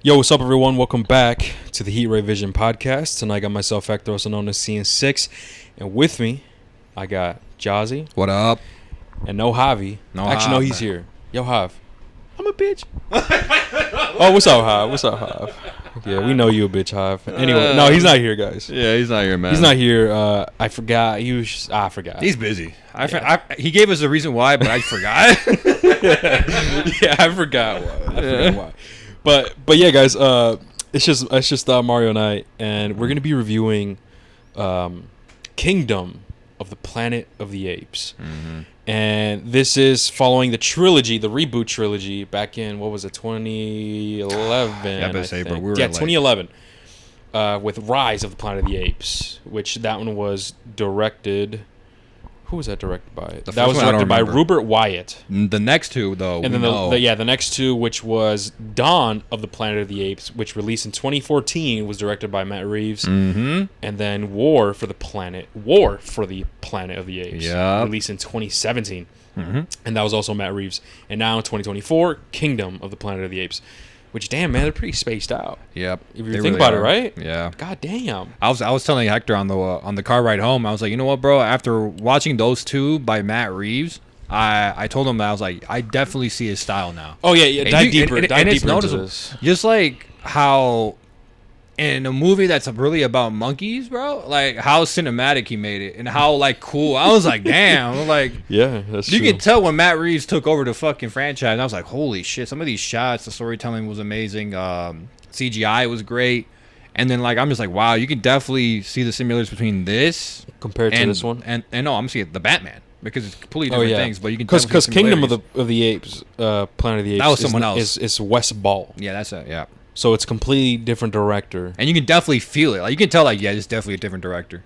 Yo, what's up, everyone? Welcome back to the Heat Ray Vision podcast. Tonight, I got myself Hector, also known as CN6, and with me, I got Jazzy. What up? And no Javi. No Actually, Jav, no, he's man. here. Yo, Jav. I'm a bitch. Oh, what's up, Jav? What's up, Jav? Yeah, we know you a bitch, Jav. Anyway, no, he's not here, guys. Yeah, he's not here, man. He's not here. I forgot. I forgot. He's busy. He gave us a reason why, but I forgot. Yeah, I forgot why. But yeah, guys. It's just Mario night, and we're gonna be reviewing Kingdom of the Planet of the Apes. Mm-hmm. And this is following the trilogy, the reboot trilogy, back in, what was it, 2011? Yeah, I better say, bro, we were yeah, like- 2011, with Rise of the Planet of the Apes, which that one was directed. Who was that directed by? The That first was one, I don't directed by remember. Rupert Wyatt. The next two, though, And then the next two, which was Dawn of the Planet of the Apes, which released in 2014, was directed by Matt Reeves. Mm-hmm. And then War for the Planet of the Apes, Yep. released in 2017. Mm-hmm. And that was also Matt Reeves. And now in 2024, Kingdom of the Planet of the Apes. Which, damn, man, they're pretty spaced out. Yep. If you think about it, right? Yeah. God damn. I was telling Hector on the car ride home. I was like, you know what, bro? After watching those two by Matt Reeves, I told him that I was like, I definitely see his style now. Oh, yeah. And Dive you- deeper. and Dive it's deeper into noticeable. this. Just like how in a movie that's really about monkeys, bro, like how cinematic he made it and how like cool. I was like, damn, like Yeah, that's you true. can tell when Matt Reeves took over the fucking franchise. And I was like, holy shit, some of these shots, the storytelling was amazing. CGI was great. And then like I'm just like, wow, you can definitely see the similarities between this Compared to and this one. And no, I'm seeing the Batman because it's completely Oh, different yeah. things. But you can Because definitely see Kingdom of similarities. the Apes, Planet of the Apes, That was someone else. Is Wes Ball. Yeah, that's it. Yeah. So it's completely different director. And you can definitely feel it. Like you can tell, like, yeah, it's definitely a different director.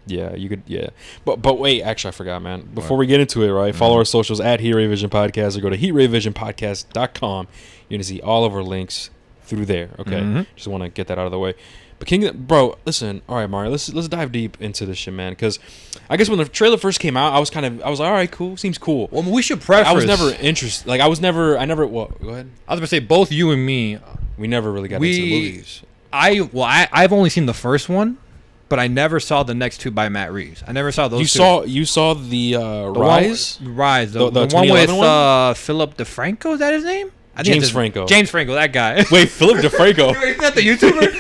Yeah, you could. Yeah, but wait, actually, I forgot, man. Before we get into it, right? Follow our socials at Heat Ray Vision Podcast or go to heatrayvisionpodcast.com. You're gonna see all of our links through there. Okay, Mhm. just want to get that out of the way. But bro, listen. All right, Mario, let's dive deep into this shit, man. Because I guess when the trailer first came out, I was like, all right, cool, seems cool. Well, we should preface. I was never interested. Like, I never. What? Go ahead. I was gonna say both you and me. We never really got into the movies. I've only seen the first one, but I never saw the next two by Matt Reeves. I never saw those. You saw the Rise? Rise, the The one with 2011 one? Philip DeFranco. Is that his name? I think James it's his- Franco. James Franco, that guy. Wait, Philip DeFranco. Isn't that the YouTuber?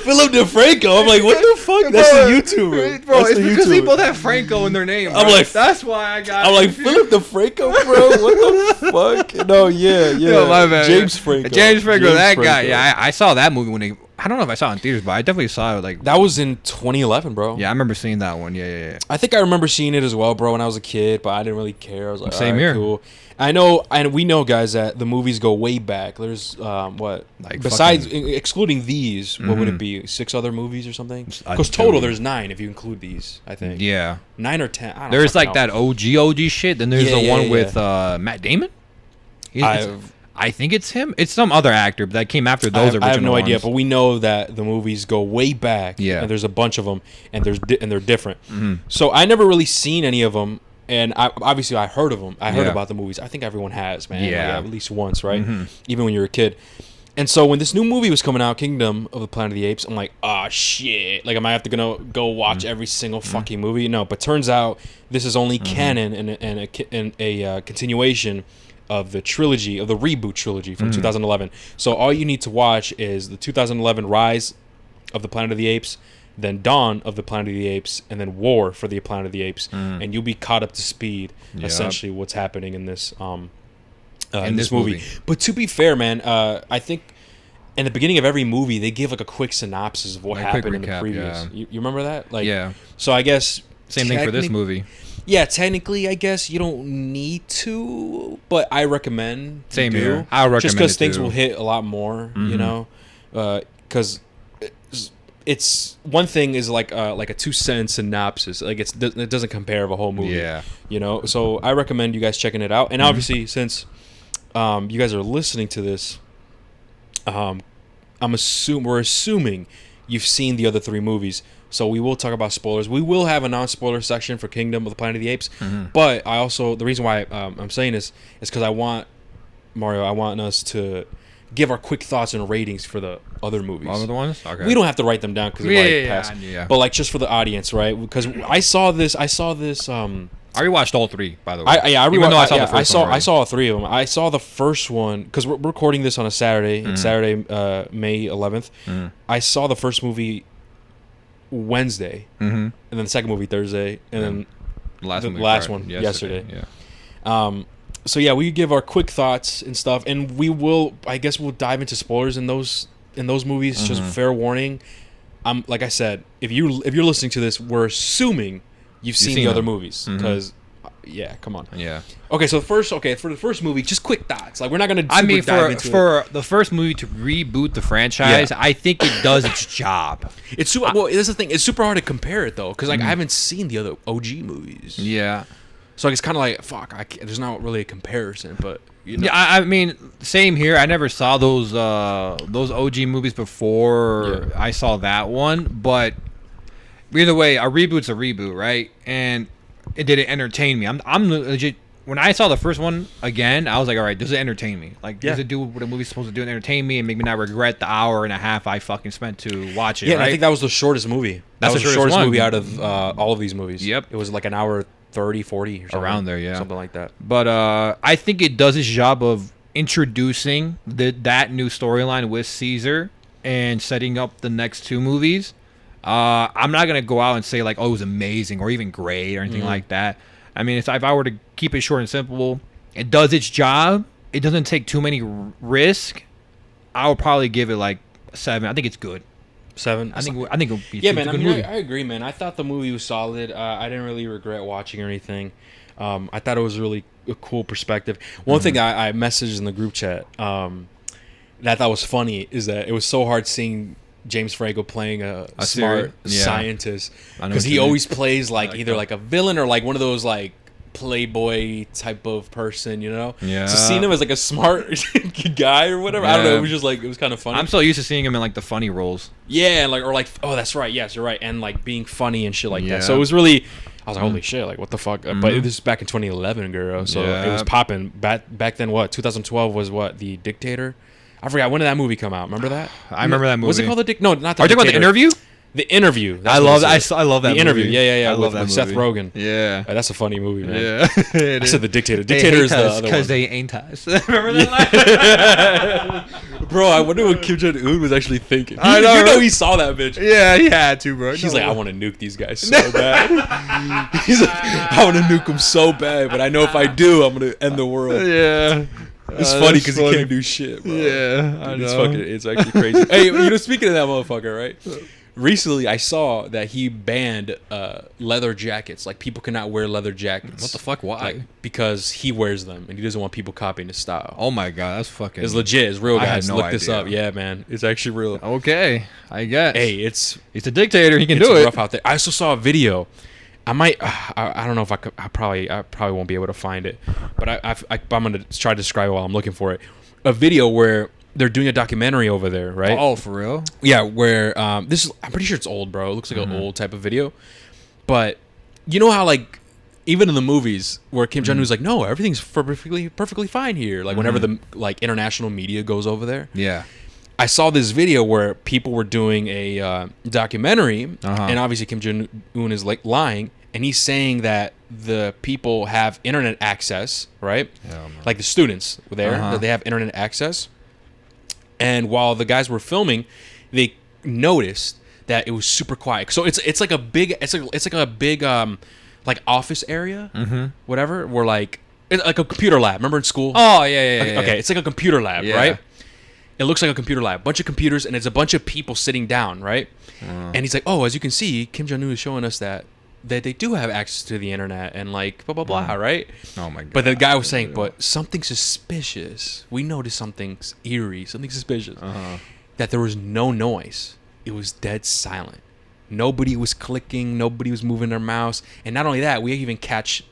Philip DeFranco. I'm like, what the fuck? That's the YouTuber. Bro, That's it's the because they YouTuber. both have Franco in their name. I'm bro. like- that's why I got. I'm like, Philip DeFranco, bro? What the fuck? No, yeah. Yo, my bad. James Franco. James Franco, that guy. Franco. Yeah, I saw that movie when they. I don't know if I saw it in theaters, but I definitely saw it. Like, That was in 2011, bro. yeah, I remember seeing that one. Yeah. I think I remember seeing it as well, bro, when I was a kid, but I didn't really care. I was like, Same all right, here. cool. I know, and we know, guys, that the movies go way back. There's, what? Like Besides, fucking- excluding these, what would Mhm. it be? 6 other movies or something? I Because total, don't- there's 9 if you include these, I think. Yeah. 9 or 10. I don't There's fucking like know. that OG shit. Then there's Yeah, the yeah, one yeah. with Matt Damon. I think it's him. It's some other actor that came after those original I have no idea, ones. but we know that the movies go way back. Yeah. and there's a bunch of them, and they're different. Mhm. So I never really seen any of them, and obviously I heard of them. I heard Yeah. about the movies. I think everyone has, man. Yeah. Like, at least once, right? Mhm. Even when you're a kid. And so when this new movie was coming out, Kingdom of the Planet of the Apes, I'm like, ah, shit. Like, am I have to go watch every single fucking movie? No, but turns out this is only canon and a continuation of the trilogy, of the reboot trilogy from 2011. So all you need to watch is the 2011 Rise of the Planet of the Apes, then Dawn of the Planet of the Apes, and then War for the Planet of the Apes, and you'll be caught up to speed. Yep. Essentially, what's happening in this In this this movie. movie. But to be fair, man, I think in the beginning of every movie they give like a quick synopsis of what Like a quick happened in the recap, previous. yeah. You remember that? Like, Yeah. So I guess Same thing for this technic- movie. Yeah, technically, I guess you don't need to, but I recommend. you Same do. here. I recommend just because it things too. will hit a lot more, you Mhm. know, because it's one thing is like a 2-sentence synopsis, like it doesn't compare of a whole movie, Yeah. you know. So I recommend you guys checking it out, and obviously since you guys are listening to this, we're assuming you've seen the other 3 movies. So we will talk about spoilers. We will have a non-spoiler section for Kingdom of the Planet of the Apes. But I also, the reason why I'm saying this is because I want us to give our quick thoughts and ratings for the other movies. Other ones? Okay. We don't have to write them down because yeah. But like just for the audience, right? Because I saw this. I rewatched all 3, by the way. I saw all 3 of them. I saw the first one because we're recording this on a Saturday. It's Saturday, May 11th. I saw the first movie Wednesday, and then the second movie Thursday, and then the last one yesterday. Yeah. So yeah, we give our quick thoughts and stuff, and we'll dive into spoilers in those movies. Just fair warning. Like I said, if you're listening to this, we're assuming you've seen the other movies because. Yeah, come on. Yeah. Okay, so for the first movie, just quick thoughts. Like we're not gonna. For the first movie to reboot the franchise, I think it does its job. It's super. Well, that's the thing. It's super hard to compare it though, because like I haven't seen the other OG movies. Yeah. So like, it's kind of like fuck. There's not really a comparison, but you know. Yeah, I mean, same here. I never saw those OG movies before I saw that one, but either way, a reboot's a reboot, right? And it didn't entertain me. I'm legit. When I saw the first one again, I was like, all right, does it entertain me? Like, does it do what a movie's supposed to do and entertain me and make me not regret the hour and a half I fucking spent to watch it? Yeah, right? and I think that was the shortest movie. That was the shortest movie out of all of these movies. Yep. It was like an hour 30, 40 or something. Around there, yeah. Something like that. But I think it does its job of introducing that new storyline with Caesar and setting up the next 2 movies. I'm not gonna go out and say like, oh, it was amazing or even great or anything like that. I mean, if I were to keep it short and simple, it does its job. It doesn't take too many risks. I would probably give it like 7. I think it's good. 7. I think it'll be. Yeah, man. I mean, I agree, man. I thought the movie was solid. I didn't really regret watching or anything. I thought it was really a cool perspective. One thing I messaged in the group chat that I thought was funny is that it was so hard seeing James Franco playing a smart scientist because he always plays like either like a villain or like one of those like playboy type of person, you know? Yeah. So seeing him as like a smart guy or whatever, I don't know. It was just like, it was kind of funny. I'm so used to seeing him in like the funny roles. Yeah, oh, that's right. Yes, you're right. And like being funny and shit like that. So it was really, I was like, holy shit, like what the fuck? But this is back in 2011, girl. So it was popping. Back then, what? 2012 was what? The Dictator? I forgot, when did that movie come out? Remember that? I remember that movie. Was it called No, not the Are you talking about The Interview? The Interview. I love that. I love that The Interview. movie. Yeah. I love that with movie. Seth Rogen. Yeah. That's a funny movie, man. Yeah. I said The Dictator. Dictator is the other one. Because they ain't us. Remember that line? Bro, I wonder what Kim Jong-un was actually thinking. I know, you know he saw that bitch. Yeah, he had to, bro. He's like, I want to nuke these guys so bad. He's like, I want to nuke them so bad, but I know if I do, I'm going to end the world. Yeah. It's funny because he can't do shit, bro. Yeah, I know. It's actually crazy. Hey, you know, speaking of that motherfucker, right? Recently, I saw that he banned leather jackets. Like, people cannot wear leather jackets. What the fuck? Why? Like, because he wears them, and he doesn't want people copying his style. Oh my god, that's fucking. It's legit. It's real, guys. I had no Look this idea. up. Yeah, man. It's actually real. Okay, I guess. Hey, he's a dictator. He can do it. It's rough out there. I also saw a video. I might. I don't know if I could. I probably won't be able to find it. But I'm gonna try to describe it while I'm looking for it. A video where they're doing a documentary over there, right? Oh, for real? Yeah. Where this is. I'm pretty sure it's old, bro. It looks like an old type of video. But you know how like even in the movies where Kim Jong-un's like, no, everything's perfectly fine here. Like whenever the like international media goes over there. Yeah. I saw this video where people were doing a documentary, and obviously Kim Jong-un is like lying, and he's saying that the people have internet access, right? Yeah, like the students there, that they have internet access. And while the guys were filming, they noticed that it was super quiet. So it's like a big like office area, whatever. Where like it's like a computer lab. Remember in school? Oh yeah. Okay, it's like a computer lab, right? It looks like a computer lab, bunch of computers, and it's a bunch of people sitting down, right? And he's like, oh, as you can see, Kim Jong-un is showing us that they do have access to the internet and like blah, blah, blah, right? Oh, my God. But the guy was saying, but something suspicious. We noticed something eerie, something suspicious. That there was no noise. It was dead silent. Nobody was clicking. Nobody was moving their mouse. And not only that, we even catch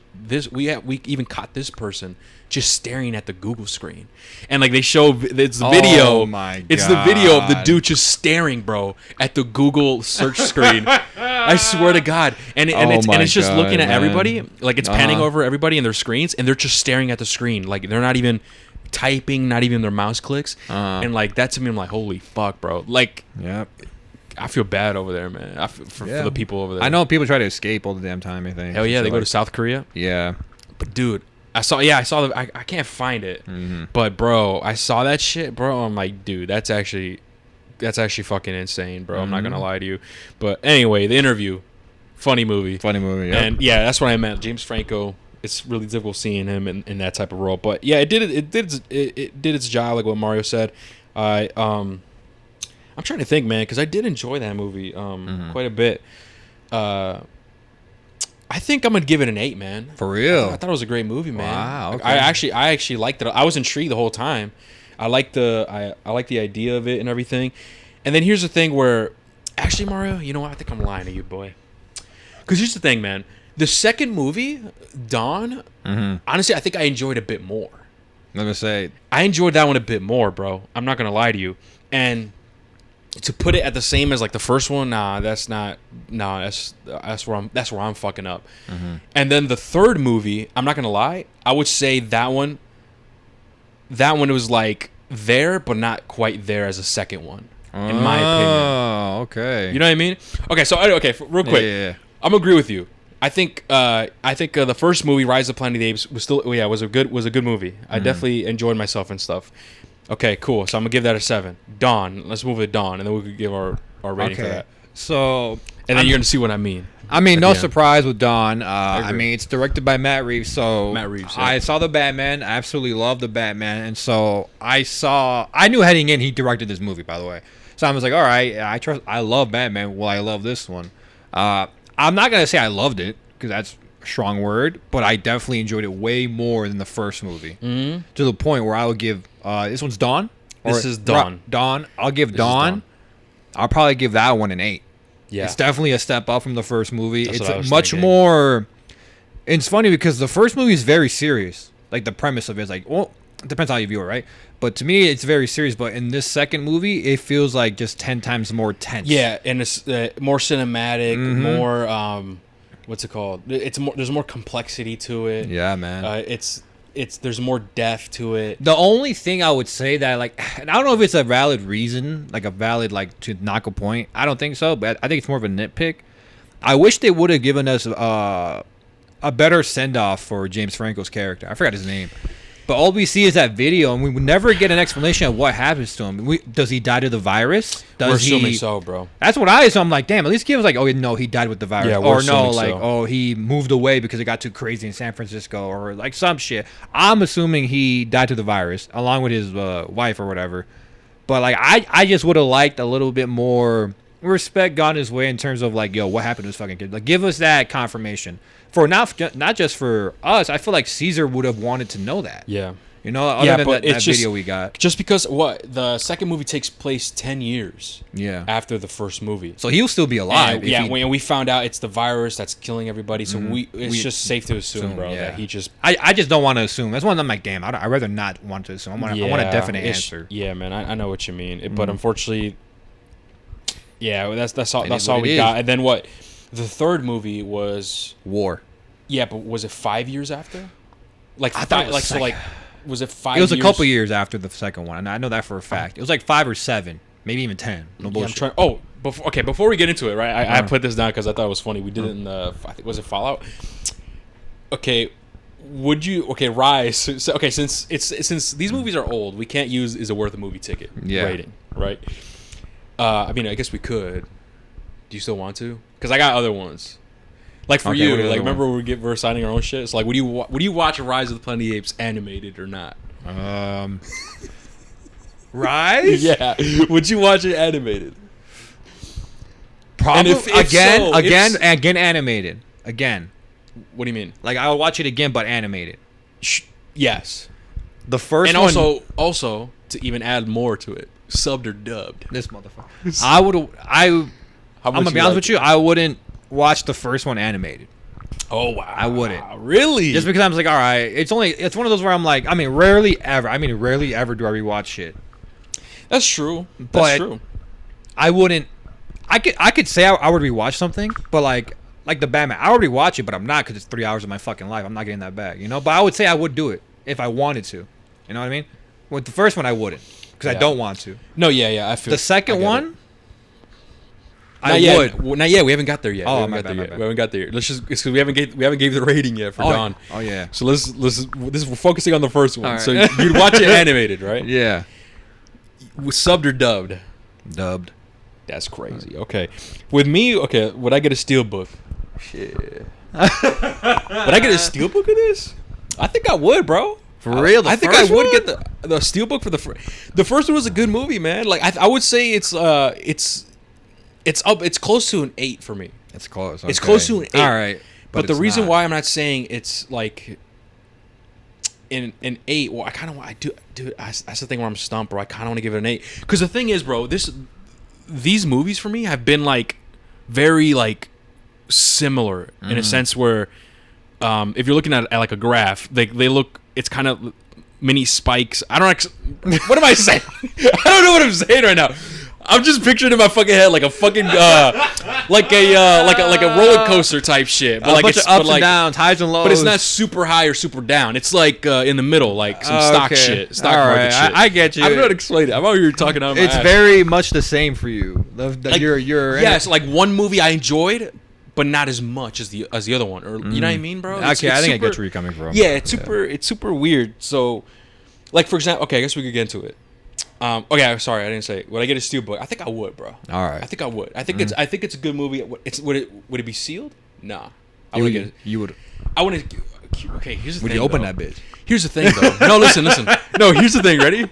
we even caught this person just staring at the Google screen, and like they show it's the video. Oh my It's the video of the God. dude just staring, bro, at the Google search screen. I swear to God, and it's just God, looking at man. everybody, like it's panning Uh-huh. over everybody and their screens, and they're just staring at the screen, like they're not even typing, not even their mouse clicks, and like that to me, I'm like, holy fuck, bro. Like, Yep. I feel bad over there, man. For the people over there. I know people try to escape all the damn time. I think. Hell yeah, So, they go like, to South Korea. Yeah. But dude, I saw the. I can't find it, but bro, I saw that shit, bro. I'm like, dude, that's actually fucking insane, bro. I'm not gonna lie to you. But anyway, The Interview, funny movie, Yeah. and yeah, that's what I meant. James Franco. It's really difficult seeing him in that type of role, but yeah, it did its job, like what Mario said. I'm trying to think, man, because I did enjoy that movie quite a bit. I think I'm gonna give it an 8, man. For real. I thought it was a great movie, man. Wow, Like, okay. I actually liked it. I was intrigued the whole time. I liked the idea of it and everything. And then here's the thing where, actually, Mario, you know what? I think I'm lying to you, boy. Because here's the thing, man. The second movie, Dawn, honestly, I think I enjoyed a bit more. Let me say. I enjoyed that one a bit more, bro. I'm not gonna lie to you. And to put it at the same as like the first one, that's where I'm fucking up. And then the third movie, I'm not gonna lie, I would say that one was like there, but not quite there as a second one, in my opinion. Oh, okay. You know what I mean? Okay, so real quick, Yeah. I'm agree with you. I think the first movie, Rise of the Planet of the Apes, was a good movie. I definitely enjoyed myself and stuff. Okay, cool. So I'm gonna give that a 7. Dawn. Let's move to Dawn, and then we could give our rating for that. So. And then you're gonna see what I mean. I mean, at no the end. surprise with Dawn. I agree. mean, it's directed by Matt Reeves. So Matt Reeves, yeah. I saw the Batman. I absolutely love the Batman, and so I knew heading in he directed this movie. By the way, so I was like, all right, I love Batman. Well, I love this one. I'm not gonna say I loved it because that's a strong word, but I definitely enjoyed it way more than the first movie. To the point where I would give this one's Dawn. This is Dawn. Dawn. I'll give This is Dawn. Dawn. I'll probably give that one an 8. Yeah. It's definitely a step up from the first movie. That's what I was It's much thinking. more. It's funny because the first movie is very serious. Like the premise of it is like, well, it depends how you view it, right? But to me, it's very serious. But in this second movie, it feels like just 10 times more tense. Yeah, and it's more cinematic, more what's it called? It's more. There's more complexity to it. Yeah, man. There's more depth to it. The only thing I would say that, like, and I don't know if it's a valid reason, like a valid, like, to knock a point. I don't think so, but I think it's more of a nitpick. I wish they would have given us a better send-off for James Franco's character. I forgot his name. But all we see is that video, and we would never get an explanation of what happens to him. Does he die to the virus? We're assuming so, bro. That's what I assume. I'm like, damn, at least give us like, oh, no, he died with the virus. Yeah, we're or no, assuming like, so. oh, he moved away because it got too crazy in San Francisco or like some shit. I'm assuming he died to the virus along with his wife or whatever. But like, I just would have liked a little bit more respect gone his way in terms of like, yo, what happened to this fucking kid? Like, give us that confirmation. For not just for us, I feel like Caesar would have wanted to know that. Yeah. You know, other than but that it's just video we got. Just because the second movie takes place 10 years Yeah. after the first movie. So he'll still be alive. And, if yeah, he- we found out it's the virus that's killing everybody. So it's just safe to assume, bro, yeah. that he just. I just don't want to assume. That's one I'm like, damn, I'd rather not want to assume. I want a definite it's- answer. Yeah, man, I know what you mean, but unfortunately, yeah, that's all. It That's is all what we it got. is. And then what? The third movie was. War. Yeah, but was it 5 years after? Like I thought it was was it 5 It was years? a couple years after the second one, and I know that for a fact. It was like 5 or 7, maybe even 10. No Yeah, I'm bullshit. trying. Before we get into it, right? I put this down because I thought it was funny. We did it in the. I think was it Fallout. Okay, would you? Okay, Rise. So, okay, since these movies are old, we can't use is it worth a movie ticket rating, right? I mean, I guess we could. Do you still want to? Because I got other ones. Like for Okay, you, what are the like other remember when we're signing our own shit? It's like, would you watch Rise of the Planet of the Apes animated or not? Rise? Yeah, would you watch it animated? Probably. And if Again, animated. Again. What do you mean? Like, I would watch it again, but animated. Yes. The first And one. also to even add more to it, subbed or dubbed. This motherfucker. I'm going to be honest with you, I wouldn't watch the first one animated. Oh wow, I wouldn't. Really? Just because I'm like, all right, it's one of those where I'm like, rarely ever do I rewatch shit. That's true. That's But true. I wouldn't. I could say I would rewatch something, but like the Batman, I would rewatch it, but I'm not because it's 3 hours of my fucking life. I'm not getting that back, you know. But I would say I would do it if I wanted to. You know what I mean? With the first one, I wouldn't because I don't want to. No, yeah. I feel The second one, I would. Well, not yet. We haven't got there yet. Oh, we my haven't got bad, there my yet. bad. We haven't got there yet. Let's just because we haven't gave the rating yet for Dawn. Oh yeah. So let's we're focusing on the first one. All right. So you'd watch it animated, right? Yeah. Subbed or dubbed? Dubbed. That's crazy. Okay. With me, okay, would I get a steelbook? Shit. Would I get a steelbook of this? I think I would, bro. For real? I think I would get the steelbook for the first one was a good movie, man. Like I would say it's close to an 8 for me. It's close. It's okay. close to an 8. All right. But the it's reason not. why I'm not saying it's like an 8, well, I kind of want that's the thing where I'm stumped, bro. I kind of want to give it an 8 because the thing is, bro, these movies for me have been like very like similar in a sense where if you're looking at like a graph, they look, it's kind of mini spikes. I don't what am I saying? I don't know what I'm saying right now. I'm just picturing in my fucking head like a fucking like a roller coaster type shit, but a like bunch it's of ups like, and downs, highs and lows. but it's not super high or super down. It's like in the middle, like some stock shit, stock market shit. I get you. I don't know how to explain it. I'm out here talking out my It's ass. very much the same for you. Like, You're yes, like one movie I enjoyed, but not as much as the other one, or you know what I mean, bro? Okay, I think I get where you're coming from. Yeah, it's super weird. So, like for example, okay, I guess we could get into it. Okay, sorry, I didn't say. Would I get a steelbook? I think I would, bro. All right. I think I would. I think it's a good movie. Would it be sealed? Nah. You would. I want to. Okay, here's the thing. Would you open though. that bitch? Here's the thing, though. No, listen. No, here's the thing. Ready,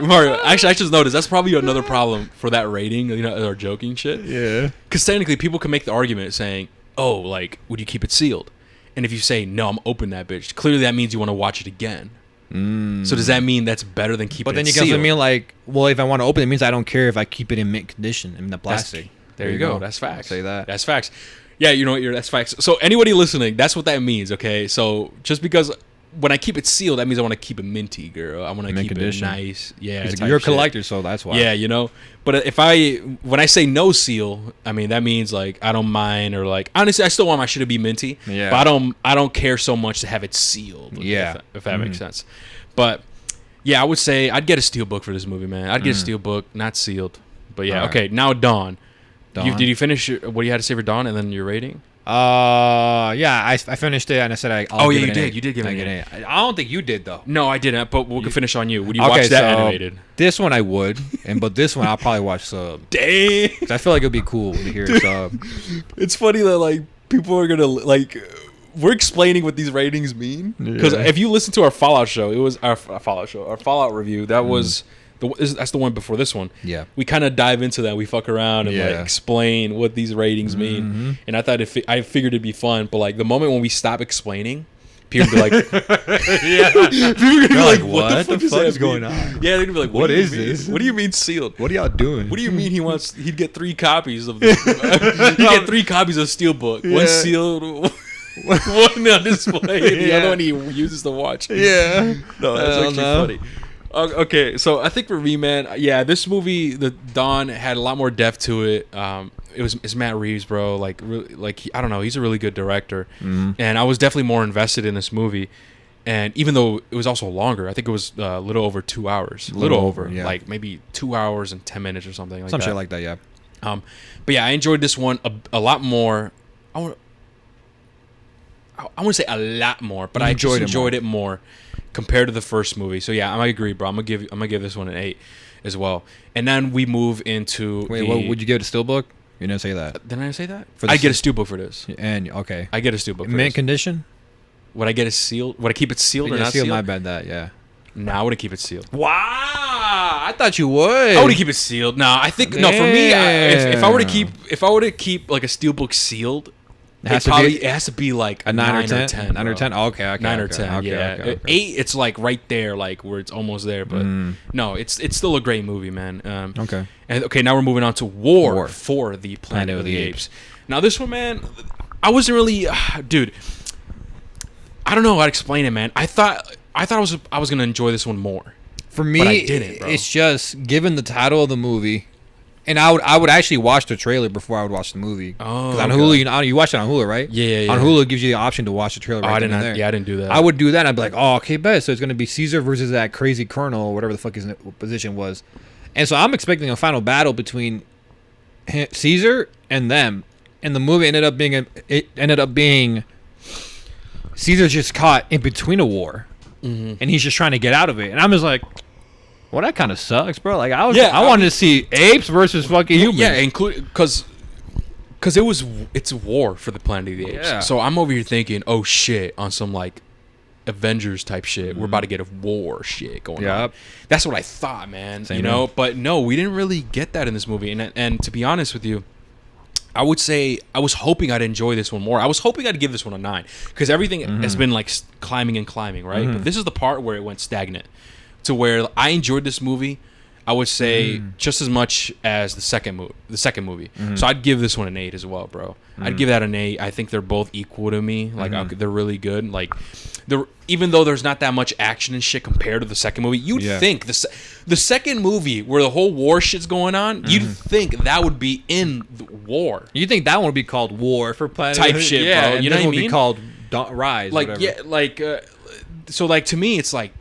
Mario. Actually, I just noticed that's probably another problem for that rating. You know, or joking shit. Yeah. Because technically, people can make the argument saying, "Oh, like, would you keep it sealed?" And if you say, "No, I'm open that bitch," clearly that means you want to watch it again. So does that mean that's better than keeping it sealed? But then you can also mean like, well, if I want to open it, means I don't care if I keep it in mint condition in the plastic. There you go. That's facts. Say that. That's facts. Yeah, you know what? That's facts. So anybody listening, that's what that means. Okay, so just because when I keep it sealed, that means I want to keep it minty, girl. I want to keep it nice. Yeah, you're a collector, so that's why. Yeah, you know. But when I say no seal, I mean that means like I don't mind, or like honestly, I still want my shit to be minty. Yeah. But I don't care so much to have it sealed. Yeah. If that makes sense. But yeah, I would say I'd get a steelbook for this movie, man. I'd get a steelbook, not sealed. But yeah, All right. okay. Now Dawn. Dawn. Did you finish what you had to say for Dawn, and then your rating? Yeah, I finished it and I said I'll give you it an did. 8. You did give it an 8. I don't think you did though. No, I didn't. But we can finish on you. Would you watch that animated? This one I would, but this one I'll probably watch sub. Dang. 'Cause I feel like it'd be cool to hear a sub. It's funny that like people are gonna like. We're explaining what these ratings mean because if you listen to our Fallout show, it was our Fallout review. That was that's the one before this one. Yeah, we kind of dive into that. We fuck around and like explain what these ratings mean. Mm-hmm. And I thought I figured it'd be fun, but like the moment when we stop explaining, people be like, people are gonna be like, what the fuck is going on? Yeah, they're gonna be like, what is this? What do you mean sealed? What are y'all doing? What do you mean he'd get 3 copies of this? He'd get 3 copies of Steelbook. Yeah. One sealed. One on display, the other one he uses to watch. Yeah, no, that's actually funny. Okay, so I think for me, man, yeah, this movie, The Dawn, had a lot more depth to it. It's Matt Reeves, bro. Like, really, I don't know, he's a really good director, and I was definitely more invested in this movie. And even though it was also longer, I think it was a little over 2 hours, little over, like maybe 2 hours and 10 minutes or something like that. Some shit like that, yeah. But yeah, I enjoyed this one a lot more. I wouldn't say a lot more, but I just enjoyed it more compared to the first movie. So yeah, I agree, bro. I'm gonna give this one an 8 as well. And then we move into. Wait, what would you give it a Steelbook? You didn't say that. Didn't I say that? I get a Steelbook for this. And okay, I get a Steelbook. Mint condition. Would I get it sealed? Would I keep it sealed or not sealed? sealed? My bad. That yeah. Nah, I wouldn't keep it sealed. Wow, I thought you would. I would keep it sealed. No, I think no. For me, if I were to keep like a Steelbook sealed. It has to be like a 9 or 10. 10 9 or 10. Okay. 9 or 10. Okay, yeah. okay. 8, it's like right there, like where it's almost there. But no, it's still a great movie, man. Okay. And okay, now we're moving on to War for the Planet of the Apes. Now this one, man, I wasn't really, dude. I don't know how to explain it, man. I thought I was gonna enjoy this one more. For me, but I didn't, bro. It's just given the title of the movie, and I would actually watch the trailer before I would watch the movie. Oh, because on okay. Hulu, you watch it on Hulu, right? Yeah. On Hulu, it gives you the option to watch the trailer. Right I didn't. there. Yeah, I didn't do that. I would do that. And I'd be like, oh, okay, bet. So it's gonna be Caesar versus that crazy colonel, or whatever the fuck his position was. And so I'm expecting a final battle between Caesar and them. And the movie ended up being Caesar's just caught in between a war, and he's just trying to get out of it. And I'm just like, well, that kind of sucks, bro. Like I wanted to see apes versus fucking humans. Yeah, because it's a war for the Planet of the Apes. Yeah. So I'm over here thinking, oh shit, on some like Avengers type shit. We're about to get a war shit going on. That's what I thought, man. Same you know, here. but no, we didn't really get that in this movie. And to be honest with you, I would say I was hoping I'd enjoy this one more. I was hoping I'd give this one a 9 because everything has been like climbing and climbing, right? But this is the part where it went stagnant, to where I enjoyed this movie. I would say just as much as the second movie. So I'd give this one an 8 as well, bro. I'd give that an 8. I think they're both equal to me. Like they're really good. Like even though there's not that much action and shit compared to the second movie, you'd think the second movie where the whole war shit's going on, you'd think that would be in the war. You think that one would be called War for Planet Type shit, yeah, bro. You know what I mean? Would be called Rise. Like whatever. so like to me it's like,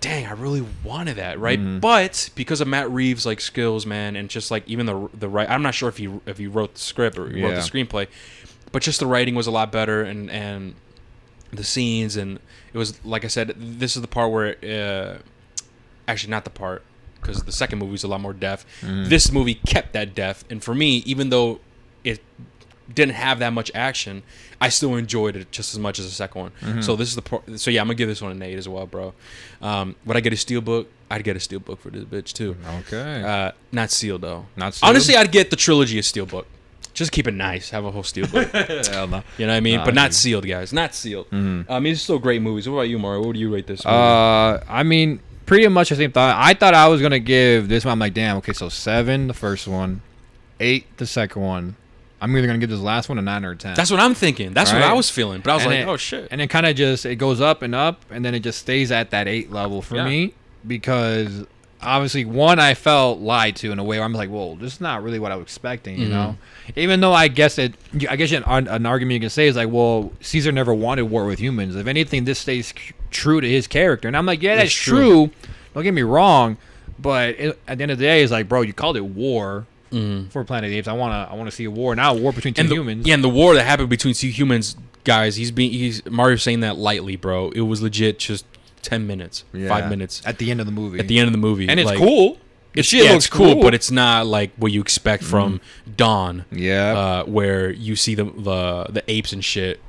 dang, I really wanted that, right? But because of Matt Reeves' like skills, man, and just like even the right, I'm not sure if he wrote the script or wrote the screenplay, but just the writing was a lot better, and the scenes, and it was like I said, this is the part where actually not the part, because the second movie is a lot more depth. This movie kept that depth, and for me, even though it didn't have that much action, I still enjoyed it just as much as the second one. So this is the part. So yeah, I'm gonna give this one an 8 as well, bro. Would I get a steelbook? I'd get a steelbook for this bitch too. Okay. Not sealed though. Not sealed? Honestly, I'd get the trilogy of steelbook. Just keep it nice. Have a whole steelbook. Hell no. You know what I mean? Nah, but not dude. sealed, guys. Not sealed. I mean, it's still great movies. What about you, Mario? What would you rate this movie? I mean, pretty much the same thought. I thought I was gonna give this one. I'm like, damn. Okay, so 7 the first one, 8 the second one. I'm either gonna give this last one a 9 or a 10. That's what I'm thinking. That's what Right? I was feeling. But I was And like, it- oh shit. And it kind of just it goes up, and then it just stays at that 8 level for Yeah. me, because obviously one I felt lied to in a way where I'm like, whoa, this is not really what I was expecting, you know. Even though I guess an argument you can say is like, well, Caesar never wanted war with humans. If anything, this stays true to his character, and I'm like, yeah, that's true. Don't get me wrong, but at the end of the day, it's like, bro, you called it war. For Planet of the Apes, I want to see a war now. A war between two humans. Yeah, and the war that happened between two humans, guys. He's Mario's saying that lightly, bro. It was legit just 10 minutes, 5 minutes at the end of the movie. At the end of the movie, and it's like, cool. It's cool, but it's not like what you expect from Dawn. Yeah, where you see the apes and shit,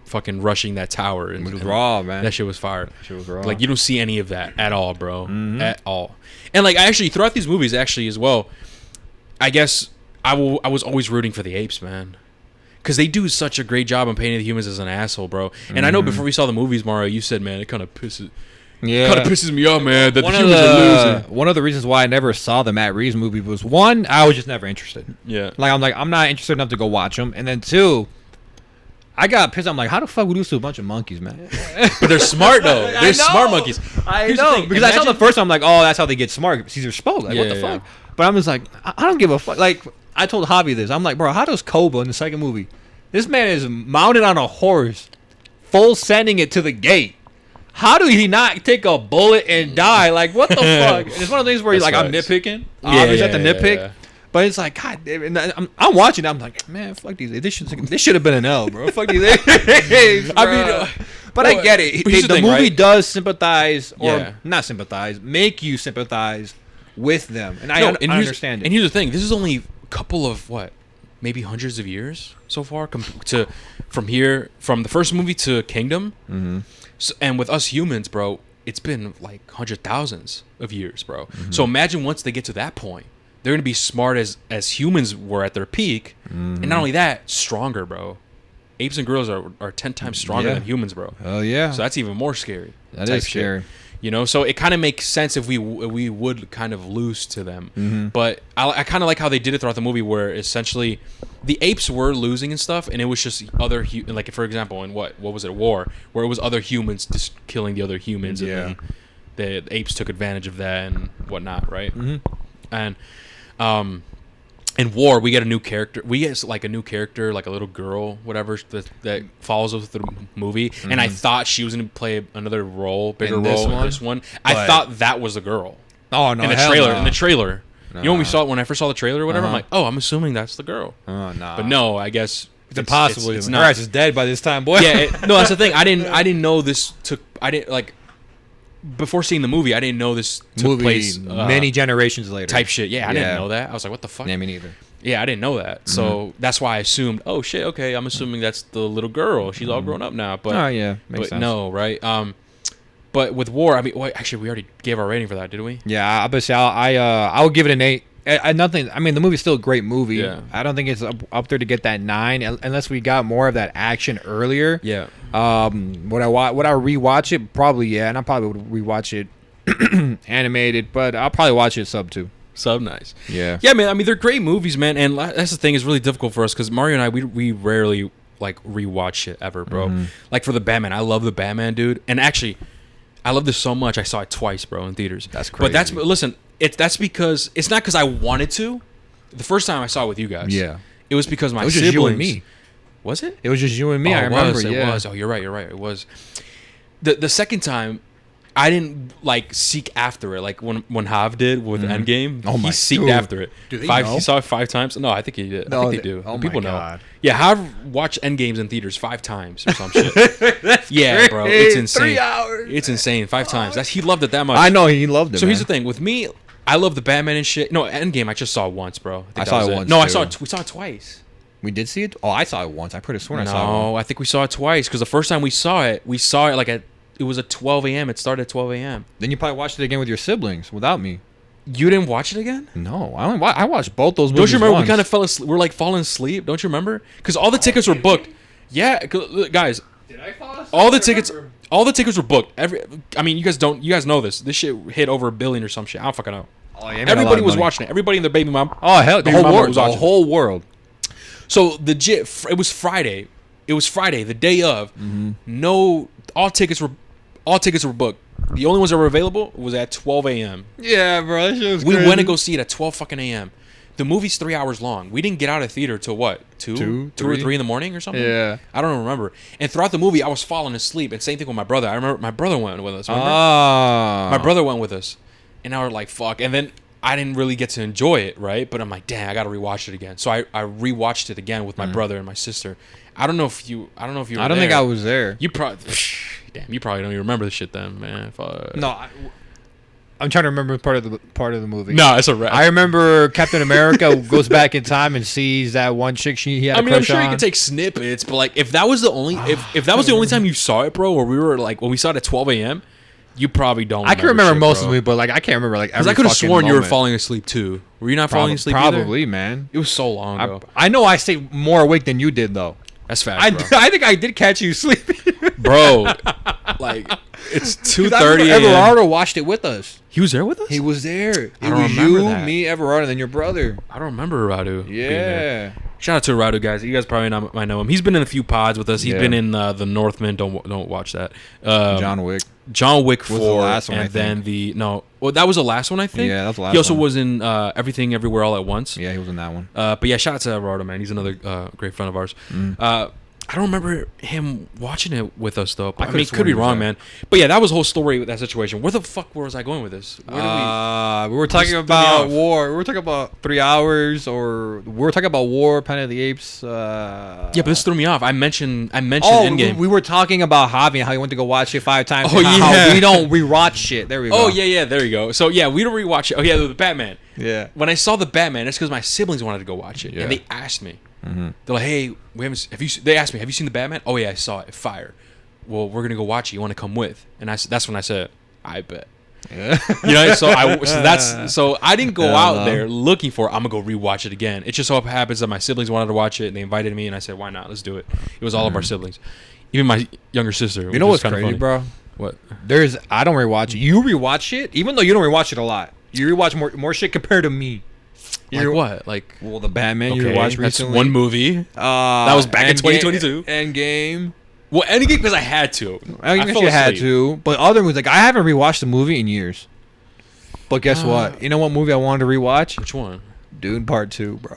fucking rushing that tower. And it was raw, man. That shit was fire. Shit was raw. Like you don't see any of that at all, bro. At all. And like actually throughout these movies, actually as well. I guess I was always rooting for the apes, man, because they do such a great job on painting the humans as an asshole, bro. And I know before we saw the movies, Mario, you said, man, it kind of pisses me off, man, that the humans are losing. One of the reasons why I never saw the Matt Reeves movie was, one, I was just never interested. Yeah, I'm not interested enough to go watch them, and then two, I got pissed. I'm like, how the fuck would you to a bunch of monkeys, man? But they're smart though. They're smart monkeys. I Here's the know thing, because I saw the first one. I'm like, oh, that's how they get smart. Caesar spoke. Like, what the fuck? But I'm just like, I don't give a fuck. Like, I told Javi this. I'm like, bro, how does Koba in the second movie? This man is mounted on a horse, full sending it to the gate. How do he not take a bullet and die? Like, what the fuck? And it's one of the things where he's like, I'm nitpicking. Obviously, at the nitpick. Yeah. But it's like, God damn it. I'm watching it. I'm like, man, fuck these. This should have been an L, bro. Fuck these. I mean, but I get it. The movie does sympathize, or not sympathize, make you sympathize with them. And I understand it. And here's the thing. This is only a couple of, maybe hundreds of years so far from the first movie to Kingdom. So, and with us humans, bro, it's been like 100,000s of years, bro. So imagine once they get to that point, they're going to be smart as humans were at their peak. And not only that, stronger, bro. Apes and gorillas are 10 times stronger than humans, bro. Oh, yeah. So that's even more scary. That is scary. Shit. You know, so it kind of makes sense if we would kind of lose to them. But I kind of like how they did it throughout the movie, where essentially the apes were losing and stuff, and it was just other like, for example, in what was it, war, where it was other humans just killing the other humans, and then the apes took advantage of that and whatnot, right? And in war, we get a new character. We get like a new character, like a little girl, whatever, that follows us through the movie. And I thought she was going to play another role, bigger role in this one. I thought that was the girl. Oh no! In the trailer, in the trailer. No. You know when we saw it, when I first saw the trailer or whatever, I'm like, oh, I'm assuming that's the girl. Oh no! But no, I guess it's impossible. It's Her not. ass is dead by this time, boy. Yeah, no, that's the thing. I didn't know this took. I didn't like. Before seeing the movie, I didn't know this took place many generations later. Type shit. Yeah, I didn't know that. I was like, what the fuck? Yeah, me neither. Yeah, I didn't know that. So that's why I assumed, oh shit, okay, I'm assuming that's the little girl. She's all grown up now. But oh yeah, makes sense. No, right? But with War, I mean, well, actually, we already gave our rating for that, didn't we? Yeah, I would give it an 8. Nothing. I mean, the movie's still a great movie. Yeah. I don't think it's up there to get that 9 unless we got more of that action earlier. Yeah. Would I rewatch it? Probably yeah, and I probably would rewatch it animated, but I'll probably watch it sub too. Sub nice. Yeah. Yeah, man. I mean, they're great movies, man. And that's the thing. It's really difficult for us because Mario and I, we rarely like rewatch shit ever, bro. Like for the Batman, I love the Batman, dude. And actually, I love this so much. I saw it twice, bro, in theaters. That's crazy. But listen. That's because it's not because I wanted to. The first time I saw it with you guys, yeah, it was because my it was siblings. Just you and me. Was it? It was just you and me. I remember. It was. Oh, you're right. It was. The second time, I didn't like seek after it like when Hav did with Endgame. Oh my! He seeked after it. Do they He know? saw it 5 times. No, I think he did. I think they do. Oh People my know. God. Yeah, Hav watched Endgames in theaters 5 times or some shit. Yeah, bro, it's insane. 3 hours. It's insane. 5 times. He loved it that much. I know he loved it. So man. here's the thing with me. I love the Batman and shit. No, Endgame I just saw once, bro. I saw it once. No, too. we saw it twice. We did see it. Oh, I saw it once. I could have sworn I saw it. No, I think we saw it twice because the first time we saw it like it was at 12 a.m. It started at 12 a.m. Then you probably watched it again with your siblings without me. You didn't watch it again? No, I watched both those movies. Don't you remember once. we kind of fell asleep? We're like falling asleep. Don't you remember? Because all the tickets were booked. Yeah, guys. Did I fall asleep? All the tickets were booked. I mean, you guys know this. This shit hit over $1 billion or some shit. I don't fucking know. Oh, yeah, everybody was watching it. Everybody and their baby mom. Oh hell, the whole world. Was watching. The whole world. So it was Friday. It was Friday, the day of. No, all tickets were booked. The only ones that were available was at 12 a.m. Yeah, bro, that shit was We crazy. went to go see it at 12 fucking a.m. The movie's 3 hours long. We didn't get out of the theater till what? 2 or 3 in the morning or something? Yeah. I don't remember. And throughout the movie, I was falling asleep. And same thing with my brother. I remember my brother went with us. Remember? My brother went with us. And I was like, fuck. And then I didn't really get to enjoy it, right? But I'm like, damn, I got to rewatch it again. So I rewatched it again with my brother and my sister. I don't know if you were I don't there. think I was there. You probably... Damn, you probably don't even remember the shit then, man. Fuck. No, I'm trying to remember part of the movie. No, it's a wrap. I remember Captain America goes back in time and sees that one chick he had a crush on. I'm sure you can take snippets, but like if that was the only if that was the only time you saw it, bro, or we were like when we saw it at 12 a.m., you probably don't. I can remember shit, most bro. of it, but like I can't remember like every. Because I could have sworn you were moment. falling asleep too. Were you not falling asleep? Probably, either? man. It was so long ago. I know I stayed more awake than you did though. That's fast, bro. I think I did catch you sleeping, bro. Like it's 2:30. Everardo watched it with us. He was there with us. He was there. It I don't was remember you, that. me, Everardo, and then your brother. I don't remember Radu. being Yeah. there. Shout out to Radu, guys. You guys probably might know him. He's been in a few pods with us. He's been in the Northman. Don't watch that. John Wick 4 was the last one, and I then think. that was the last one, I think. Yeah, that was the last He also one. was in Everything Everywhere All at Once. Yeah, he was in that one. But yeah, shout out to Eduardo, man. He's another great friend of ours. I don't remember him watching it with us though. I mean, could be wrong, man. But yeah, that was the whole story with that situation. Where the fuck was I going with this? We were talking about war. We were talking about 3 hours, or we were talking about War, Planet of the Apes. Yeah, but this threw me off. I mentioned Endgame. We were talking about Javi and how he went to go watch it 5 times. Oh, and yeah. how we don't rewatch shit. There we go. Oh yeah, there you go. So yeah, we don't rewatch it. Oh yeah, the Batman. Yeah. When I saw the Batman, it's because my siblings wanted to go watch it, Yeah. and they asked me. They're like, "Hey, we haven't. They asked me, have you seen the Batman? Oh yeah, I saw it. Fire. Well, we're gonna go watch it. You want to come with?" And that's when I said, "I bet." Yeah. You know, so I didn't go out there looking for it. I'm gonna go rewatch it again. It just so happens that my siblings wanted to watch it and they invited me, and I said, "Why not? Let's do it." It was all of our siblings, even my younger sister. You know what's crazy, bro? What? I don't rewatch it. You rewatch it, even though you don't rewatch it a lot. You rewatch more shit compared to me. Like what? Like well, the Batman you watched recently. That's one movie. That was back in 2022. Endgame. Well, Endgame because I had to. I guess you had to. But other movies, like I haven't rewatched the movie in years. But guess what? You know what movie I wanted to rewatch? Which one? Dune Part 2, bro.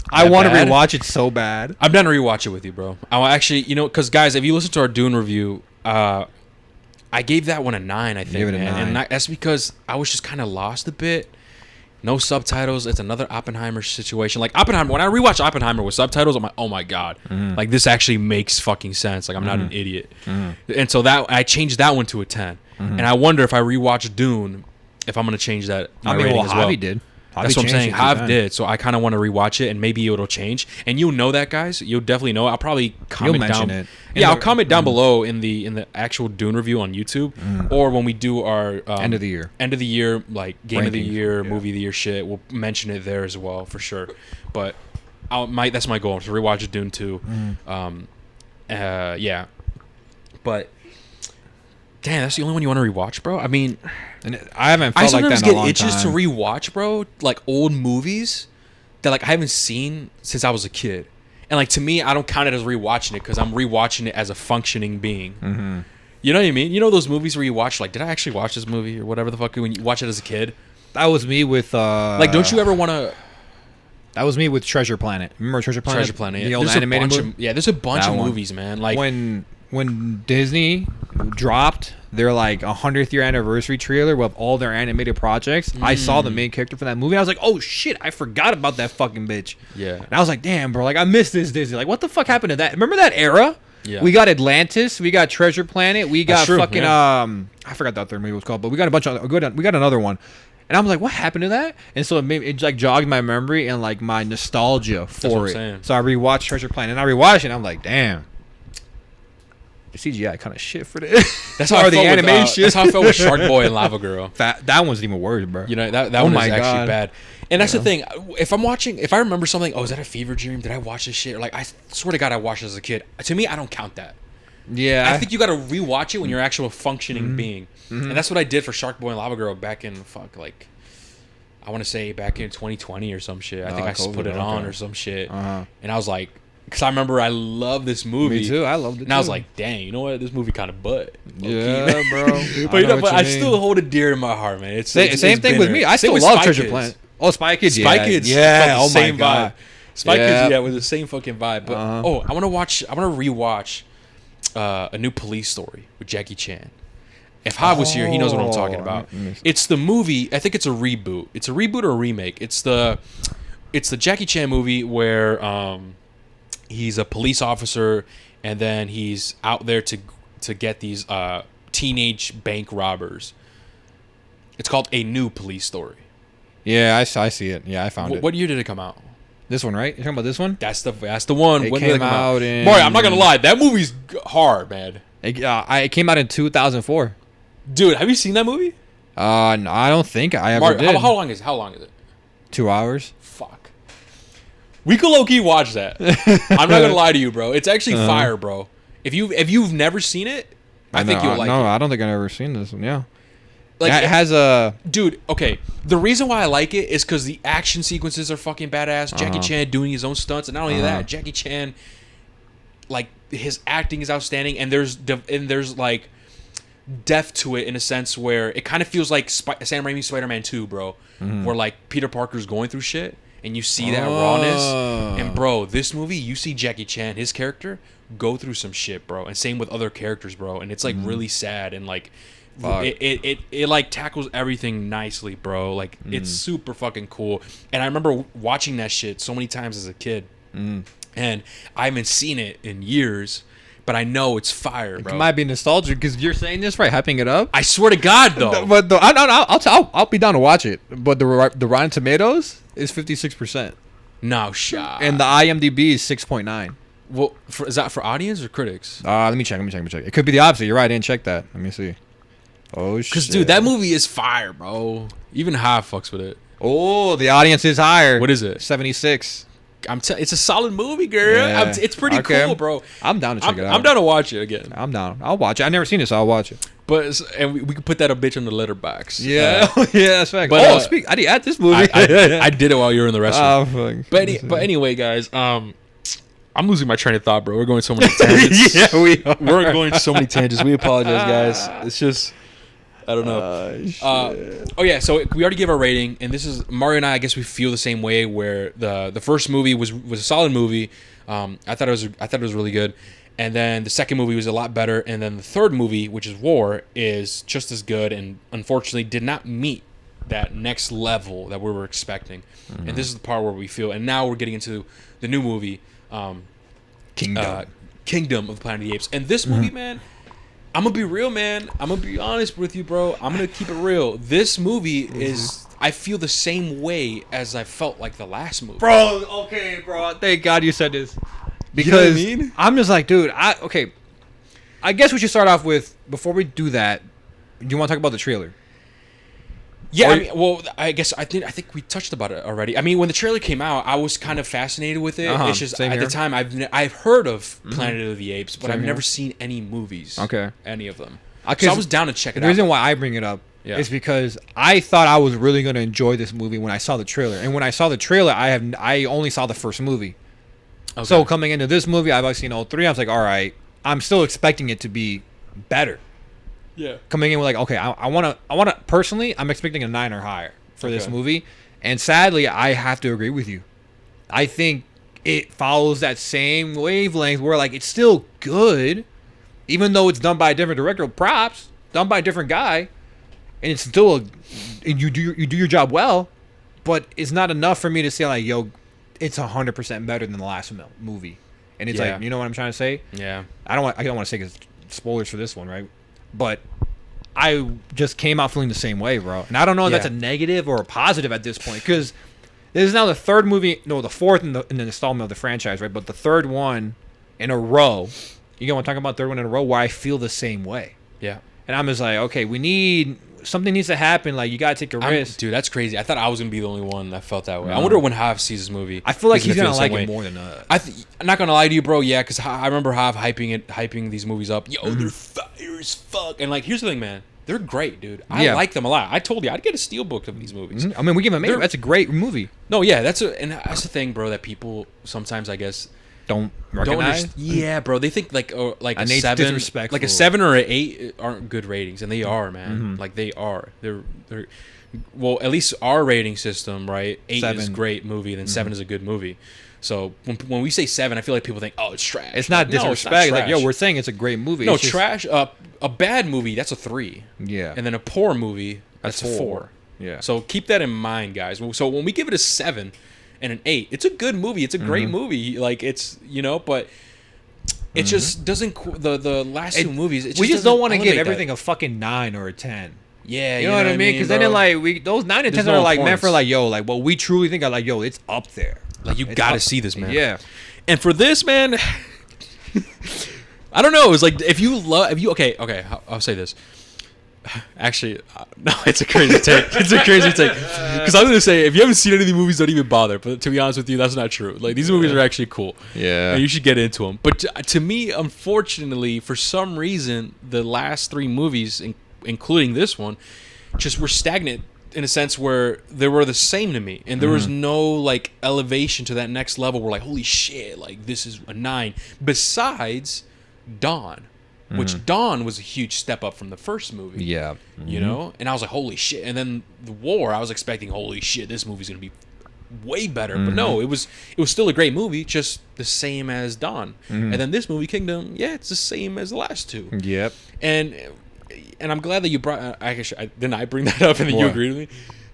I want to rewatch it so bad. I'm down to rewatch it with you, bro. I actually, because guys, if you listen to our Dune review, I gave that one a 9. I think, gave it a 9. and that's because I was just kind of lost a bit. No subtitles. It's another Oppenheimer situation. Like Oppenheimer, when I rewatch Oppenheimer with subtitles, I'm like, oh my god, like this actually makes fucking sense. Like I'm not an idiot. And so that I changed that one to a 10. And I wonder if I rewatch Dune, if I'm gonna change that. Rating as well. Javi did. That's what I'm saying. Hav did, so I kind of want to rewatch it, and maybe it'll change. And you'll know that, guys. You'll definitely know. I'll probably comment down. It. Yeah, I'll comment down below in the actual Dune review on YouTube, or when we do our end of the year, like game Rankings. Of the year, movie of the year shit. We'll mention it there as well for sure. But that's my goal to rewatch Dune 2. Yeah, but. Damn, that's the only one you want to rewatch, bro? I mean, I haven't felt like that in a long time. I sometimes get itches to rewatch, bro, like old movies that like I haven't seen since I was a kid. And like to me, I don't count it as rewatching it because I'm rewatching it as a functioning being. You know what I mean? You know those movies where you watch like, did I actually watch this movie or whatever the fuck when you watch it as a kid? That was me with like, don't you ever want to? That was me with Treasure Planet. Remember Treasure Planet? Treasure Planet. The old animated movie? There's a bunch of movies, man. Like when Disney dropped their like 100th year anniversary trailer with all their animated projects, I saw the main character for that movie. I was like, oh shit, I forgot about that fucking bitch. Yeah. And I was like, damn, bro, like I missed this Disney. Like, what the fuck happened to that? Remember that era? Yeah. We got Atlantis, we got Treasure Planet, we got fucking I forgot that third movie was called, but we got a bunch of we got another one. And I'm like, what happened to that? And so it like jogged my memory and like my nostalgia for it. So I rewatched Treasure Planet and I rewatched it and I'm like, damn. CGI kind of shit for this. That's how I felt animation. That's how I felt with Shark Boy and Lava Girl. That one's even worse, bro. You know that one was actually bad. And that's the thing. If I remember something, is that a fever dream? Did I watch this shit? Or like I swear to God, I watched it as a kid. To me, I don't count that. Yeah, I think you got to rewatch it when you're actual functioning being, and that's what I did for Shark Boy and Lava Girl back in I want to say back in 2020 or some shit. I think I put it on or some shit, and I was like. Because I remember I love this movie. Me too. I loved it. And I was like, dang, you know what? This movie kind of butt. Yeah, bro. But I still hold it dear to my heart, man. Same thing with me. I still love Treasure Planet. Oh, Spy Kids. Spy Kids. Yeah. Oh my God. Spy Kids. Yeah, with the same fucking vibe. But I want to rewatch A New Police Story with Jackie Chan. If Hav was here, he knows what I'm talking about. It's the movie. I think it's a reboot. It's a reboot or a remake. It's the Jackie Chan movie where he's a police officer, and then he's out there to get these teenage bank robbers. It's called A New Police Story. Yeah, I see it. Yeah, I found it. What year did it come out? This one, right? You're talking about this one? That's the one. When did it come out? Mario, I'm not gonna lie, that movie's hard, man. It came out in 2004. Dude, have you seen that movie? No, I don't think I ever Mario, did. How long is it? 2 hours. Fuck. We could low-key watch that. I'm not gonna lie to you, bro. It's actually fire, bro. If you've never seen it, I think you'll like it. No, I don't think I've ever seen this one. Yeah. Like it has a dude. Okay, the reason why I like it is because the action sequences are fucking badass. Jackie Chan doing his own stunts, and not only that, Jackie Chan, like his acting is outstanding, and there's like depth to it in a sense where it kind of feels like Sam Raimi's Spider-Man 2, bro, where like Peter Parker's going through shit. And you see that rawness. And, bro, this movie, you see Jackie Chan, his character, go through some shit, bro. And same with other characters, bro. And it's, like, really sad. And, like, it like, tackles everything nicely, bro. Like, it's super fucking cool. And I remember watching that shit so many times as a kid. And I haven't seen it in years. But I know it's fire, bro. It might be nostalgic because you're saying this, right? Hyping it up. I swear to God, though. But I'll be down to watch it. But the Rotten Tomatoes is 56%. No shot. And the IMDb is 6.9. Well, is that for audience or critics? Let me check. It could be the opposite. You're right. I didn't check that. Let me see. Oh shit. Because dude, that movie is fire, bro. Even Hav fucks with it. Oh, the audience is higher. What is it? 76. it's a solid movie, girl. Yeah. It's pretty Okay. cool, bro. I'm down to check it out. I'm down to watch it again. I'm down. I'll watch it. I've never seen it, so I'll watch it. But and we could put that a bitch on the letterbox. Yeah, yeah, that's fact. but, Speak. I did add this movie. I did it while you were in the restroom. fuck. But anyway, guys, I'm losing my train of thought, bro. We're going so many tangents. Yeah, we are. We're going so many tangents. We apologize, guys. It's just, I don't know. Oh yeah, so we already gave our rating, and this is Mario and I guess we feel the same way. Where the first movie was a solid movie. I thought it was really good, and then the second movie was a lot better, and then the third movie, which is War, is just as good, and unfortunately did not meet that next level that we were expecting. And this is the part where we feel, and now we're getting into the new movie. Kingdom of the Planet of the Apes. And this movie, man, I'm gonna be real, man. I'm gonna be honest with you, bro. I'm gonna keep it real. This movie is, I feel the same way as I felt like the last movie. Bro, okay, bro. Thank God you said this. Because You know what I mean? I'm just like, dude, I guess we should start off with, before we do that, do you want to talk about the trailer? Yeah, Or- I mean, well, I think we touched about it already. I mean, when the trailer came out, I was kind of fascinated with it. It's just Same at here. the time I've heard of Planet of the Apes, but Same I've here. never seen any movies. Okay. Any of them. So 'cause I was down to check it The out. reason why I bring it up Yeah. is because I thought I was really going to enjoy this movie when I saw the trailer. And when I saw the trailer, I only saw the first movie. Okay. So coming into this movie, I've seen all three. I was like, all right, I'm still expecting it to be better. yeah. Coming in with like, okay, I want to personally, I'm expecting a 9 or higher for this Okay. movie. And sadly, I have to agree with you. I think it follows that same wavelength where like it's still good, even though it's done by a different director. Props, done by a different guy, and it's still and you do your job well, but it's not enough for me to say like, yo, it's 100% better than the last movie. And it's Yeah. like, you know what I'm trying to say? Yeah. I don't want to say 'cause spoilers for this one, right? But I just came out feeling the same way, bro. And I don't know if that's a Yeah. negative or a positive at this point, because this is now the third movie, no, the fourth in the installment of the franchise, right? But the third one in a row. You want to talk about third one in a row where I feel the same way, Yeah. and I'm just like, okay, something needs to happen. Like you gotta take a risk. Dude, that's crazy. I thought I was gonna be the only one that felt that way. I wonder when Hav sees this movie. I feel like he's he's gonna feel the like same it way. more than us. I'm not gonna lie to you, bro. Yeah, because I remember Hav hyping these movies up. Yo, they're fire as fuck. And like, here's the thing, man. They're great, dude. I like them a lot. I told you I'd get a steelbook of these movies. I mean, we give him They're- that's a great movie. No, yeah, that's the thing, bro. That people sometimes, I guess, Don't don't recognize. understand. Yeah, bro. They think like a An eight's 7, disrespectful. like a 7 or an 8 aren't good ratings, and they are, man. Like they are. They're well, at least our rating system, right? 8 is 7. great movie, then 7 is a good movie. So when we say 7, I feel like people think, oh, it's trash. It's not Like, no, disrespect. Like, yo, trash. we're saying it's a great movie. no It's just- trash. A bad movie, that's a 3, Yeah. and then a poor movie, that's a 4. Yeah. So keep that in mind, guys. So when we give it a 7 and an 8, it's a good movie. It's a great movie. Like it's but it just doesn't. The last two movies, it we just doesn't don't want to give elevate that. everything a fucking 9 or a 10. Yeah, You know what I mean? Because then it, bro? like those 9 and 10 There's no are like meant for importance. like, yo, like what we truly think are like, yo, it's up there. Like you It's gotta up- see this, man. Yeah. And for this, man, I don't know. It's like if you okay, I'll say this. Actually, no, it's a crazy take. It's a crazy take. Because I was gonna say, if you haven't seen any of the movies, don't even bother. But to be honest with you, that's not true. Like these movies are actually cool. Yeah. And you should get into them. But to me, unfortunately, for some reason, the last 3 movies, including this one, just were stagnant in a sense where they were the same to me, and there was no like elevation to that next level. Where like, holy shit, like this is a 9. Besides Dawn. Which Dawn was a huge step up from the first movie. Yeah. You know? And I was like, holy shit. And then The War, I was expecting, holy shit, this movie's going to be way better. But no, it was still a great movie, just the same as Dawn. And then this movie, Kingdom, yeah, it's the same as the last 2. Yep. And I'm glad that you brought, didn't I bring that up and then you What? agreed with me?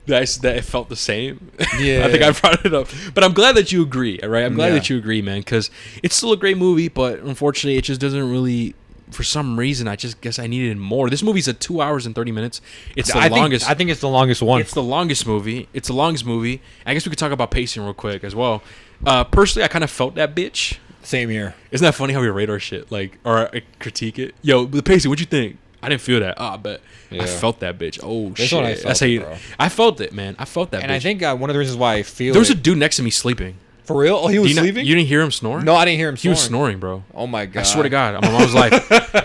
That it felt the same. Yeah. I think I brought it up. But I'm glad that you agree, all right? I'm glad Yeah. that you agree, man, because it's still a great movie, but unfortunately, it just doesn't really... For some reason, I just guess I needed more. This movie's at 2 hours and 30 minutes. It's the longest. I think it's the longest one. It's the longest movie. It's the longest movie. I guess we could talk about pacing real quick as well. Personally, I kind of felt that bitch. Same here. Isn't that funny how we rate our shit, like, or critique it? Yo, the pacing, what'd you think? I didn't feel that. But Yeah. I felt that bitch. Oh This shit! one I felt That's how it, you. bro. I felt it, man. I felt that. And bitch. I think one of the reasons why I feel there was a it, dude next to me sleeping. For real? Oh, he was sleeping? You didn't hear him snoring? No, I didn't hear him He snoring. was snoring, bro. Oh my god! I swear to God, I'm on my mom's life.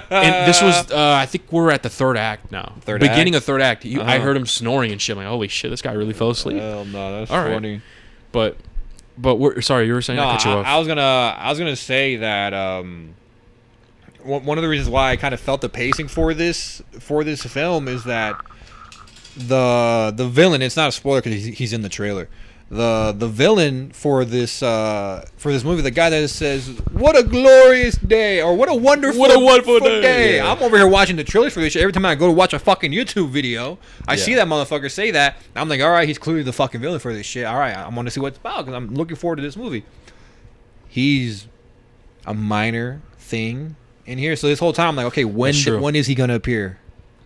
And this was, I think we're at the third act now. Beginning of third act. I heard him snoring and shit. I'm like, holy shit, this guy really fell asleep. Hell no, that's all funny. Right. But we're sorry, you were saying. No, I cut you off. I was gonna say that one of the reasons why I kind of felt the pacing for this film is that the villain. It's not a spoiler because he's in the trailer. The villain for this movie, the guy that says "What a glorious day" or "What a wonderful day." Yeah. I'm over here watching the trailers for this shit. Every time I go to watch a fucking YouTube video, I see that motherfucker say that. I'm like, all right, he's clearly the fucking villain for this shit. All right, I want to see what it's about because I'm looking forward to this movie. He's a minor thing in here, so this whole time I'm like, okay, when is he gonna appear?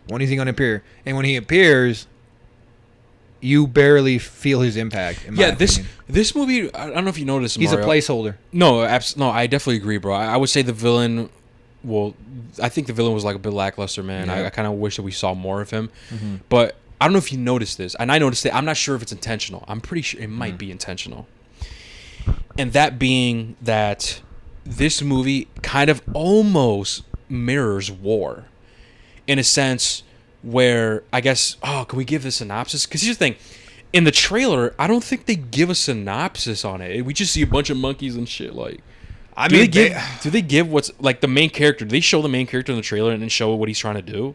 When is he gonna appear? And when he appears, you barely feel his impact. In my opinion. This movie, I don't know if you noticed, he's Mario. a placeholder. No, I definitely agree, bro. I would say the villain. Well, I think the villain was like a bit lackluster, man. Yeah. I kind of wish that we saw more of him. Mm-hmm. But I don't know if you noticed this, and I noticed it. I'm not sure if it's intentional. I'm pretty sure it might be intentional. And that being that this movie kind of almost mirrors war, in a sense. Where I guess, can we give the synopsis? Because here's the thing, in the trailer, I don't think they give a synopsis on it. We just see a bunch of monkeys and shit. Like, do they give what's like the main character? Do they show the main character in the trailer and then show what he's trying to do?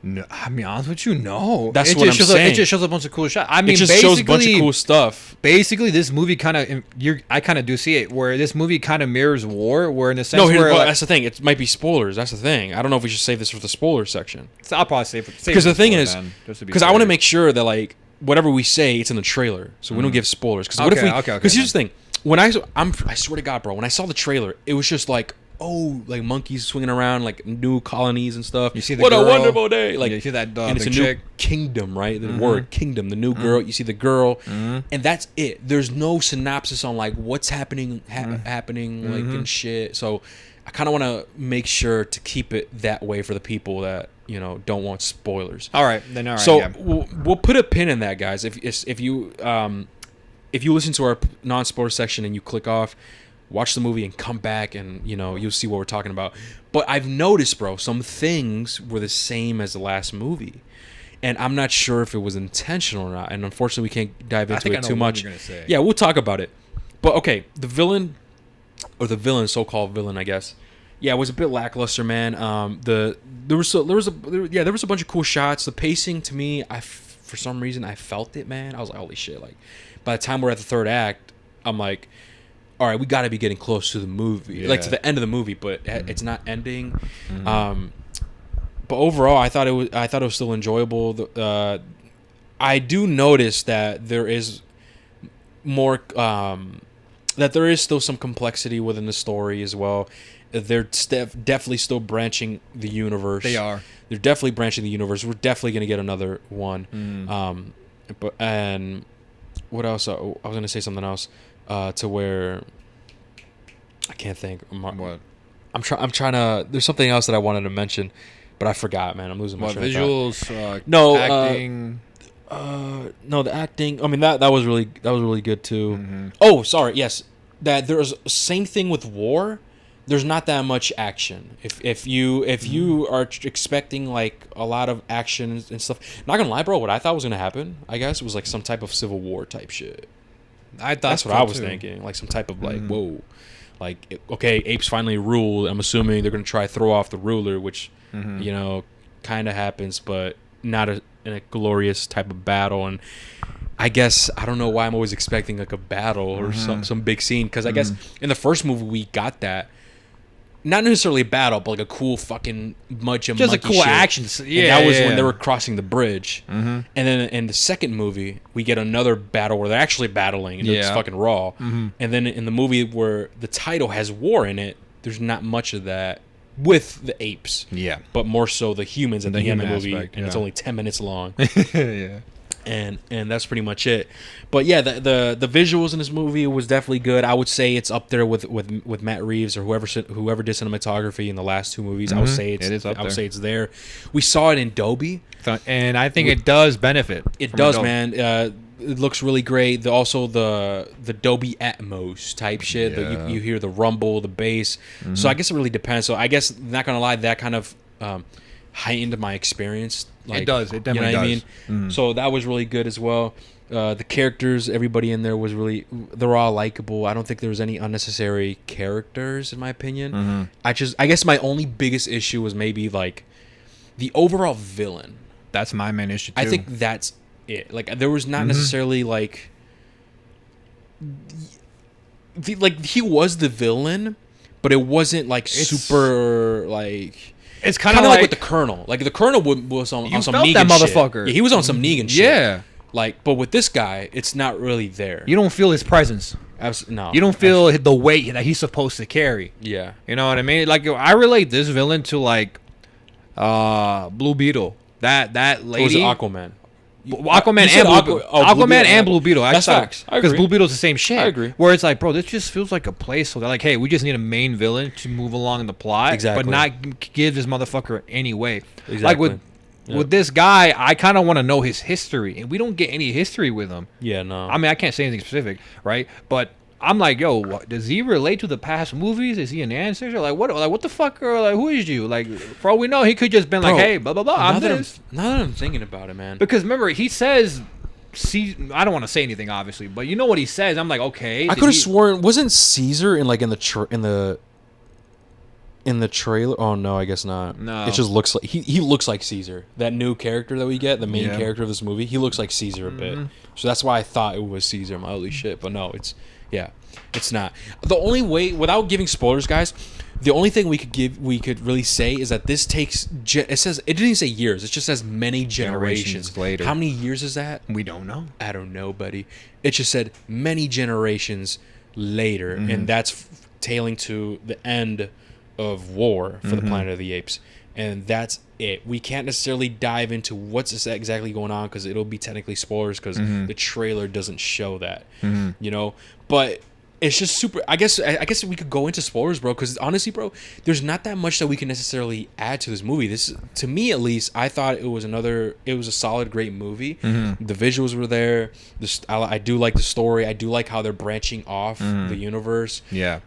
No, I mean, honest with you, no. That's what I'm saying. It just shows a bunch of cool shots. I mean, it just shows a bunch of cool stuff. Basically, this movie I kind of do see it where this movie kind of mirrors war, where in a sense, that's the thing. It might be spoilers. That's the thing. I don't know if we should save this for the spoiler section. So I'll probably save it. Because the thing is, because I want to make sure that like whatever we say, it's in the trailer, so we don't give spoilers. Because Because here's the thing. When I swear to God, bro, when I saw the trailer, it was just like, like monkeys swinging around, like new colonies and stuff. You see the what girl. A wonderful day! Like you see that and it's a chick. new kingdom, right? The word kingdom, the new girl. You see the girl, and that's it. There's no synopsis on like what's happening, happening like and shit. So I kind of want to make sure to keep it that way for the people that don't want spoilers. All right, then. All right. So we'll put a pin in that, guys. If you listen to our non-spoiler section and you click off, watch the movie and come back and you'll see what we're talking about. But I've noticed, bro, some things were the same as the last movie, and I'm not sure if it was intentional or not. And unfortunately, we can't dive into it too much. Yeah, we'll talk about it. But okay, the villain, or the villain, so-called villain, I guess. Yeah, it was a bit lackluster, man. There was a bunch of cool shots. The pacing to me, for some reason I felt it, man. I was like, holy shit! Like by the time we're at the third act, I'm like, all right, we got to be getting close to the movie, like to the end of the movie, but it's not ending. But overall, I thought it was still enjoyable. I do notice that there is more, that there is still some complexity within the story as well. They're definitely still branching the universe. They are. They're definitely branching the universe. We're definitely gonna get another one. And what else? I was gonna say something else. To where I can't think. What? I'm trying to. There's something else that I wanted to mention, but I forgot, man. I'm losing my train of thought. Visuals? No, acting. No, the acting. I mean that was really good too. Oh, sorry. Yes, that there's same thing with war. There's not that much action. If you are expecting like a lot of action and stuff, not gonna lie, bro. What I thought was gonna happen, I guess, was like some type of Civil War type shit. I thought that's what I was thinking, like some type of like, whoa, like okay, apes finally rule. I'm assuming they're gonna try to throw off the ruler, which kind of happens, but not in a glorious type of battle. And I guess I don't know why I'm always expecting like a battle or some big scene, because I guess in the first movie we got that. Not necessarily a battle, but like a cool fucking bunch of just monkey a cool shit. action. Yeah, and that was when they were crossing the bridge. And then in the second movie, we get another battle where they're actually battling and it's fucking raw. And then in the movie where the title has war in it, there's not much of that with the apes. Yeah, but more so the humans at the end of the movie, and it's only 10 minutes long. Yeah. And that's pretty much it. But yeah, the visuals in this movie was definitely good. I would say it's up there with Matt Reeves or whoever did cinematography in the last two movies. I would say I would say it's there. We saw it in Dolby, and I think it does benefit. It does, man. it looks really great. Also the Dolby Atmos type shit. Yeah. You hear the rumble, the bass. So I guess it really depends. So I guess, not gonna lie, that kind of heightened my experience. Like, it does. It definitely you know what does. I mean? So that was really good as well. The characters, everybody in there was really, they're all likable. I don't think there was any unnecessary characters, in my opinion. I guess my only biggest issue was maybe like the overall villain. That's my main issue too. I think that's it. Like, there was not necessarily like he was the villain, but it wasn't like super like. It's kind of like with the Colonel. Like, the Colonel was on some felt Negan that shit. motherfucker. Yeah, he was on some Negan shit. Yeah. Like, but with this guy, it's not really there. You don't feel his presence. No. You don't feel the weight that he's supposed to carry. Yeah. You know what I mean? Like, I relate this villain to like Blue Beetle. That lady. It was Aquaman. Aquaman and Blue Beetle. That's facts. I Because agree. Blue Beetle's the same shit. I agree. Where it's like, bro, this just feels like a placeholder. Like, hey, we just need a main villain to move along in the plot, Exactly. but not give this motherfucker any weight. Exactly. Like with this guy, I kind of want to know his history, and we don't get any history with him. Yeah, no. I mean, I can't say anything specific, right? But I'm like, yo, does he relate to the past movies? Is he an ancestor? Like, what the fuck? Or like, who is you? Like, for all we know, he could just been like, hey, blah blah blah. I'm this. Now that I'm thinking about it, man. Because remember, he says, I don't want to say anything, obviously, but you know what he says. I'm like, okay. I could have sworn, wasn't Caesar in the trailer? Oh no, I guess not. No. It just looks like he looks like Caesar. That new character that we get, the main character of this movie, he looks like Caesar a bit. So that's why I thought it was Caesar. My holy shit, but no, it's not. The only way, without giving spoilers, guys, the only thing we could really say is that this takes. It says, it didn't even say years. It just says many generations later. How many years is that? We don't know. I don't know, buddy. It just said many generations later, and that's tailing to the end of war for the Planet of the Apes, and that's it. We can't necessarily dive into what's exactly going on because it'll be technically spoilers because the trailer doesn't show that, you know. But it's just super. I guess we could go into spoilers, bro. Because honestly, bro, there's not that much that we can necessarily add to this movie. This, to me at least, I thought it was a solid, great movie. The visuals were there. I do like the story. I do like how they're branching off the universe. Yeah.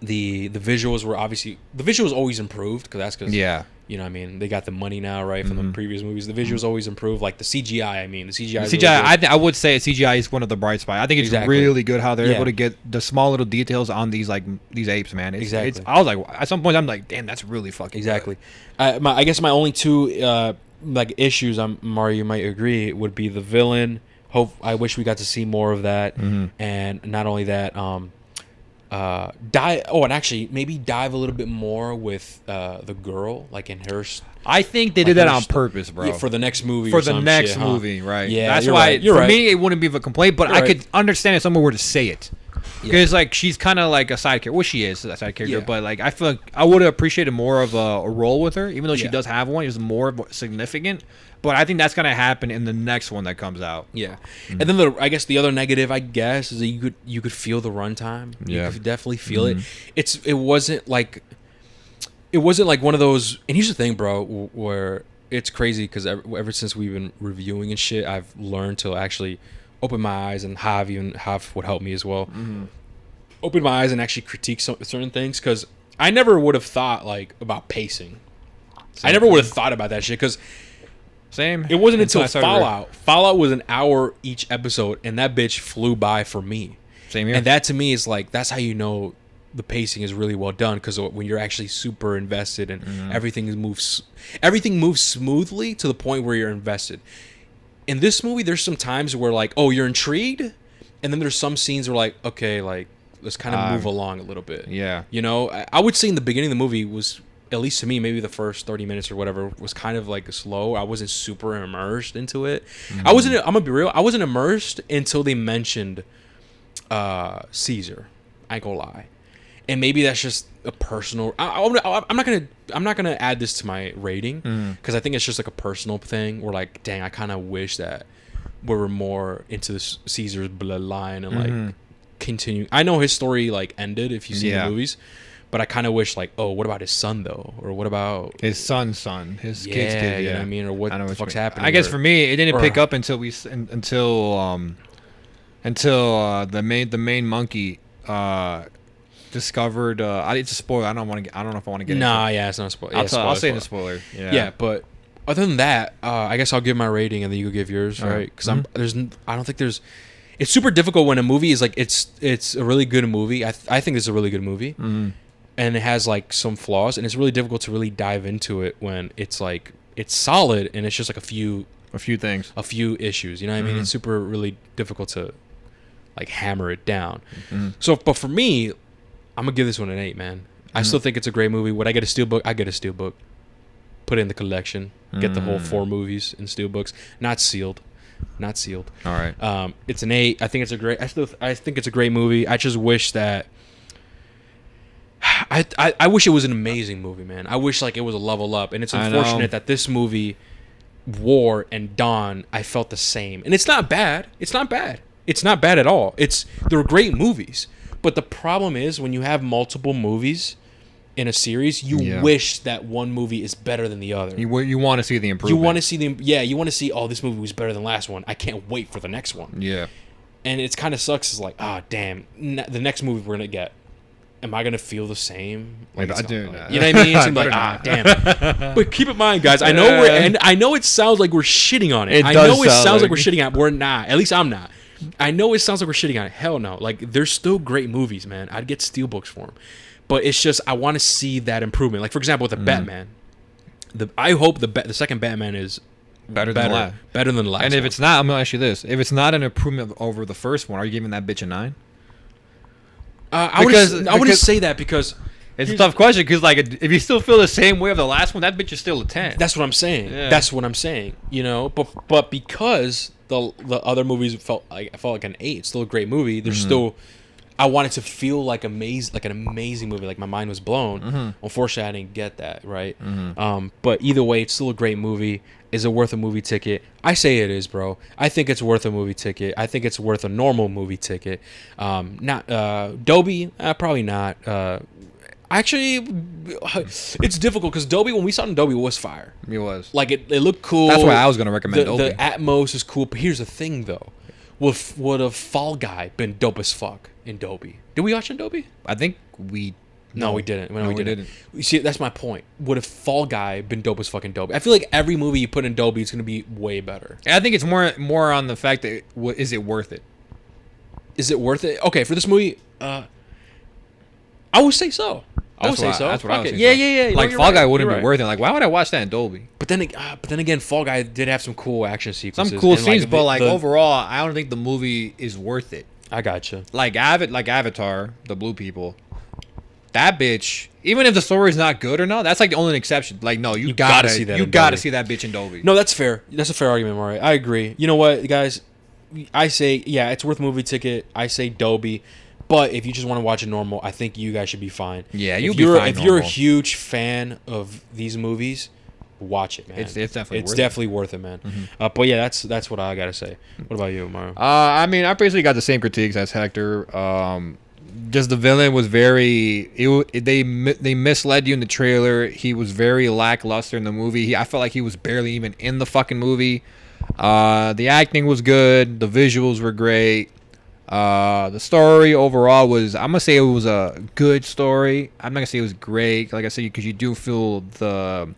The visuals were always improved because you know what I mean, they got the money now, right, from the previous movies. The visuals always improved, like the CGI. I would say CGI is one of the bright spots. I think it's really good how they're able to get the small little details on these apes, man. I was like, at some point I'm like, damn, that's really fucking good. I guess my only two issues, Mario, you might agree, would be the villain. I wish we got to see more of that, and not only that, maybe dive a little bit more with the girl, like in her. I think they did that on purpose, bro. For the next movie. Right? Yeah, that's why you're right. me it wouldn't be a complaint, but I could understand if someone were to say it. Because like she's kind of like a side character. Well, she is a side character, but like I feel like I would have appreciated more of a role with her, even though she does have one. It's more significant. But I think that's gonna happen in the next one that comes out. Yeah, and then I guess the other negative, is that you could feel the runtime. Yeah, you could definitely feel it. It wasn't like one of those. And here's the thing, bro, where it's crazy because ever since we've been reviewing and shit, I've learned to actually open my eyes, and Hav would help me as well. Open my eyes and actually critique certain things because I never would have thought like about pacing. I never would have thought about that shit because. Same. It wasn't until Fallout. Fallout was an hour each episode, and that bitch flew by for me. Same here. And that to me is like, that's how you know the pacing is really well done, because when you're actually super invested and everything moves smoothly to the point where you're invested. In this movie, there's some times where like, oh, you're intrigued, and then there's some scenes where like, okay, like let's kind of move along a little bit. Yeah. You know, I would say in the beginning of the movie was, at least to me, maybe the first 30 minutes or whatever was kind of like slow. I wasn't super immersed into it. I'm gonna be real. I wasn't immersed until they mentioned Caesar. I ain't gonna lie. And maybe that's just a personal. I'm not gonna add this to my rating because I think it's just like a personal thing. Where like, dang, I kind of wish that we were more into this Caesar's bloodline and like continue. I know his story like ended if you see the movies. But I kind of wish like, oh, what about his son though, or what about his son's son, his yeah, kid's kid? Yeah, you know what I mean, or what the fuck's happening? I guess or, for me, it didn't pick or- up until the main monkey discovered. It's a spoiler. I don't know if I want to get. Nah, into yeah, it's not a spoiler. I'll say in the spoiler. Yeah, but other than that, I guess I'll give my rating and then you give yours, All right? right. Because I don't think there's. It's super difficult when a movie is like it's a really good movie. I think it's a really good movie, and it has like some flaws, and it's really difficult to really dive into it when it's like it's solid and it's just like a few things, a few issues. You know what I mean? It's super really difficult to like hammer it down. So, but for me, I'm gonna give this one an 8, man. I still think it's a great movie. Would I get a steelbook? I get a steelbook. Put it in the collection. Get the whole 4 movies in steelbooks. Not sealed. All right. It's an 8. I think it's a great. I think it's a great movie. I just wish that. I wish it was an amazing movie, man. I wish like it was a level up, and it's unfortunate that this movie, War and Dawn, I felt the same. And it's not bad. It's not bad. It's not bad at all. They're great movies. But the problem is when you have multiple movies in a series, you wish that one movie is better than the other. You want to see the improvement. You want to see you want to see, oh, this movie was better than last one. I can't wait for the next one. Yeah. And it's kind of sucks. It's like, oh, damn, the next movie we're going to get, am I going to feel the same? Like, I do. You know what I mean? It's like, damn. But keep in mind, guys, I know it sounds like we're shitting on it. I know it sounds like we're shitting on it. We're not. At least I'm not. I know it sounds like we're shitting on it. Hell no. Like, they're still great movies, man. I'd get steelbooks for them. But it's just, I want to see that improvement. Like, for example, with the Batman. I hope the second Batman is better than the last. And if it's not, I'm going to ask you this. If it's not an improvement over the first one, are you giving that bitch a 9? I wouldn't say that because... It's a tough question because, like, if you still feel the same way of the last one, that bitch is still a 10. That's what I'm saying. Yeah. That's what I'm saying. You know, but because the other movies felt like an 8, it's still a great movie. There's still, I wanted to feel like an amazing movie. Like my mind was blown. Unfortunately, I didn't get that right. But either way, it's still a great movie. Is it worth a movie ticket? I say it is, bro. I think it's worth a movie ticket. I think it's worth a normal movie ticket. Not Dolby, probably not. Actually, it's difficult because Dolby, when we saw it in Dolby, it was fire. It was. Like, it looked cool. That's why I was going to recommend Dolby. The Atmos is cool. But here's the thing, though. Would a Fall Guy been dope as fuck in Dolby? Did we watch in Dolby? I think we... No, we didn't. No, we didn't. You see, that's my point. Would a Fall Guy been dope as fucking Dolby? I feel like every movie you put in Dolby is going to be way better. I think it's more on the fact that, is it worth it? Is it worth it? Okay, for this movie, I would say so. That's what I was thinking. Yeah. Like, Fall Guy wouldn't be worth it. Like, why would I watch that in Dolby? But then again, Fall Guy did have some cool action sequences. Some cool scenes, but overall, I don't think the movie is worth it. I gotcha. Like Avatar, the Blue People, that bitch. Even if the story's not good or not, that's like the only exception. Like, no, you gotta see that. You gotta see that bitch in Dolby. No, that's fair. That's a fair argument, Maury. I agree. You know what, guys? I say, yeah, it's worth a movie ticket. I say Dolby. But if you just want to watch it normal, I think you guys should be fine. Yeah, you'll be fine. If you're a huge fan of these movies, watch it, man. It's definitely definitely worth it, man. But yeah, that's what I gotta say. What about you, Mario? I mean, I basically got the same critiques as Hector. Just the villain was they misled you in the trailer. He was very lackluster in the movie. I felt like he was barely even in the fucking movie. The acting was good. The visuals were great. The story overall was, I'm gonna say it was a good story. I'm not gonna say it was great, like I said, because you do feel the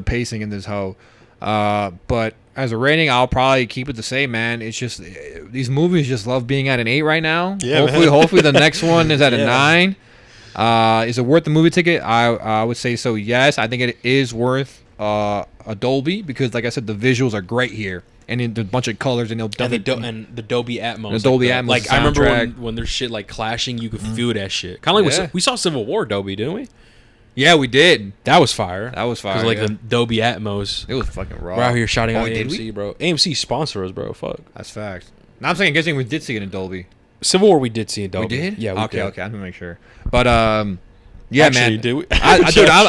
pacing in this hoe. But as a rating, I'll probably keep it the same, man. It's just these movies just love being at an 8 right now. Yeah, hopefully the next one is at a 9. Is it worth the movie ticket? I would say so. Yes, I think it is worth a Dolby because, like I said, the visuals are great here. And in a bunch of colors, and the Dolby Atmos. The Dolby Atmos. Like, I remember when there's shit like clashing, you could feel that shit. Kind of like we saw Civil War Dolby, didn't we? Yeah, we did. That was fire. Because like the Dolby Atmos. It was fucking raw. We're out here shouting out AMC, bro. AMC sponsor us, bro. Fuck. That's facts. Now I'm saying, guessing we did see it in Dolby. Civil War, we did see it in Dolby. We did? Yeah. Okay. I'm gonna make sure. But yeah, actually, man. Did we? I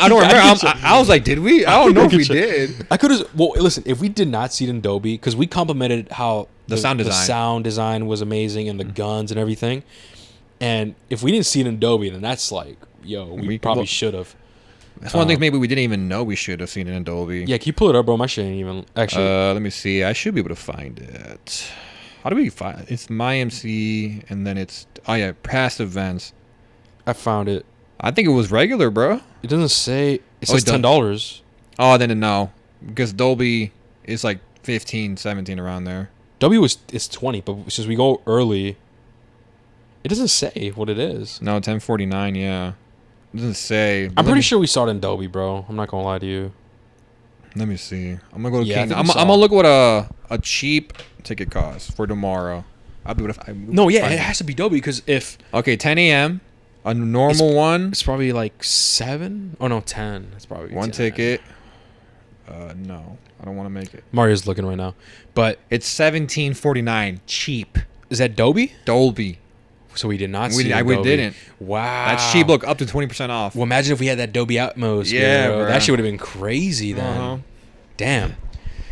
don't remember. I was like, did we? I don't know if we did. I could have. Well, listen. If we did not see it in Dolby, because we complimented how the sound design was amazing and the guns and everything, and if we didn't see it in Dolby, then that's like we probably should have. That's one of the things maybe we didn't even know we should have seen it in Dolby. Yeah, can you pull it up, bro? My shit ain't even actually. Let me see. I should be able to find it. How do we find it? It's MyMC, and then it's past events. I found it. I think it was regular, bro. It doesn't say. It says $10. Oh, then no, because Dolby is like 15, 17 around there. W is 20, but since we go early, it doesn't say what it is. No, 1049. Yeah, it doesn't say. I'm pretty sure we saw it in Dolby, bro. I'm not gonna lie to you. Let me see. I'm gonna go to Kingdom. I'm gonna look what a cheap ticket costs for tomorrow. I'll be able to. It has to be Dolby because if 10 a.m. a normal one. It's probably like 7. Oh no, 10. It's probably one 10. ticket. No, I don't want to make it. Mario's looking right now, but it's $17.49 cheap. Is that Dolby? Dolby. So we did not see it. We didn't. Wow. That's cheap. Look, up to 20% off. Well, imagine if we had that Dolby Atmos. Yeah, bro. That shit would have been crazy then. Uh-huh. Damn.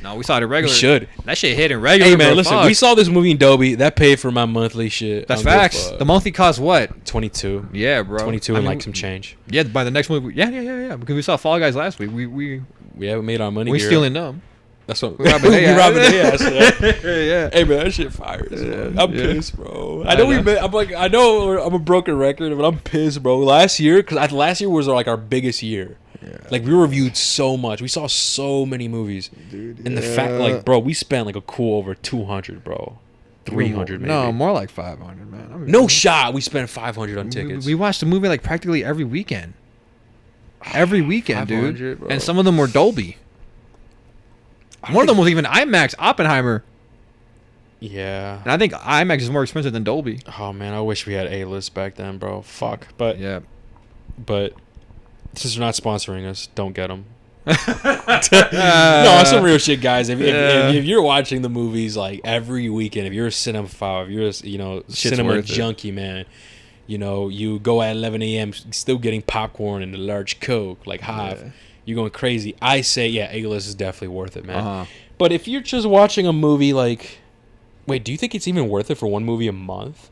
No, we saw it in regular. We should. That shit hit in regular. Hey man, bro, listen, fuck. we saw this movie in Dolby. That paid for my monthly shit. That's facts. The monthly cost what? 22. Yeah, bro. 22 and like some change. Yeah, by the next movie. Yeah. Because we saw Fall Guys last week. We made our money. We're stealing them. That's what we're robbing their ass. Yeah. Hey man, that shit fires. Yeah. I'm pissed, bro. I know I'm a broken record, but I'm pissed, bro. Last year was like our biggest year. Yeah. Like we reviewed so much. We saw so many movies. Dude, and the fact, like, bro, we spent like a cool over 200, bro. 300 maybe. No, more like 500, man. No shot. We spent 500 on tickets. We watched the movie like practically every weekend. Every weekend, dude. Bro. And some of them were Dolby. One of them was even IMAX, Oppenheimer. Yeah. And I think IMAX is more expensive than Dolby. Oh man, I wish we had A-list back then, bro. Fuck. But yeah. But since they're not sponsoring us, don't get them. No, some real shit, guys. If you're watching the movies like every weekend, if you're a cinephile, if you're a cinema junkie, man, you go at 11 a.m. still getting popcorn and a large Coke, like Hive. Yeah. You're going crazy. I say, A-list is definitely worth it, man. Uh-huh. But if you're just watching a movie like... Wait, do you think it's even worth it for one movie a month?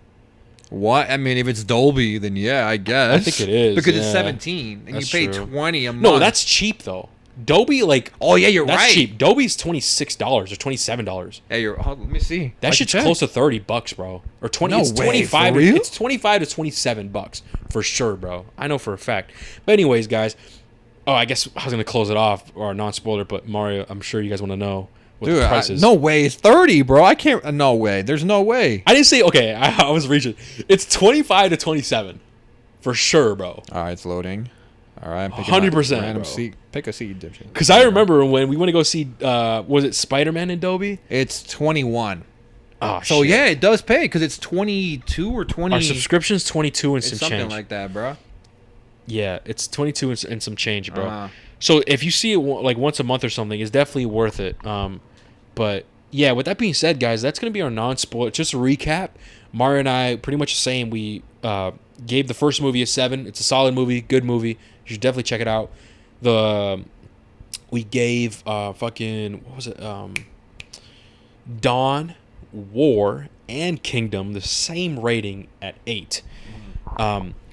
What? I mean, if it's Dolby, then yeah, I guess. I think it is. Because it's 17 and that's you pay true. $20 a month. No, that's cheap, though. Dolby, like... Oh, yeah, you're that's right. cheap. Dolby's $26 or $27. Hey, let me see. That shit's close to $30, bro. Or 20. No it's way, 25. for real? It's 25 to $27 for sure, bro. I know for a fact. But anyways, guys... Oh, I guess I was going to close it off, or non-spoiler, but Mario, I'm sure you guys want to know what the price is. No way. It's 30, bro. I can't. No way. There's no way. I didn't say, okay, I was reaching. It's 25 to 27. For sure, bro. All right, it's loading. All right. 100%, random bro. seat. Pick a seat, dipshit. Because I remember when we went to go see, was it Spider-Man in Dolby? It's 21. Oh, so, shit. yeah, it does pay because it's 22 or 20. Our subscription's 22 and some change. Something like that, bro. Yeah, it's 22 and some change, bro. So if you see it like once a month or something, it's definitely worth it. But yeah, with that being said, guys, that's gonna be our non-spoiler. Just a recap. Mario and I pretty much the same. We gave the first movie a 7. It's a solid movie, good movie. You should definitely check it out. We gave what was it? Dawn, War, and Kingdom the same rating at 8.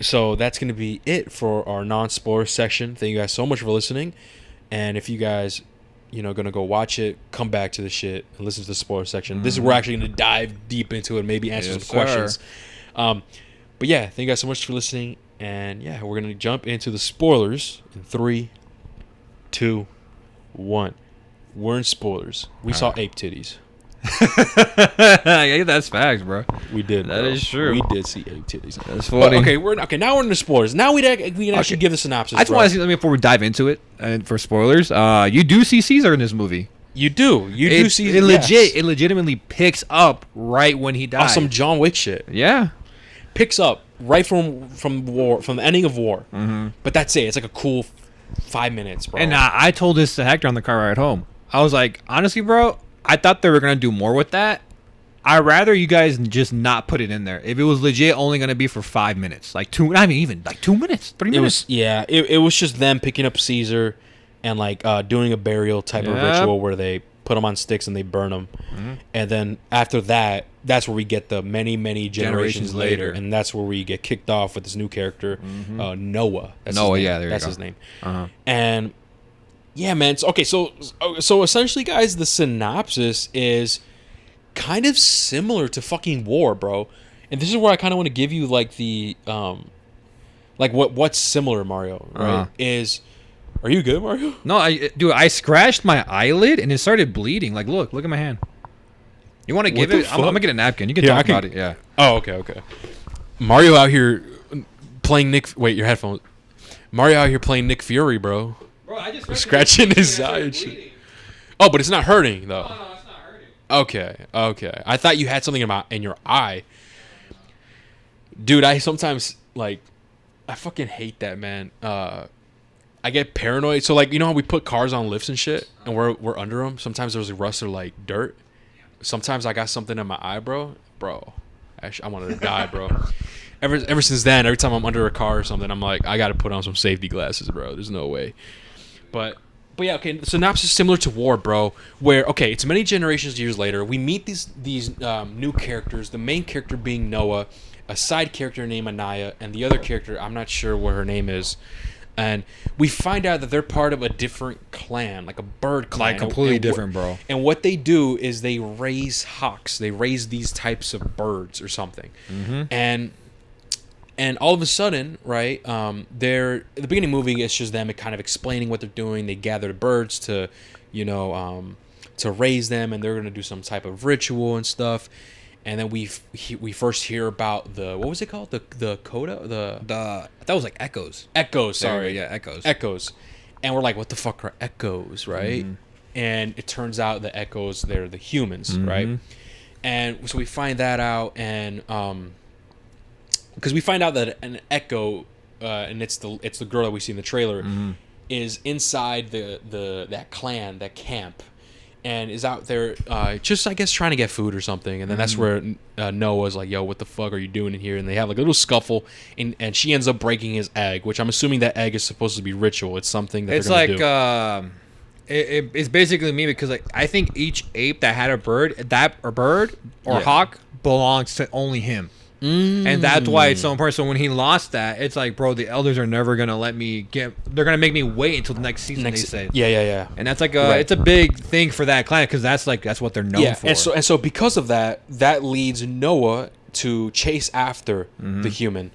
So that's going to be it for our non-spoiler section. Thank you guys so much for listening. And if you guys, going to go watch it, come back to the shit and listen to the spoiler section. Mm-hmm. This is where we're actually going to dive deep into it, maybe answer some questions. But yeah, thank you guys so much for listening. And yeah, we're going to jump into the spoilers in 3, 2, 1. We're in spoilers. We saw ape titties. Yeah, that's facts, bro. We did. That is true. We did see ape titties. That's funny. Okay. Now we're in the spoilers. Now we can actually give the synopsis. I just want to see before we dive into it, and for spoilers, you do see Caesar in this movie. You do. You do see. It legitimately picks up right when he dies. Some John Wick shit. Yeah. Picks up right from the ending of War. Mm-hmm. But that's it. It's like a cool 5 minutes, bro. And I told this to Hector on the car ride home. I was like, honestly, bro, I thought they were going to do more with that. I'd rather you guys just not put it in there. If it was legit only going to be for 5 minutes. Like 2 minutes, 3 minutes. It was just them picking up Caesar and like doing a burial type of ritual where they put them on sticks and they burn them. Mm-hmm. And then after that, that's where we get the many generations later, and that's where we get kicked off with this new character, Noah. That's Noah, his name. yeah, there you that's go. his name. Uh-huh. And yeah, man. So, okay, so essentially, guys, the synopsis is kind of similar to fucking War, bro. And this is where I kind of want to give you like the like what's similar, Mario, right? Is are you good, Mario? No, I scratched my eyelid and it started bleeding. Like, look at my hand. You want to give it? I'm gonna get a napkin. You can talk about it. Yeah. Oh, okay. Mario out here playing Nick. Wait, your headphones. Mario out here playing Nick Fury, bro. Bro, I just scratching his eye and shit. Oh, but it's not hurting though. No, it's not hurting. Okay. I thought you had something in your eye. Dude, I sometimes like I fucking hate that, man. I get paranoid. So like, you know how we put cars on lifts and shit and we're under them? Sometimes there's rust or like dirt. Sometimes I got something in my eye, bro. I wanted to die, bro. Ever since then, every time I'm under a car or something, I'm like, I got to put on some safety glasses, bro. There's no way. But yeah, okay. The synopsis is similar to War, bro. Where it's many generations years later. We meet these new characters. The main character being Noah, a side character named Anaya, and the other character I'm not sure what her name is. And we find out that they're part of a different clan, like a bird clan. Like completely different, bro. And what they do is they raise hawks. They raise these types of birds or something. Mm-hmm. And all of a sudden, right, they're at the beginning of the movie, it's just them kind of explaining what they're doing. They gather the birds to, to raise them, and they're going to do some type of ritual and stuff. And then we first hear about what was it called? The coda? That was like echoes. Echoes, sorry. Yeah, echoes. Echoes. And we're like, what the fuck are echoes, right? Mm-hmm. And it turns out the echoes, they're the humans, right? And so we find that out, and because we find out that an echo, and it's the girl that we see in the trailer, is inside that clan, that camp, and is out there just, I guess, trying to get food or something. And then that's where Noah's like, yo, what the fuck are you doing in here? And they have like a little scuffle, and she ends up breaking his egg, which I'm assuming that egg is supposed to be ritual. It's something that it's they're like gonna do. It's basically me, because like I think each ape that had a bird or hawk belongs to only him. And that's why it's so important. So when he lost that, it's like, bro, the elders are never gonna let me get. They're gonna make me wait until the next season. They say, yeah. And that's like it's a big thing for that clan, because that's what they're known for. And so because of that leads Noah to chase after the human,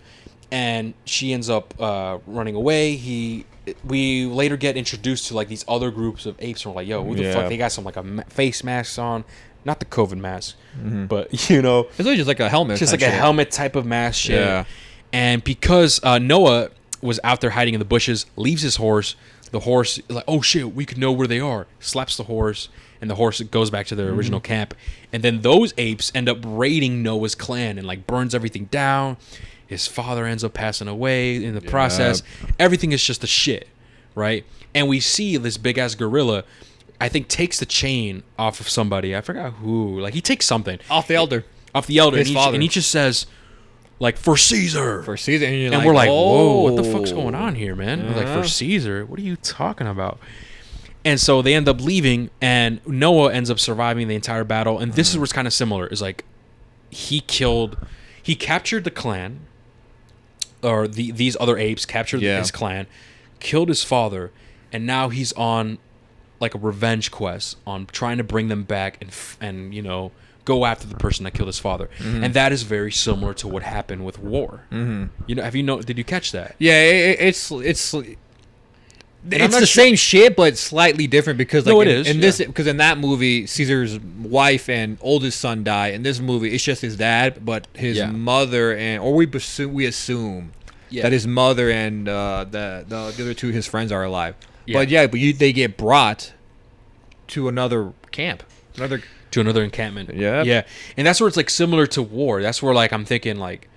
and she ends up running away. We later get introduced to like these other groups of apes, and we're like, yo, who the fuck? They got some like a face masks on. Not the COVID mask, but it's really just like a helmet. Just like a helmet type of mask shit. Yeah. And because Noah was out there hiding in the bushes, leaves his horse. The horse is like, oh shit, we could know where they are. Slaps the horse, and the horse goes back to their original camp. And then those apes end up raiding Noah's clan and like burns everything down. His father ends up passing away in the process. Everything is just a shit, right? And we see this big ass gorilla, I think, takes the chain off of somebody. I forgot who. Like, he takes something off the elder. His father. And he just says, like, for Caesar. For Caesar. And we're like, whoa, what the fuck's going on here, man? We're like, for Caesar? What are you talking about? And so they end up leaving, and Noah ends up surviving the entire battle. And this is where it's kind of similar. Is like, he captured the clan, or these other apes captured his clan, killed his father, and now he's on like a revenge quest on trying to bring them back and go after the person that killed his father. And that is very similar to what happened with War. Did you catch that? Yeah, it's the same shit, but slightly different, because like because in that movie, Caesar's wife and oldest son die. In this movie, it's just his dad, but his mother we assume that his mother and the other two his friends are alive. But they get brought to another camp, another encampment. Yeah, and that's where it's like similar to War. That's where like I'm thinking like,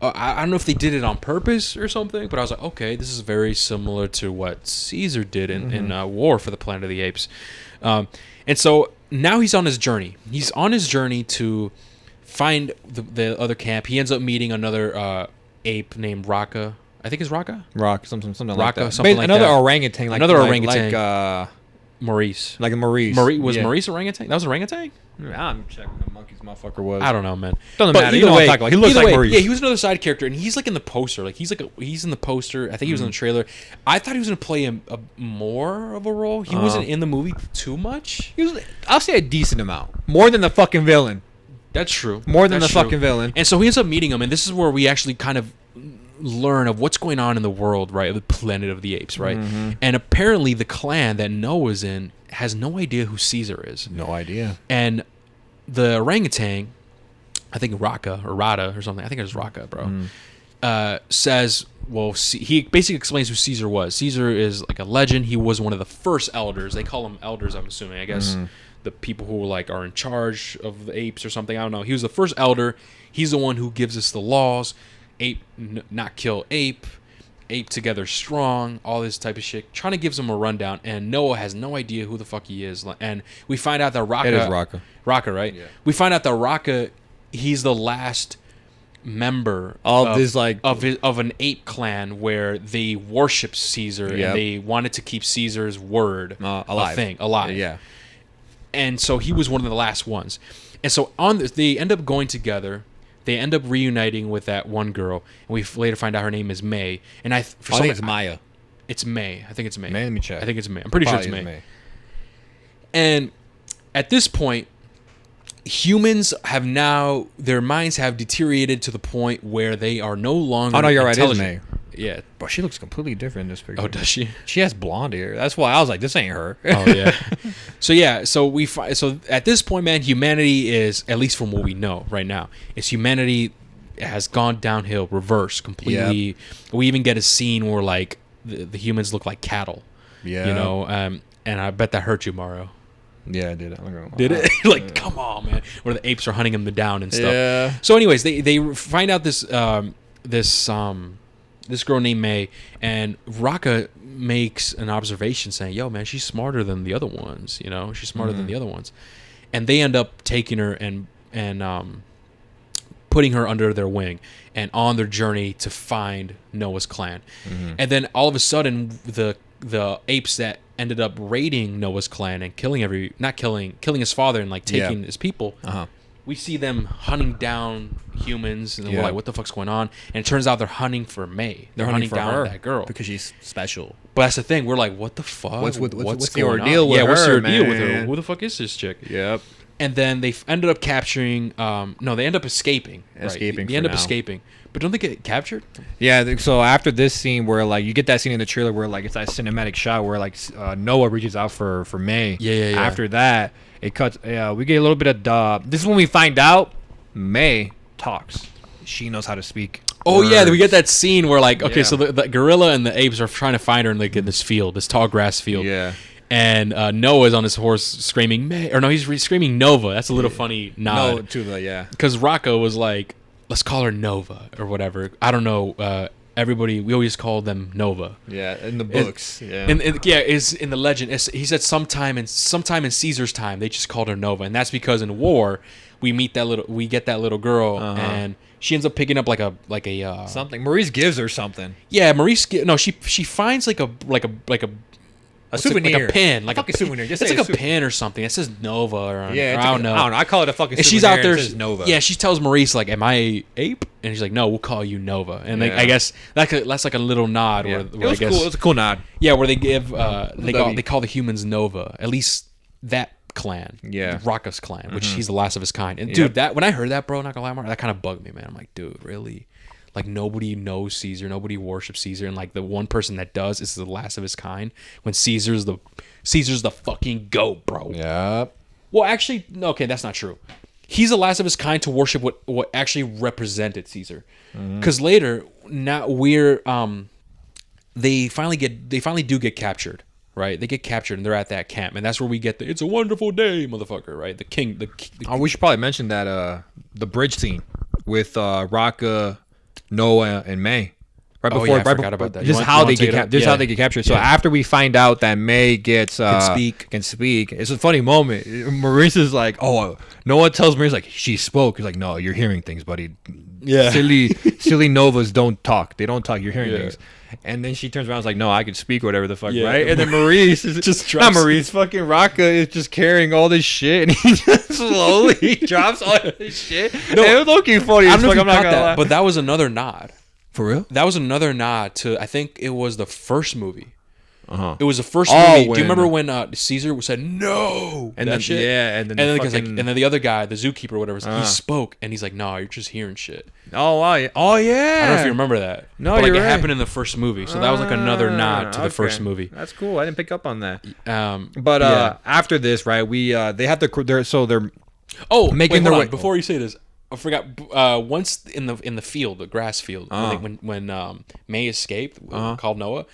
I don't know if they did it on purpose or something, but I was like, okay, this is very similar to what Caesar did in War for the Planet of the Apes. And so now he's on his journey. He's on his journey to find the other camp. He ends up meeting another ape named Raka. I think it's Raka. Something like Raka, that. Something like another that. orangutan, Another orangutan. Maurice. Like a Maurice. Was yeah. Maurice orangutan? That was orangutan? I'm checking the monkey's motherfucker was. I don't know, man. Doesn't But matter. you Either know what way, I'm talking about. he looks like Maurice. Yeah, he was another side character, and he's like in the poster. Like he's in the poster. I think he was in the trailer. I thought he was gonna play a more of a role. He wasn't in the movie too much. I'll say a decent amount, more than the fucking villain. That's true. More than That's the true. fucking villain. And so he ends up meeting him, and this is where we actually kind of learn of what's going on in the world, right? The Planet of the Apes, right? And apparently, the clan that Noah's in has no idea who Caesar is. No idea. And the orangutan, I think Raka or Rada or something. I think it was Raka, bro. Says, well, he basically explains who Caesar was. Caesar is like a legend. He was one of the first elders. They call them elders, I'm assuming. I guess the people who like are in charge of the apes or something. I don't know. He was the first elder. He's the one who gives us the laws. Ape, not kill ape. Ape together strong, all this type of shit. Trying to give him a rundown, and Noah has no idea who the fuck he is. And we find out that Raka... It is Raka. Raka, right? Yeah. We find out that Raka, he's the last member of this like of an ape clan where they worship Caesar and they wanted to keep Caesar's word alive. Yeah. And so he was one of the last ones. And so on this, they end up going together. They end up reuniting with that one girl, and we later find out her name is May. And I think it's Maya. It's May. I think it's May. Let me check. I think it's May. I'm pretty sure it's Probably May. And at this point, humans have now, their minds have deteriorated to the point where they are no longer. Oh no, you're right. It's intelligent. May. Yeah. But she looks completely different in this picture. Oh, does she? She has blonde hair. That's why I was like, this ain't her. Oh yeah. So at this point, man, humanity is, at least from what we know right now, is humanity has gone downhill, reverse completely. Yep. We even get a scene where like the humans look like cattle. Yeah. You know, and I bet that hurt you, Mario. Yeah, I did. Did it? Like, come on, man. Where the apes are hunting him down and stuff. Yeah. So, anyways, they find out this girl named May, and Raka makes an observation saying, "Yo, man, she's smarter than the other ones. You know, she's smarter than the other ones." And they end up taking her and putting her under their wing and on their journey to find Noah's clan. And then all of a sudden, the apes that ended up raiding Noah's clan and killing his father and like taking his people. We see them hunting down humans, and we're like, "What the fuck's going on?" And it turns out they're hunting for May. They're hunting for down her that girl because she's special. But that's the thing. We're like, "What the fuck? What's the going ordeal on? with what's the her, ordeal with her? man? Who the fuck is this chick?" Yep. And then they ended up capturing. No, they end up escaping. Escaping. They end up escaping. But don't they get captured? Yeah. So after this scene, where like you get that scene in the trailer where like it's that cinematic shot where like Noah reaches out for May. Yeah. After that, it cuts. We get a little bit of. This is when we find out May talks. She knows how to speak. Oh words. yeah, we get that scene where like, okay, Yeah. so the gorilla and the apes are trying to find her in like in this field, this tall grass field. Yeah. And Noah's on his horse screaming May, or no, he's screaming Nova. That's a little funny nod. No, to the Because Rocco was like, let's call her Nova or whatever. I don't know. Everybody, we always call them Nova. Yeah, in the books. Is in the legend. He said sometime in Caesar's time they just called her Nova, and that's because in war we get that little girl, and she ends up picking up like a something. Maurice gives her something. Yeah, Maurice. No, she finds like a souvenir, like a pin, like a fucking souvenir. Just it's say like a pin or something. It says Nova, or I don't know. I call it a fucking. And souvenir she's out there. It says Nova. Yeah, she tells Maurice like, "Am I a ape?" And she's like, "No, we'll call you Nova." And like, I guess that's like a little nod. Yeah. Where It was I guess, cool. It was a cool nod. Yeah, where they give they call the humans Nova. At least that clan. Yeah. Rocca's clan, which he's the last of his kind. And dude, that when I heard that, bro, not gonna lie, Mark, that kind of bugged me, man. I'm like, dude, really? Like nobody knows Caesar, nobody worships Caesar, and like the one person that does is the last of his kind. When Caesar's the fucking goat, bro. Yep. Well, actually, no, okay, that's not true. He's the last of his kind to worship what actually represented Caesar. Because later, now they finally do get captured, right? They get captured and they're at that camp, and that's where we get the "It's a wonderful day," motherfucker, right? The king. We should probably mention that the bridge scene with Rocca, Noah, and May. Right Oh, before, yeah, I forgot about that. This You is want- how you they want to get take it up? this is how Yeah. they get captured. So Yeah. after we find out that May gets can speak, it's a funny moment. Maurice is like, "Oh, Noah tells Maurice like she spoke." He's like, "No, you're hearing things, buddy. Yeah. silly Novas don't talk. They don't talk. You're hearing Yeah. things." And then she turns around and is like, "No, I can speak, whatever the fuck, Yeah. right?" And then Maurice is Just not drops- Maurice, fucking Raka is just carrying all this shit, and he just slowly drops all this shit. No, it was looking funny. I as don't know fuck, if you I'm not caught gonna lie. that, but that was another nod. For real? That was another nod to, I think it was the first movie. Uh-huh. It was the first Oh, movie. Do when- you remember when Caesar said no? And that then shit? yeah, and then And then, the like, fucking, and then the other guy, the zookeeper, or whatever, he spoke, and he's like, "No, you're just hearing shit." oh wow, yeah. Oh yeah. I don't know if you remember that. No, but, like, you're it right. happened in the first movie, so that was like another nod to the Okay. first movie. That's cool. I didn't pick up on that. But After this, right? We they have they're oh, making wait, their hold way- on. Before you say this, I forgot. Once in the field, the grass field, when May escaped, called Noah,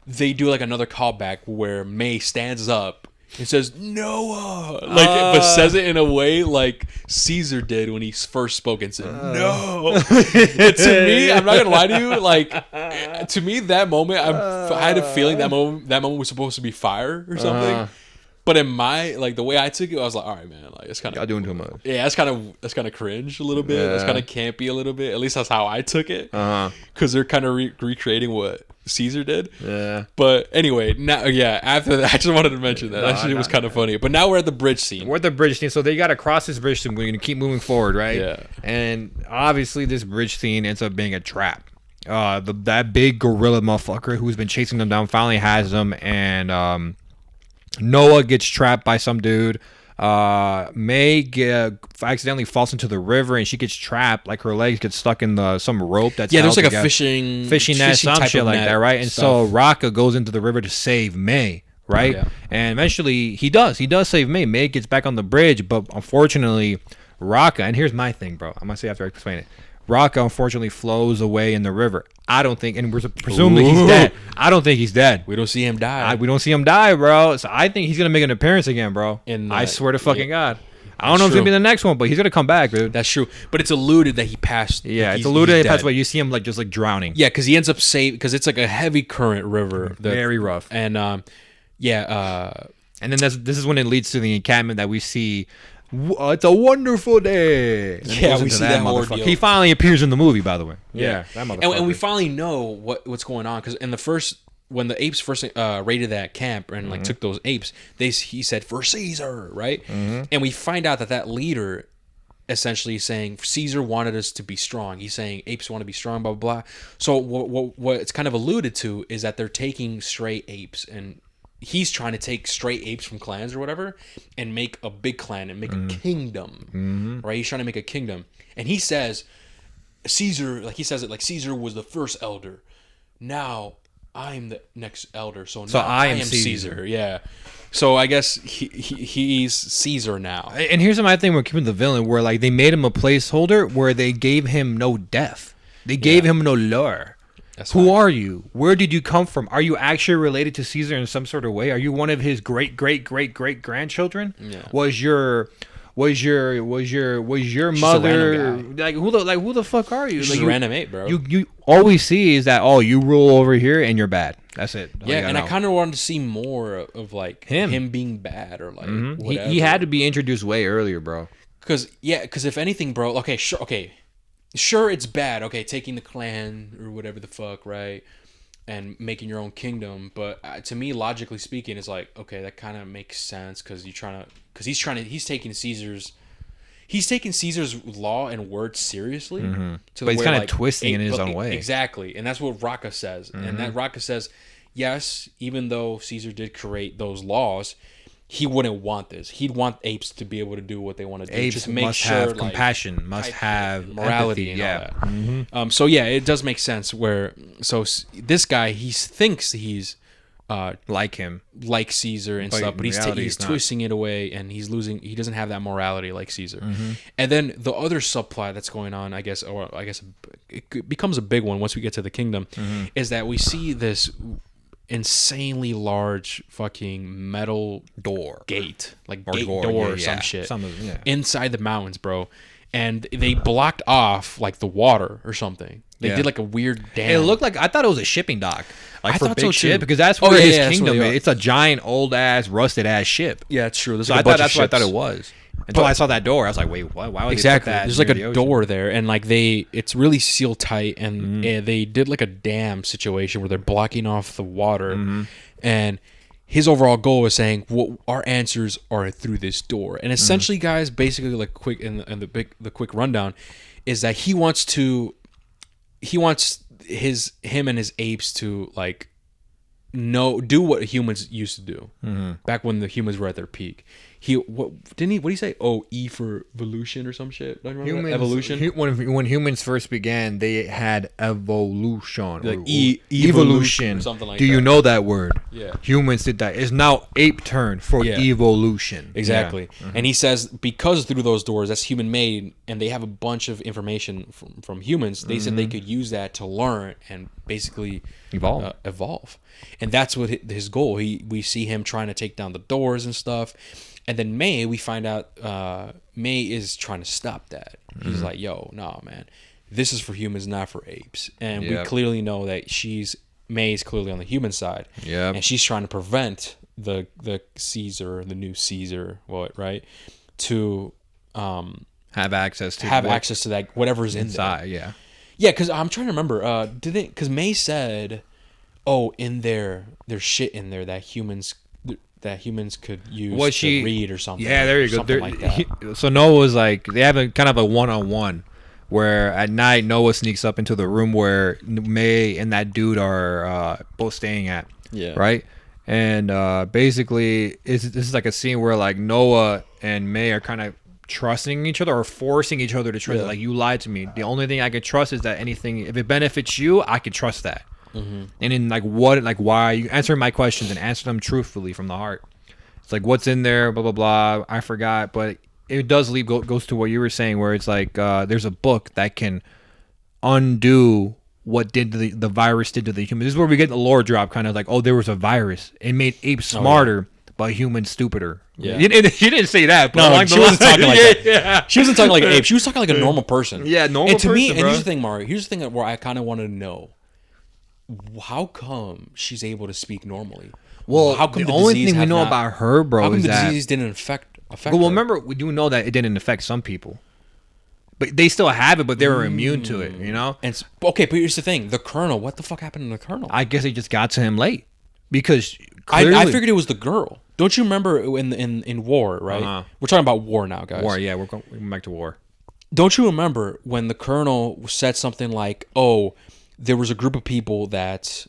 they do like another callback where May stands up and says Noah, like, but says it in a way like Caesar did when he first spoke and said no. And to me, I'm not gonna lie to you, like, to me that moment, I had a feeling that moment was supposed to be fire or something. But in my, like, the way I took it, I was like, all right, man, like, it's kind y'all of, doing too much. yeah, that's kind of cringe a little bit. That's kind of campy a little bit. At least that's how I took it. Because they're kind of recreating what Caesar did. Yeah. But anyway, now, yeah, after that, I just wanted to mention that. That shit was kind of funny. But now we're at the bridge scene. We're at the bridge scene, so they got to cross this bridge scene. We're gonna keep moving forward, right? Yeah. And obviously, this bridge scene ends up being a trap. That big gorilla motherfucker who's been chasing them down finally has them, and Noah gets trapped by some dude. May accidentally falls into the river and she gets trapped. Like her legs get stuck in some rope that's Yeah, there's held like a together. fishing net, some type shit of like net that, right? And so stuff. Raka goes into the river to save May, right? Yeah. And eventually he does save May. May gets back on the bridge, but unfortunately Raka, and here's my thing, bro, I'm gonna say after I explain it, Raka unfortunately flows away in the river. I don't think, and we're presumably he's dead. I don't think he's dead. we don't see him die. We don't see him die, bro. So I think he's gonna make an appearance again, bro. I swear to fucking God. I don't know if it's gonna be the next one, but he's gonna come back, dude. That's true. But it's alluded that he passed. Yeah, like, it's alluded he's that he passed dead. away. You see him like just like drowning. Yeah, because he ends up because it's like a heavy current river. Very rough. And And then this is when it leads to the encampment that we see. It's a wonderful day. And it Yeah, goes we into see that motherfucker. ordeal. He finally appears in the movie, by the way. Yeah, that motherfucker. and we finally know what's going on because in the first, when the apes first raided that camp and like took those apes, he said for Caesar, right? And we find out that leader essentially is saying Caesar wanted us to be strong. He's saying apes want to be strong, blah blah blah. So what it's kind of alluded to is that they're taking stray apes and he's trying to take stray apes from clans or whatever and make a big clan and make a kingdom, right? He's trying to make a kingdom. And he says, Caesar, like he says it like Caesar was the first elder. Now I'm the next elder. So now I am Caesar. Yeah. So I guess he's Caesar now. And here's my thing with keeping the villain, where like they made him a placeholder where they gave him no death. They gave him no lore. Who are you? Where did you come from? Are you actually related to Caesar in some sort of way? Are you one of his great grandchildren? Yeah. Was your mother like who the fuck are you? He's Like, just a random ape, bro. You always see is that you rule over here and you're bad. That's it. Yeah, and I kind of wanted to see more of like him being bad or like whatever. He had to be introduced way earlier, bro. Because if anything, bro, sure, it's bad. Okay, taking the clan or whatever the fuck, right, and making your own kingdom. But to me, logically speaking, it's like, okay, that kind of makes sense because he's taking Caesar's law and words seriously. But he's kind of twisting in his own way. Exactly, and that's what Raka says. And that Raka says, yes, even though Caesar did create those laws, he wouldn't want this. He'd want apes to be able to do what they want to do. Apes just make must sure, have like, compassion, must have morality, empathy, and all that. So yeah, it does make sense. This guy, he thinks he's like him, like Caesar and but stuff, but in he's reality, he's not. twisting it away, and he's losing. He doesn't have that morality like Caesar. And then the other subplot that's going on, I guess it becomes a big one once we get to the kingdom, is that we see this insanely large fucking metal door gate, like or gate door, door yeah, or some shit Some of, inside the mountains, bro. and they blocked off like the water or something. They did like a weird dam. It looked like, I thought it was a shipping dock. Like I for thought big so, shit, too. because that's Oh, where yeah, his yeah, that's kingdom where they is. are. It's a giant, old ass, rusted ass ship. Yeah, it's true. There's So like I a bunch thought that's of what I thought ships. it was. Until I saw that door, I was like, wait, what? Why would Exactly. they put that There's like near the a ocean? door there, and like it's really seal tight, and they did like a dam situation where they're blocking off the water, and his overall goal is saying, "Well, our answers are through this door." And essentially, guys, basically, like quick in the quick rundown, is that he wants him and his apes to like do what humans used to do back when the humans were at their peak. What did he say? Oh, E for evolution or some shit. Don't you remember that? Evolution. When humans first began, they had evolution. Like evolution. or something like Do that. you know that word? Yeah. Humans did that. It's now ape turn for evolution. Exactly. Yeah. And he says because through those doors, that's human made, and they have a bunch of information from humans. They said they could use that to learn and basically evolve. And that's what his goal. We see him trying to take down the doors and stuff. And then May, we find out May is trying to stop that. He's like, yo, nah, man. This is for humans, not for apes. And we clearly know that May is clearly on the human side. Yeah. And she's trying to prevent the Caesar, the new Caesar, right? To have access to that whatever's inside, in there. yeah. Yeah, because I'm trying to remember. Because May said, oh, in there's shit in there that humans could use to read or something. Yeah, there you go. Something like that. So Noah was like, they have a kind of a one-on-one where at night Noah sneaks up into the room where May and that dude are both staying at. Yeah. Right? And basically, this is like a scene where like Noah and May are kind of trusting each other or forcing each other to trust. Like, you lied to me. The only thing I could trust is that anything, if it benefits you, I could trust that. And then why you answer my questions and answer them truthfully from the heart. It's like, what's in there, blah blah blah, I forgot, but it does goes to what you were saying, where it's like there's a book that can undo what did the virus did to the human. This is where we get the lore drop, kind of like, oh, there was a virus, it made apes smarter but humans stupider. You didn't say that, but no, she wasn't talking like that. Yeah. She wasn't talking like an ape. She was talking like a normal person. Yeah, normal and to person, me, and bro. here's the thing, Mario. Here's the thing where I kind of want to know. How come she's able to speak normally? Well, how come the only thing we know about her, bro, how come is the that disease didn't affect well, her? remember, we do know that it didn't affect some people, but they still have it, but they were immune to it, you know? And okay, but here's the thing: the Colonel. What the fuck happened to the Colonel? I guess it just got to him late because I figured it was the girl. Don't you remember in War, right? We're talking about War now, guys. War, yeah, we're going back to War. Don't you remember when the Colonel said something like, "Oh, there was a group of people that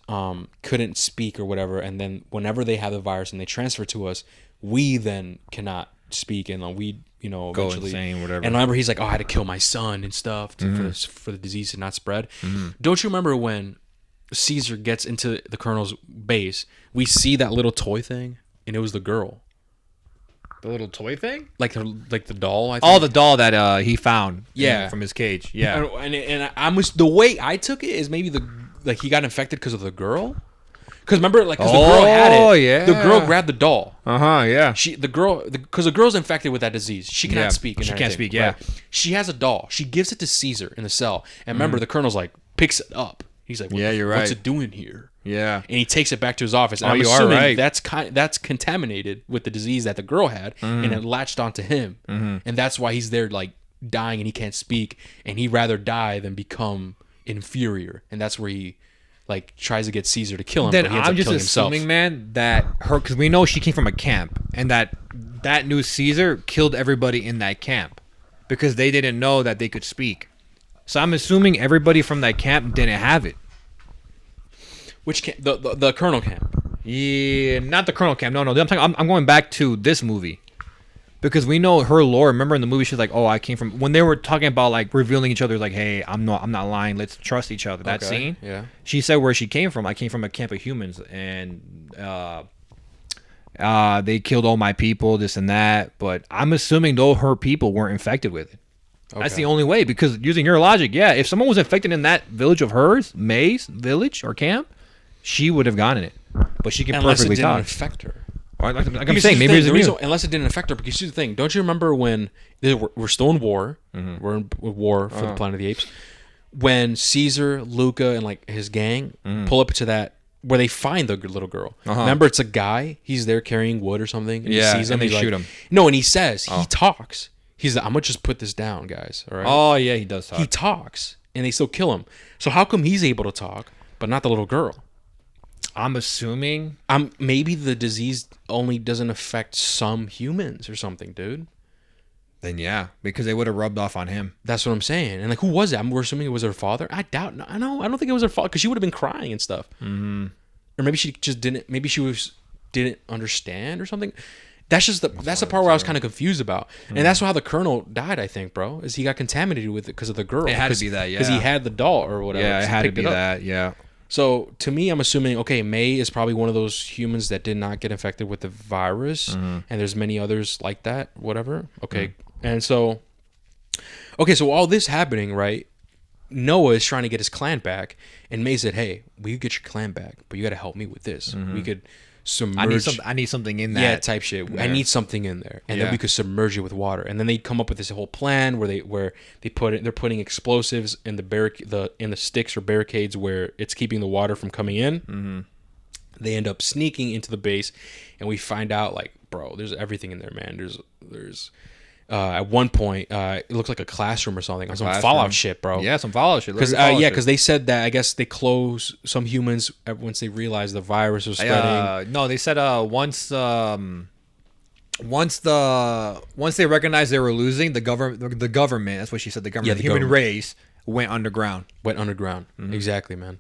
couldn't speak or whatever, and then whenever they have the virus and they transfer to us, we then cannot speak, and we, go eventually insane, whatever." And I remember he's like, "Oh, I had to kill my son and stuff for the disease to not spread." Don't you remember when Caesar gets into the Colonel's base? We see that little toy thing, and it was the girl. The little toy thing? Like the doll, I think. Oh, the doll that he found from his cage. Yeah. And I was, the way I took it is maybe he got infected because of the girl. Because remember, like, because the girl had it. Oh, yeah. The girl grabbed the doll. Yeah. Because the girl's infected with that disease. She cannot speak. And she can't speak, right? She has a doll. She gives it to Caesar in the cell. And remember, the Colonel's like, picks it up. He's like, you're right. What's it doing here? Yeah. And he takes it back to his office. And I'm assuming that's contaminated with the disease that the girl had, and it latched onto him. And that's why he's there, like, dying, and he can't speak, and he'd rather die than become inferior. And that's where he, like, tries to get Caesar to kill him. Then but he ends I'm up just killing assuming, himself. man, that her, because we know she came from a camp, and that new Caesar killed everybody in that camp because they didn't know that they could speak. So I'm assuming everybody from that camp didn't have it. Which camp? The Colonel camp. Yeah, not the Colonel camp. No. I'm going back to this movie because we know her lore. Remember in the movie, she's like, "Oh, I came from." When they were talking about like revealing each other, like, "Hey, I'm not lying. Let's trust each other." That scene. Yeah. She said where she came from. I came from a camp of humans, and they killed all my people, this and that. But I'm assuming though her people weren't infected with it. Okay. That's the only way, because using your logic, yeah, if someone was infected in that village of hers, May's village or camp, she would have gotten it. But she can perfectly talk. Unless it didn't affect her. Like I'm Because saying, maybe the it's thing, immune. unless it didn't affect her. Because here's the thing: don't you remember when we're still in war? Mm-hmm. We're in war for the Planet of the Apes. When Caesar, Luca, and like his gang pull up to that where they find the little girl. Remember, it's a guy. He's there carrying wood or something. And he sees him, and they he's shoot like, him. No, and he says he talks. He's like, I'm gonna just put this down, guys. All right. Oh yeah, he does talk. He talks, and they still kill him. So how come he's able to talk, but not the little girl? I'm assuming. Maybe the disease only doesn't affect some humans or something, dude. Then yeah, because they would have rubbed off on him. That's what I'm saying. And like, who was it? We're assuming it was her father. I doubt. I don't think it was her father because she would have been crying and stuff. Mm-hmm. Or maybe she just didn't. Maybe she didn't understand or something. That's the part where I was kind of confused about. And that's how the colonel died. I think, bro, is he got contaminated with it because of the girl. It had to be that, because he had the doll or whatever. Yeah, it had to be up. that. Yeah. So to me, I'm assuming, okay, May is probably one of those humans that did not get infected with the virus, and there's many others like that, whatever. Okay, and so, okay, so all this happening, right? Noah is trying to get his clan back, and May said, "Hey, we could get your clan back, but you got to help me with this. We could submerge. I need something in that. Yeah, type shit. I need something in there, and then we could submerge it with water. And then they come up with this whole plan where they put it. They're putting explosives in the sticks or barricades where it's keeping the water from coming in. Mm-hmm. They end up sneaking into the base, and we find out like, bro, there's everything in there, man. There's at one point, it looks like a classroom or something. Some Fallout shit, bro. Yeah, some Fallout shit. Because they said that I guess they close some humans once they realized the virus was spreading. No, they said once they recognized they were losing, the government. That's what she said. The government, the human race went underground. Mm-hmm. Exactly, man.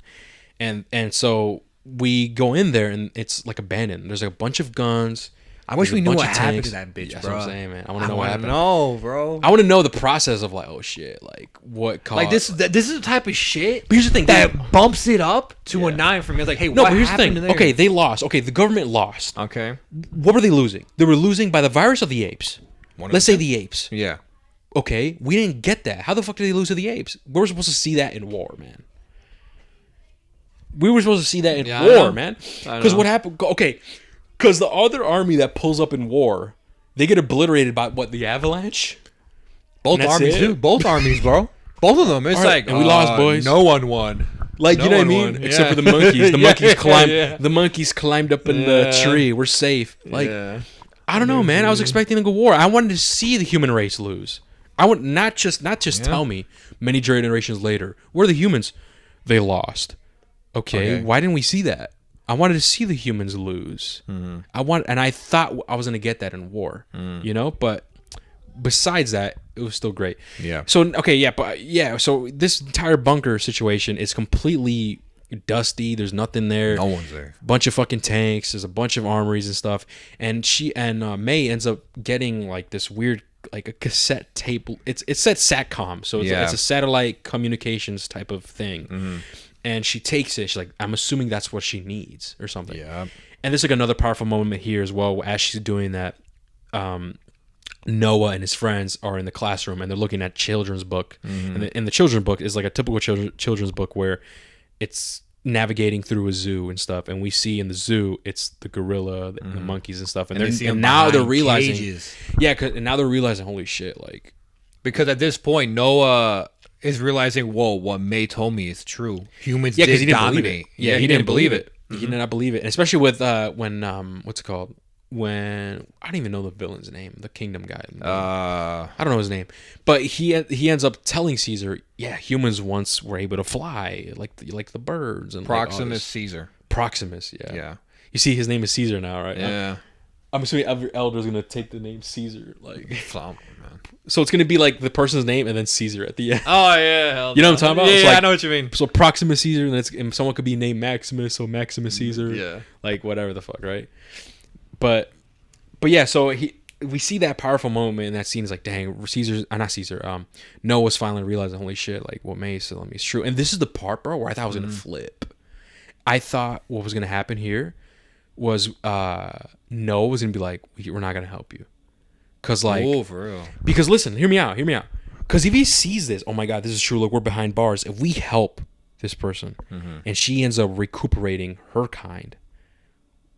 And so we go in there and it's like abandoned. There's like a bunch of guns. I wish we knew what happened to that bitch, That's bro. what I'm saying, man. I want to know what happened. No, bro. I want to know the process of like, oh shit, like what caused. Like this is the type of shit. But here's the thing that bumps it up to a 9 for me. It's like, hey, what happened to there? Okay, they lost. Okay, the government lost. Okay. What were they losing? They were losing by the virus of the apes. Let's say the apes. Yeah. Okay, we didn't get that. How the fuck did they lose to the apes? We were supposed to see that in war, man. We were supposed to see that in war, man. Because what happened? Okay. Because the other army that pulls up in war, they get obliterated by what, the avalanche? Both armies, dude. Both armies, bro. Both of them. It's like, and we lost, boys. No one won. Like, you know what I mean? Yeah. Except for the monkeys. The monkeys The monkeys climbed up in the tree. We're safe. Like, I don't know, man. I was expecting a war. I wanted to see the human race lose. I want not just tell me many generations later, where are the humans? They lost. Okay. Why didn't we see that? I wanted to see the humans lose. Mm-hmm. I thought I was gonna get that in war, you know. But besides that, it was still great. Yeah. So So this entire bunker situation is completely dusty. There's nothing there. No one's there. Bunch of fucking tanks. There's a bunch of armories and stuff. And May ends up getting like this weird like a cassette tape. It said SATCOM, so it's a satellite communications type of thing. Mm-hmm. And she takes it. She's like, I'm assuming that's what she needs or something. Yeah. And there's like another powerful moment here as well. As she's doing that, Noah and his friends are in the classroom and they're looking at children's book. Mm-hmm. And the children's book is like a typical children's book where it's navigating through a zoo and stuff. And we see in the zoo, it's the gorilla, the monkeys and stuff. And now they're realizing, cages. And now they're realizing, holy shit, like, because at this point, Noah is realizing, whoa, what May told me is true. Humans did dominate. Yeah, he didn't believe it. He did not believe it. And especially with when what's it called? When I don't even know the villain's name, the kingdom guy. I don't know his name, but he ends up telling Caesar, yeah, humans once were able to fly like the birds and Proximus Caesar. Proximus, yeah. Yeah. You see, his name is Caesar now, right? Yeah. I'm assuming every elder is gonna take the name Caesar, like. So it's gonna be like the person's name and then Caesar at the end. Oh yeah, you know what I'm talking about? Yeah, like, I know what you mean. So Proximus Caesar, and someone could be named Maximus, so Maximus Caesar. Yeah, like whatever the fuck, right? But yeah, so we see that powerful moment in that scene. Is like, dang, Noah's finally realizing, holy shit, like what May is telling me is true. And this is the part, bro, where I thought I was gonna flip. I thought what was gonna happen here was Noah was gonna be like, we're not gonna help you. Cause like, oh, for real. Because listen, hear me out. Cause if he sees this, oh my god, this is true. Look, we're behind bars. If we help this person, and she ends up recuperating her kind,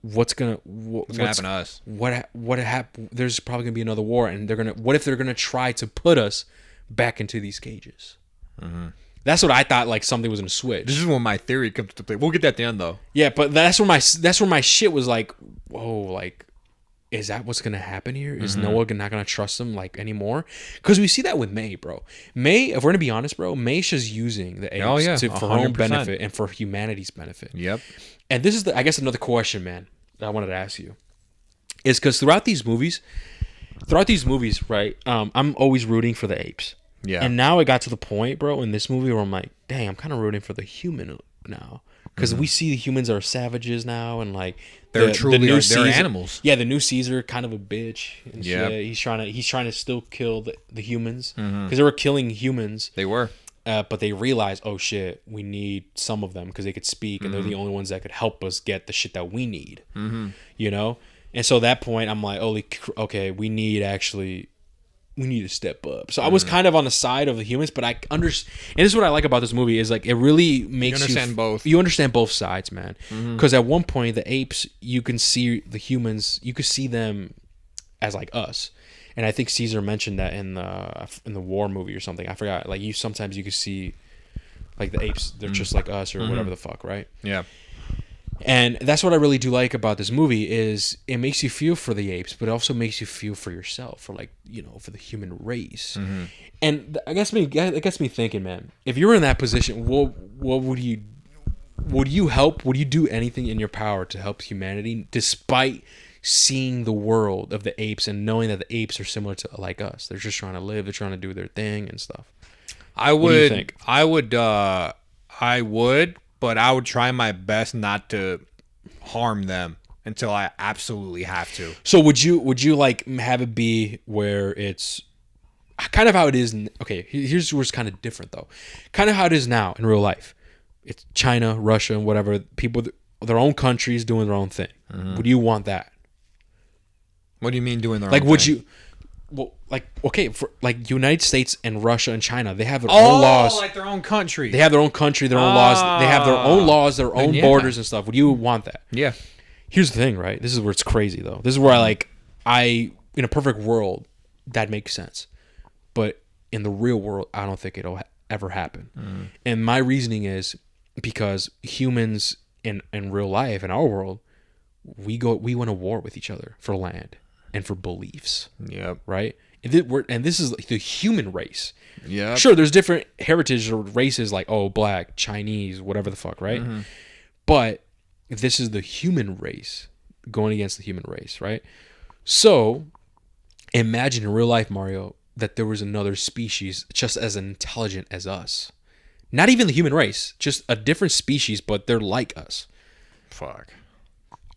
what's gonna happen to us? What happened? There's probably gonna be another war, and what if they're gonna try to put us back into these cages? Mm-hmm. That's what I thought. Like something was gonna switch. This is when my theory comes to play. We'll get that at the end though. Yeah, but that's where my shit was like, whoa, like, is that what's gonna happen here? Is Noah not gonna trust him like anymore? Because we see that with May, bro. May, if we're gonna be honest, bro, May's just using the apes for her own benefit and for humanity's benefit. Yep. And this is I guess another question, man, that I wanted to ask you is because throughout these movies, right? I'm always rooting for the apes. Yeah. And now it got to the point, bro, in this movie where I'm like, dang, I'm kind of rooting for the human now. Because we see the humans are savages now, and like they're they're animals. Yeah, the new Caesar kind of a bitch. And shit. He's trying to still kill the humans because they were killing humans. They were, but they realized, oh shit, we need some of them because they could speak, and they're the only ones that could help us get the shit that we need. You know, and so at that point, I'm like, okay, we need to step up. So I was kind of on the side of the humans, but I understand. And this is what I like about this movie is like it really makes you understand both. You understand both sides, man. Because at one point, the apes, you can see the humans, you could see them as like us. And I think Caesar mentioned that in the war movie or something. I forgot. Like sometimes you could see like the apes, they're just like us or whatever the fuck, right? Yeah. And that's what I really do like about this movie is it makes you feel for the apes, but it also makes you feel for yourself, for like, you know, for the human race. And it gets me thinking, man, if you were in that position, what would you help? Would you do anything in your power to help humanity despite seeing the world of the apes and knowing that the apes are similar to like us? They're just trying to live, they're trying to do their thing and stuff. What do you think? I would, but I would try my best not to harm them until I absolutely have to. So would you like have it be where it's kind of how it is? Okay, here's where it's kind of different though. Kind of how it is now in real life. It's China, Russia, and whatever people, their own countries doing their own thing. Would you want that? What do you mean doing their own thing? Like, would you? Well, like, okay, for like United States and Russia and China, they have their own laws. Like their own country. They have their own country, their own laws. They have their own laws, their own borders and stuff. Would you want that? Yeah. Here's the thing, right? This is where it's crazy, though. This is where I in a perfect world, that makes sense. But in the real world, I don't think it'll ever happen. And my reasoning is because humans in real life, in our world, we went to war with each other for land and for beliefs. Yep. Right? And this is like the human race. Yeah. Sure, there's different heritage or races like, black, Chinese, whatever the fuck, right? But this is the human race going against the human race, right? So imagine in real life, Mario, that there was another species just as intelligent as us. Not even the human race, just a different species, but they're like us. Fuck.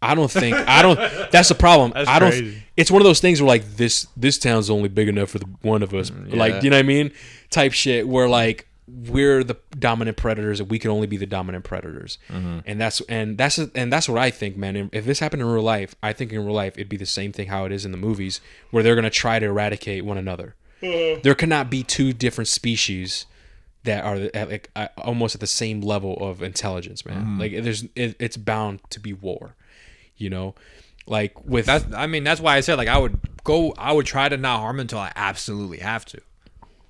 That's the problem. Crazy. It's one of those things where like this town's only big enough for the one of us. Yeah. Like, you know what I mean? Type shit where like we're the dominant predators and we can only be the dominant predators. And that's what I think, man. And if this happened in real life, I think in real life it'd be the same thing how it is in the movies where they're going to try to eradicate one another. There cannot be two different species that are almost at the same level of intelligence, man. Like it's bound to be war. You know, like with that. I mean, that's why I said like I would try to not harm until I absolutely have to,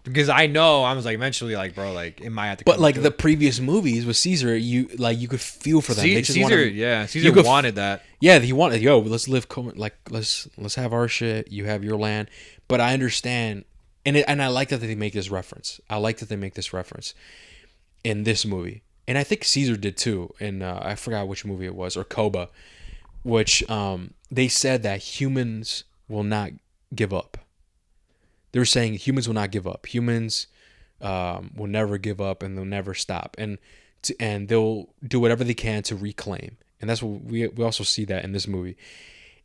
because I know I was like eventually like, bro, like it might have to. But like the previous movies with Caesar, you could feel for them. Caesar wanted that. Yeah, he wanted. Let's live. Like let's have our shit. You have your land. But I understand, and I like that they make this reference. I like that they make this reference in this movie, and I think Caesar did too. And I forgot which movie it was, or Koba. Which they said that humans will not give up. They're saying humans will not give up. Humans will never give up, and they'll never stop, and they'll do whatever they can to reclaim. And that's what we also see that in this movie.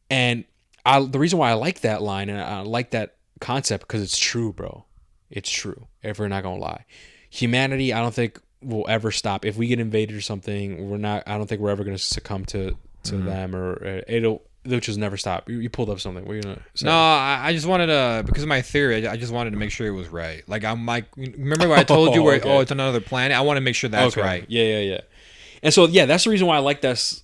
And the reason why I like that line and I like that concept because it's true, bro. It's true. If we're not gonna lie, humanity, I don't think will ever stop. If we get invaded or something, I don't think we're ever gonna succumb to them, or they'll just never stop. You pulled up something. What are you gonna say? No, I just wanted to, because of my theory, I just wanted to make sure it was right. Like I'm like, remember what I told you where it's another planet? I want to make sure that's right. Yeah. And so that's the reason why I like this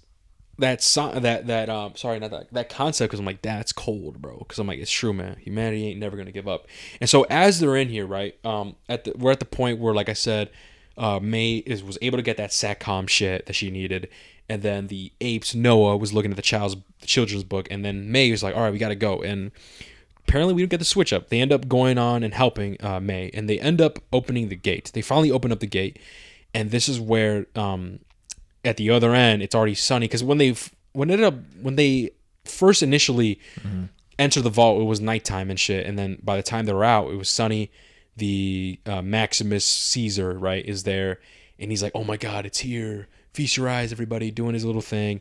sorry, not that concept, because I'm like, that's cold, bro. Because I'm like, it's true, man. Humanity ain't never gonna give up. And so as they're in here, right, we're at the point where, like I said, May was able to get that satcom shit that she needed, and then the apes, Noah, was looking at the children's book, and then May was like, all right, we gotta go. And apparently we don't get the switch up. They end up going on and helping May, and they end up opening the gate. They finally open up the gate, and this is where at the other end it's already sunny, because when they first initially enter the vault, it was nighttime and shit, and then by the time they were out, it was sunny. The Maximus Caesar, right, is there, and he's like, oh my god, it's here, feast your eyes, everybody, doing his little thing.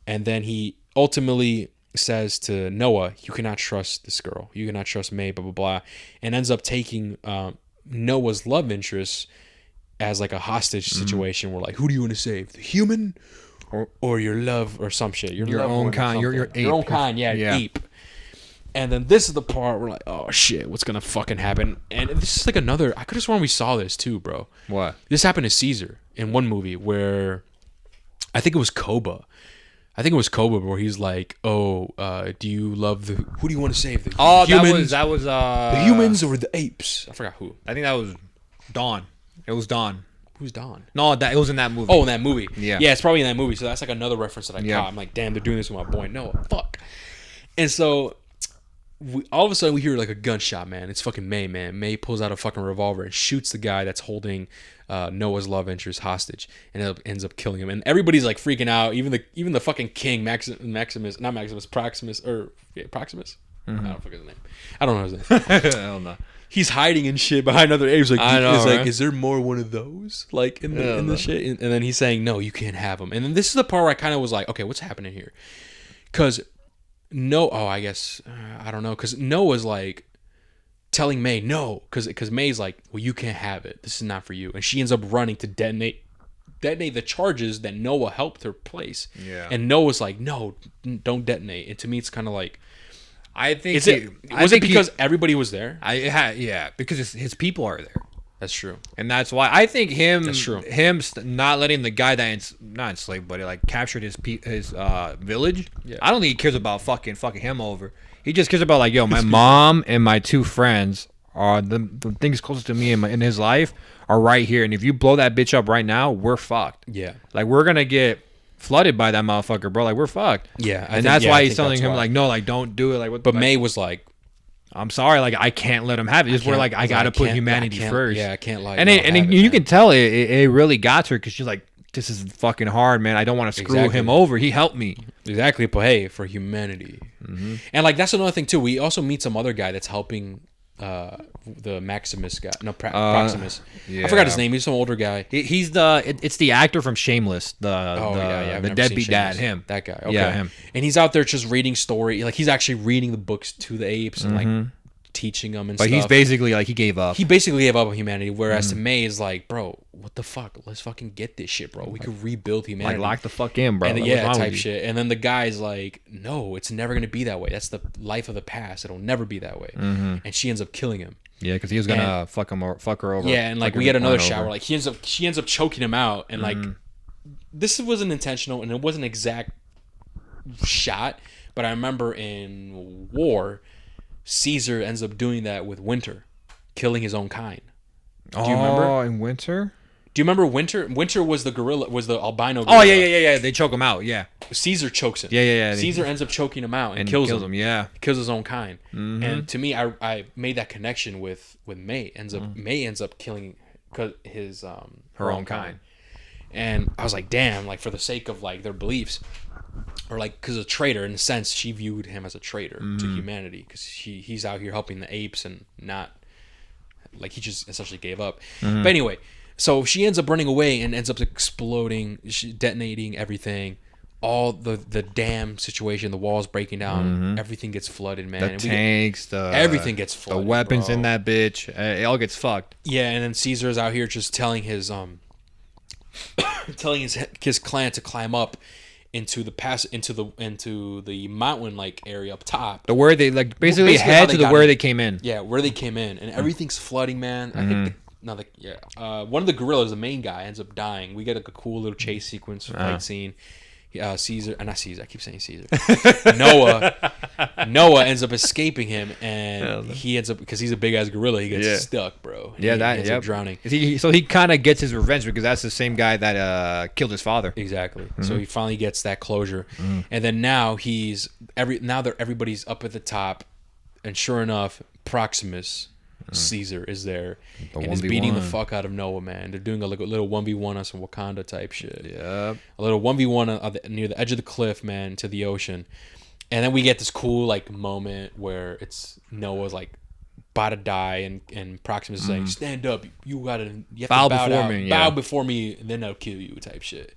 And then he ultimately says to Noah, you cannot trust this girl, you cannot trust May, blah blah blah, and ends up taking Noah's love interest as like a hostage situation, where like, who do you want to save, the human or your love, or some shit, your own kind, your ape. Your own kind, yeah. Ape. And then this is the part where like, oh shit, what's gonna fucking happen? And this is like another, I could have sworn we saw this too, bro. What? This happened to Caesar in one movie where I think it was Koba. Where he's like, oh, do you love who do you want to save? The humans? that was the humans or the apes? I forgot who. I think that was Dawn. It was Dawn. Who's Dawn? No, it was in that movie. Oh, in that movie. Yeah. Yeah, it's probably in that movie. So that's like another reference that I caught. I'm like, damn, they're doing this with my boy Noah. Fuck. And so all of a sudden we hear like a gunshot, man. It's fucking May, man. May pulls out a fucking revolver and shoots the guy that's holding Noah's love interest hostage, and ends up killing him. And everybody's like freaking out. Even the fucking king, Proximus. Proximus. I don't forget his name. I don't know his name. I don't know. He's hiding and shit behind other apes. Like, I know, it's right? like, is there more one of those? Like in the shit? And then he's saying, no, you can't have them. And then this is the part where I kind of was like, okay, what's happening here? Because I guess I don't know, because Noah's like telling May no, because May's like, well, you can't have it, this is not for you, and she ends up running to detonate the charges that Noah helped her place. And Noah's like, no, don't detonate. And to me it's kind of like, I think was it because everybody was there? Because his people are there. That's true. And that's why I think him not letting the guy that not enslaved, but like captured his village. Yeah. I don't think he cares about fucking him over. He just cares about like, yo, my mom and my two friends are the things closest to me in his life are right here. And if you blow that bitch up right now, we're fucked. Yeah. Like, we're gonna get flooded by that motherfucker, bro. Like, we're fucked. Yeah. And that's why he's telling him like, no, like, don't do it. Like, what? But May was like, I'm sorry, like, I can't let him have it. Just where like I gotta put humanity first. Yeah, I can't lie. And you can tell it really got to her, because she's like, this is fucking hard, man. I don't want to screw him over. He helped me. Exactly, but hey, for humanity. And like, that's another thing too. We also meet some other guy that's helping the Maximus guy. No, Proximus. I forgot his name. He's some older guy. It's the actor from Shameless. The deadbeat dad. Him. That guy. Okay. Yeah, him. And he's out there just reading story. Like, he's actually reading the books to the apes and like teaching them and stuff. But he's basically like, he gave up. He basically gave up on humanity. Whereas to May is like, bro, what the fuck? Let's fucking get this shit, bro. We could rebuild humanity. Like, lock the fuck in, bro. And type shit. And then the guy's like, no, it's never gonna be that way. That's the life of the past. It'll never be that way. And she ends up killing him. Yeah, because he was gonna fuck her over. Yeah, and like, we get another shower. Like, she ends up choking him out, and like, this wasn't intentional, and it wasn't an exact shot. But I remember in War, Caesar ends up doing that with Winter, killing his own kind. Do you remember? Oh, in Winter? Do you remember Winter? Winter was the gorilla, was the albino gorilla. Oh, yeah. They choke him out, yeah. Caesar chokes him. Yeah. Caesar ends up choking him out and kills him. Yeah. Kills his own kind. And to me, I made that connection with May. May ends up killing his her own kind. And I was like, damn, like, for the sake of like their beliefs, or like, because a traitor, in a sense, she viewed him as a traitor to humanity, because he's out here helping the apes and not, like, he just essentially gave up. But anyway, so she ends up running away and ends up exploding, detonating everything. All the dam situation, the walls breaking down, everything gets flooded, man. Everything gets flooded. The weapons in that bitch, it all gets fucked. Yeah, and then Caesar's out here just telling his clan to climb up into the mountain like area up top. The where they like basically head to where they came in. Yeah, where they came in, and everything's flooding, man. I think one of the gorillas, the main guy, ends up dying. We get like a cool little chase sequence fight scene. Caesar, not Caesar. I keep saying Caesar. Noah ends up escaping him, and he ends up, because he's a big ass gorilla. He gets stuck, bro. And he ends up drowning. So he kind of gets his revenge because that's the same guy that killed his father. Exactly. So he finally gets that closure, and then now everybody's up at the top, and sure enough, Proximus. Caesar is there and is beating the fuck out of Noah, man. They're doing a little 1v1 on some Wakanda type shit. Yeah, a little 1v1 near the edge of the cliff, man, to the ocean. And then we get this cool like moment where it's Noah's like about to die, and Proximus is like, stand up, you have to bow before me, bow before me, and then I'll kill you type shit.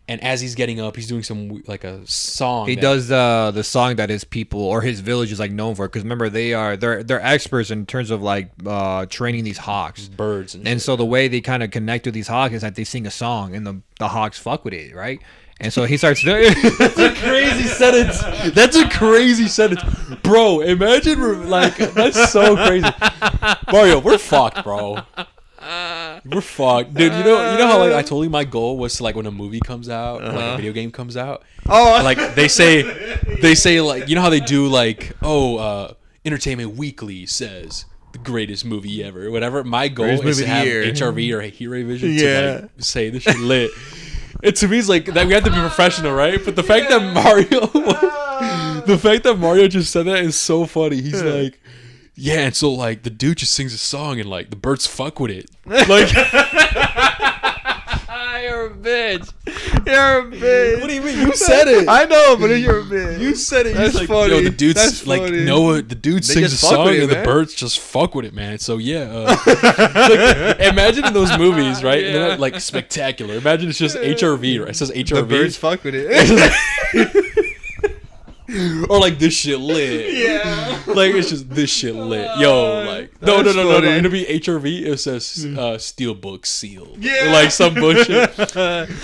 And as he's getting up, he's doing some like a song. He does the song that his people or his village is like known for, because remember they're experts in terms of like training these hawks, birds, and so the way they kind of connect with these hawks is that they sing a song, and the hawks fuck with it, right? And so he starts. That's a crazy sentence. That's a crazy sentence, bro. Imagine like that's so crazy. Mario, we're fucked, bro. We're fucked, dude. You know how like I told you my goal was to, like, when a movie comes out, or, like a video game comes out, like they say like, you know how they do like, Entertainment Weekly says the greatest movie ever, whatever. My goal is to have HRV or Hero Vision to like say this shit lit. And to me, it's like that we have to be professional, right? But the fact that Mario just said that is so funny. He's like, yeah, and so like the dude just sings a song and like the birds fuck with it. Like, you're a bitch. You're a bitch. What do you mean? You said it. I know, but you're a bitch. You said it. That's like, funny. Yo, the dude's That's like funny. Noah. The dude sings a song and the birds just fuck with it, man. So yeah, like, imagine in those movies, right? Yeah. And then, like spectacular. Imagine it's just HRV, right? It says HRV. The birds fuck with it. Or like this shit lit. Yeah. Like it's just this shit lit. Yo, like no. It'll be HRV. It says Steelbook sealed. Yeah. Or like some bullshit.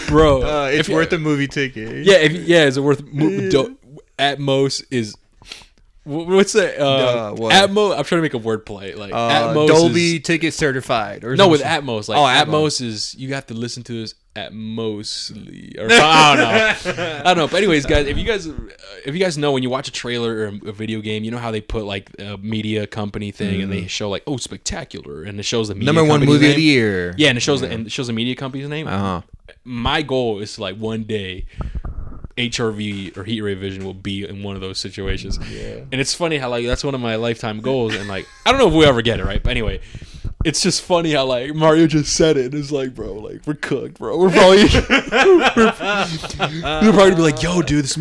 Bro. It's worth a movie ticket. Yeah, is it worth Atmos is what's that? What? Atmos. I'm trying to make a wordplay. Like Atmos Dolby ticket certified or no, something. with Atmos. Like Atmos is you have to listen to this at mostly, or I don't know. But anyways, guys, if you guys know, when you watch a trailer or a video game, you know how they put like a media company thing and they show like, oh, spectacular, and it shows the media number one movie name. of the year. Yeah, and it shows the media company's name. My goal is to, like, one day HRV or Heat Ray Vision will be in one of those situations. Yeah. And it's funny how like that's one of my lifetime goals, and like I don't know if we ever get it, right? But anyway, it's just funny how like Mario just said it. It's like, bro, like we're cooked, bro. We're probably we'll probably be like, yo, dude, this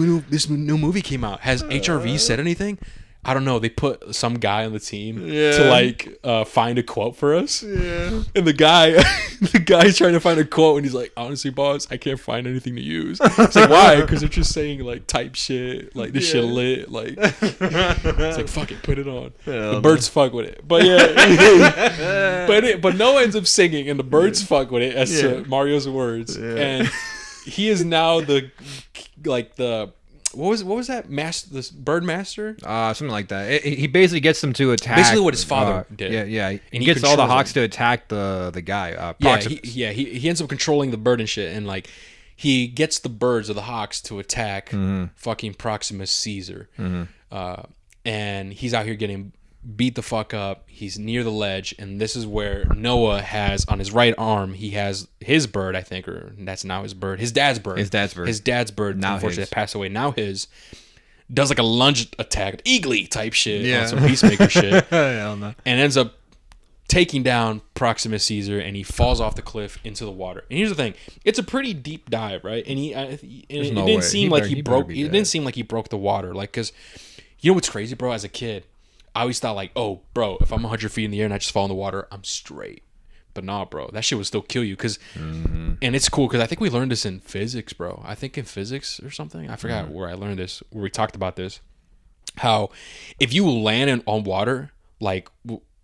new movie came out. Has HRV said anything? I don't know. They put some guy on the team to like find a quote for us. Yeah. And the guy's trying to find a quote, and he's like, honestly, boss, I can't find anything to use. It's like, why? Because they're just saying like type shit, like this shit lit, like it's like, fuck it, put it on. The birds fuck with it, but yeah, but Noah ends up singing, and the birds fuck with it as to Mario's words, and he is now the what was that this bird master? Something like that. He basically gets them to attack. Basically, what his father did. Yeah. And he gets all the hawks to attack the guy. He ends up controlling the bird and shit, and like he gets the birds or the hawks to attack fucking Proximus Caesar, and he's out here getting beat the fuck up. He's near the ledge, and this is where Noah has on his right arm, he has his bird, I think, or that's now his bird. His dad's bird, now unfortunately passed away. Now his does like a lunge attack, eagly type shit, on some Peacemaker shit, and ends up taking down Proximus Caesar, and he falls off the cliff into the water. And here's the thing: it's a pretty deep dive, right? And it didn't seem like he broke. It didn't seem like he broke the water, like, because you know what's crazy, bro? As a kid, I always thought like, oh, bro, if I'm 100 feet in the air and I just fall in the water, I'm straight. But nah, bro, that shit would still kill you. And it's cool because I think we learned this in physics, bro. I think in physics or something. I forgot where I learned this, where we talked about this. How if you land on water, like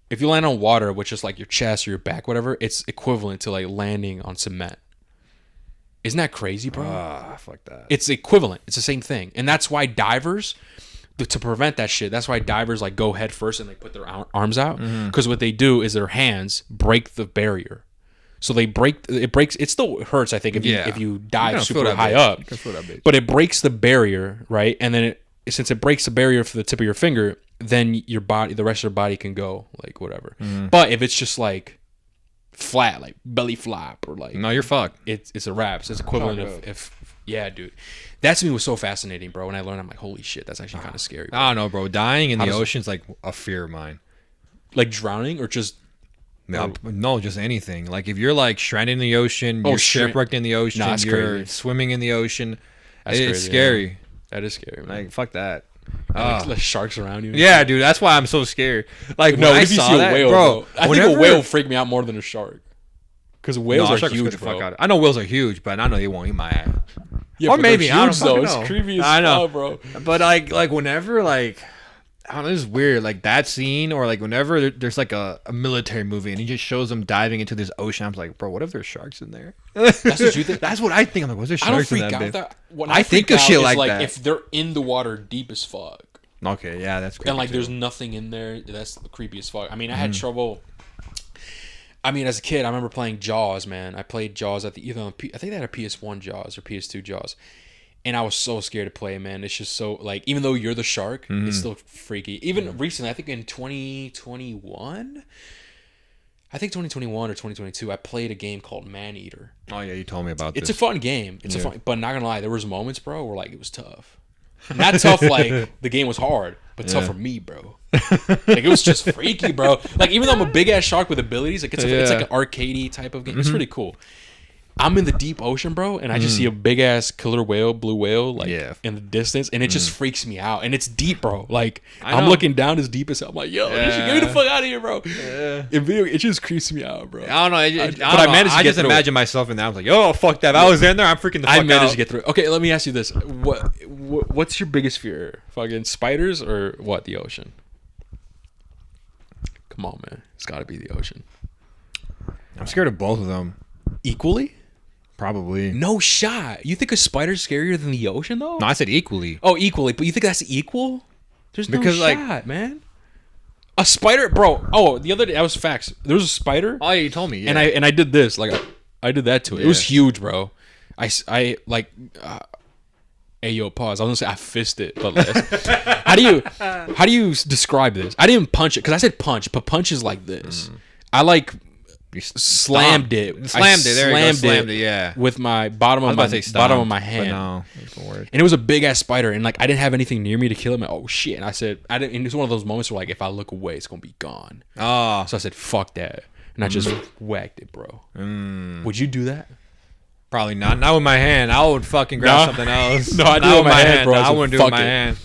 if you land on water with just like your chest or your back, whatever, it's equivalent to like landing on cement. Isn't that crazy, bro? Fuck that. It's equivalent. It's the same thing. And that's why divers, to prevent that shit, that's why divers like go head first and they put their arms out, because what they do is their hands break the barrier. So it breaks. It still hurts, I think, if you dive super high up. But it breaks the barrier, right? And then since it breaks the barrier for the tip of your finger, then your body, the rest of your body can go like whatever. But if it's just like flat, like belly flop, or like no, you're fucked. It's a wrap. So it's equivalent of if yeah, dude. That to me was so fascinating, bro. When I learned, I'm like, holy shit, that's actually kind of scary. Bro. I don't know, bro. Dying in the ocean's like a fear of mine. Like drowning or just. No, just anything. Like if you're like stranded in the ocean, you're shipwrecked in the ocean, you're crazy. Swimming in the ocean. It's crazy, scary. Yeah. That is scary, man. Like fuck that. Like sharks around you. Yeah, dude. That's why I'm so scared. Like no, when I if you saw see a that, whale, bro. I think a whale freaked me out more than a shark. Because whales are huge, bro. I know whales are huge, but I know they won't eat my ass. Yeah, or maybe I don't know. It's creepy as fuck, bro. But like whenever like. I don't know, this is weird. Like that scene, or like whenever there's like a military movie and he just shows them diving into this ocean, I'm like, bro, what if there's sharks in there? That's what you think? That's what I think. I'm like, was there sharks in that? I don't freak out that. When I think of shit like that. If they're in the water deep as fuck. Okay, yeah, that's creepy. And like there's nothing in there, that's creepy as fuck. I mean, I had trouble. I mean, as a kid, I remember playing Jaws, man. I played Jaws at I think they had a PS1 Jaws or PS2 Jaws. And I was so scared to play, man. It's just so, like, even though you're the shark, it's still freaky. Even recently, I think in 2021, or 2022, I played a game called Maneater. Oh, yeah, you told me about this. It's a fun game. But not gonna lie, there was moments, bro, where, like, it was tough. Not tough, like, the game was hard, but tough for me, bro. Like, it was just freaky, bro. Like, even though I'm a big-ass shark with abilities, like, it's like an arcadey type of game. It's pretty cool. I'm in the deep ocean, bro, and I just see a big ass killer whale, blue whale, like in the distance, and it just freaks me out. And it's deep, bro. Like I'm looking down as deep as hell. I'm like, yo, you should get me the fuck out of here, bro. Yeah. In video, it just creeps me out, bro. I don't know. I just imagine myself in that. I was like, yo, fuck that. If I was in there, I'm freaking the fuck out. I managed to get through. Okay, let me ask you this: what's your biggest fear? Fucking spiders or what? The ocean? Come on, man. It's got to be the ocean. I'm scared of both of them. Equally? Probably. No shot. You think a spider's scarier than the ocean, though? No, I said equally. Oh, equally. But you think that's equal? There's no shot, man. A spider, bro. Oh, the other day, that was facts. There was a spider. Oh, yeah, you told me. Yeah. And I did this. Like, I did that to it. Yeah. It was huge, bro. I like... hey, yo, pause. I was going to say I fisted, but how do you describe this? I didn't punch it, because I said punch, but punch is like this. I like... Slammed it. Yeah. With my bottom of my hand. No, and it was a big ass spider, and like I didn't have anything near me to kill him. Oh shit! And I said, I didn't. And it was one of those moments where like if I look away, it's gonna be gone. Oh. So I said, fuck that, and I just whacked it, bro. Would you do that? Probably not. Not with my hand. I would fucking grab something else. No, I do it with my hand, bro. I wouldn't do it with my hand.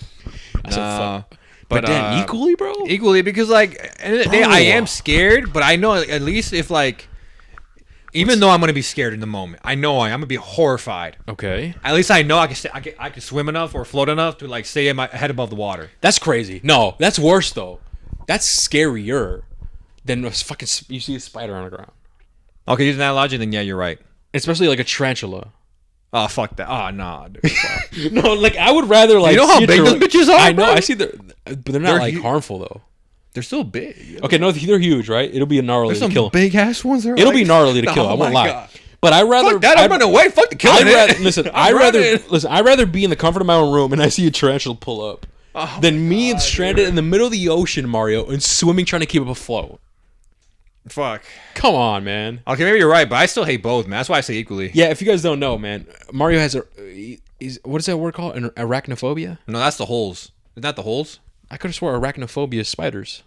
I said, fuck. But then equally, bro? Equally, because like I am scared, but I know at least if like, even though I'm gonna be scared in the moment, I know I'm gonna be horrified. Okay. At least I know I can swim enough or float enough to like stay in my head above the water. That's crazy. No, that's worse though. That's scarier than fucking you see a spider on the ground. Okay, using that logic, then yeah, you're right. Especially like a tarantula. Oh, fuck that. Oh, nah, dude. No, like, I would rather, like... You know how big those bitches are, I know, bro? I see but they're not, like, harmful, though. They're still big. Okay, no, they're huge, right? It'll be gnarly to kill. There's some big-ass ones. It'll be gnarly to kill, I won't lie. God. But I'd rather... Fuck that, I'm running away. Fuck the killing I'd rather be in the comfort of my own room and I see a tarantula pull up than me and stranded in the middle of the ocean, Mario, and swimming trying to keep up afloat. Fuck. Come on, man. Okay, maybe you're right, but I still hate both, man. That's why I say equally. Yeah, if you guys don't know, man, Mario has what is that word called? An arachnophobia? No, that's the holes. Isn't that the holes? I could have swore arachnophobia is spiders.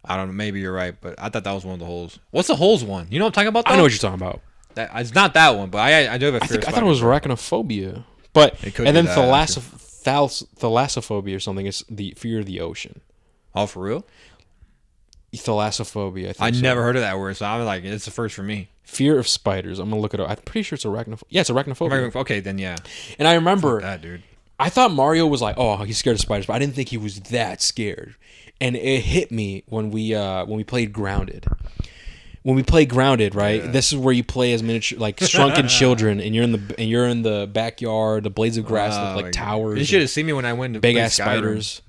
I don't know. Maybe you're right, but I thought that was one of the holes. What's the holes one? You know what I'm talking about? Though? I know what you're talking about. It's not that one, but I do have a fear of spiders. I thought it was arachnophobia. But and then thalassophobia or something is the fear of the ocean. Oh, for real? Thalassophobia. I never heard of that word, so I'm like, it's the first for me. Fear of spiders. I'm gonna look it up. I'm pretty sure it's arachnophobia. Yeah, it's arachnophobia. Okay, then yeah. And I remember that, dude. I thought Mario was like, oh, he's scared of spiders, but I didn't think he was that scared. And it hit me when we played Grounded. When we play Grounded, right? Yeah. This is where you play as miniature, like shrunken children, and you're in the backyard. The blades of grass look like towers. You should have seen me when I went to big ass spiders.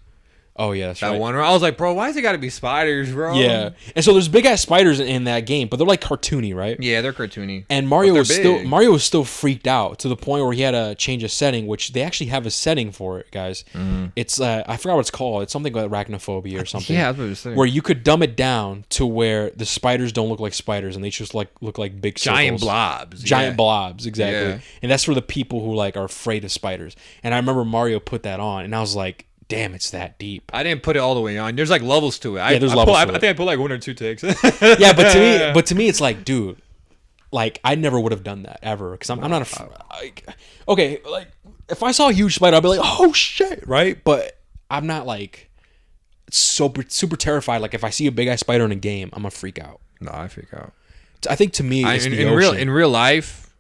Oh yeah, that's That right. one. I was like, bro, why is it got to be spiders, bro? Yeah, and so there's big ass spiders in that game, but they're like cartoony, right? Yeah, they're cartoony. And Mario But was they're still big. freaked out to the point where he had to change a setting, which they actually have a setting for it, guys. It's I forgot what it's called. It's something like arachnophobia or something. Yeah, that's what I was saying. Where you could dumb it down to where the spiders don't look like spiders and they just like look like big Giant circles. blobs. Giant yeah. blobs, exactly. Yeah. And that's for the people who like are afraid of spiders. And I remember Mario put that on, and I was like, damn, it's that deep. I didn't put it all the way on. There's like levels to it. Yeah, there's levels to it. I think I put like 1 or 2 takes. Yeah, but to me, it's like, dude, like I never would have done that ever because I'm not okay. Like if I saw a huge spider, I'd be like, oh shit, right? But I'm not like super terrified. Like if I see a big ass spider in a game, I'm gonna freak out. No, I freak out. I think to me, it's the in ocean. real life,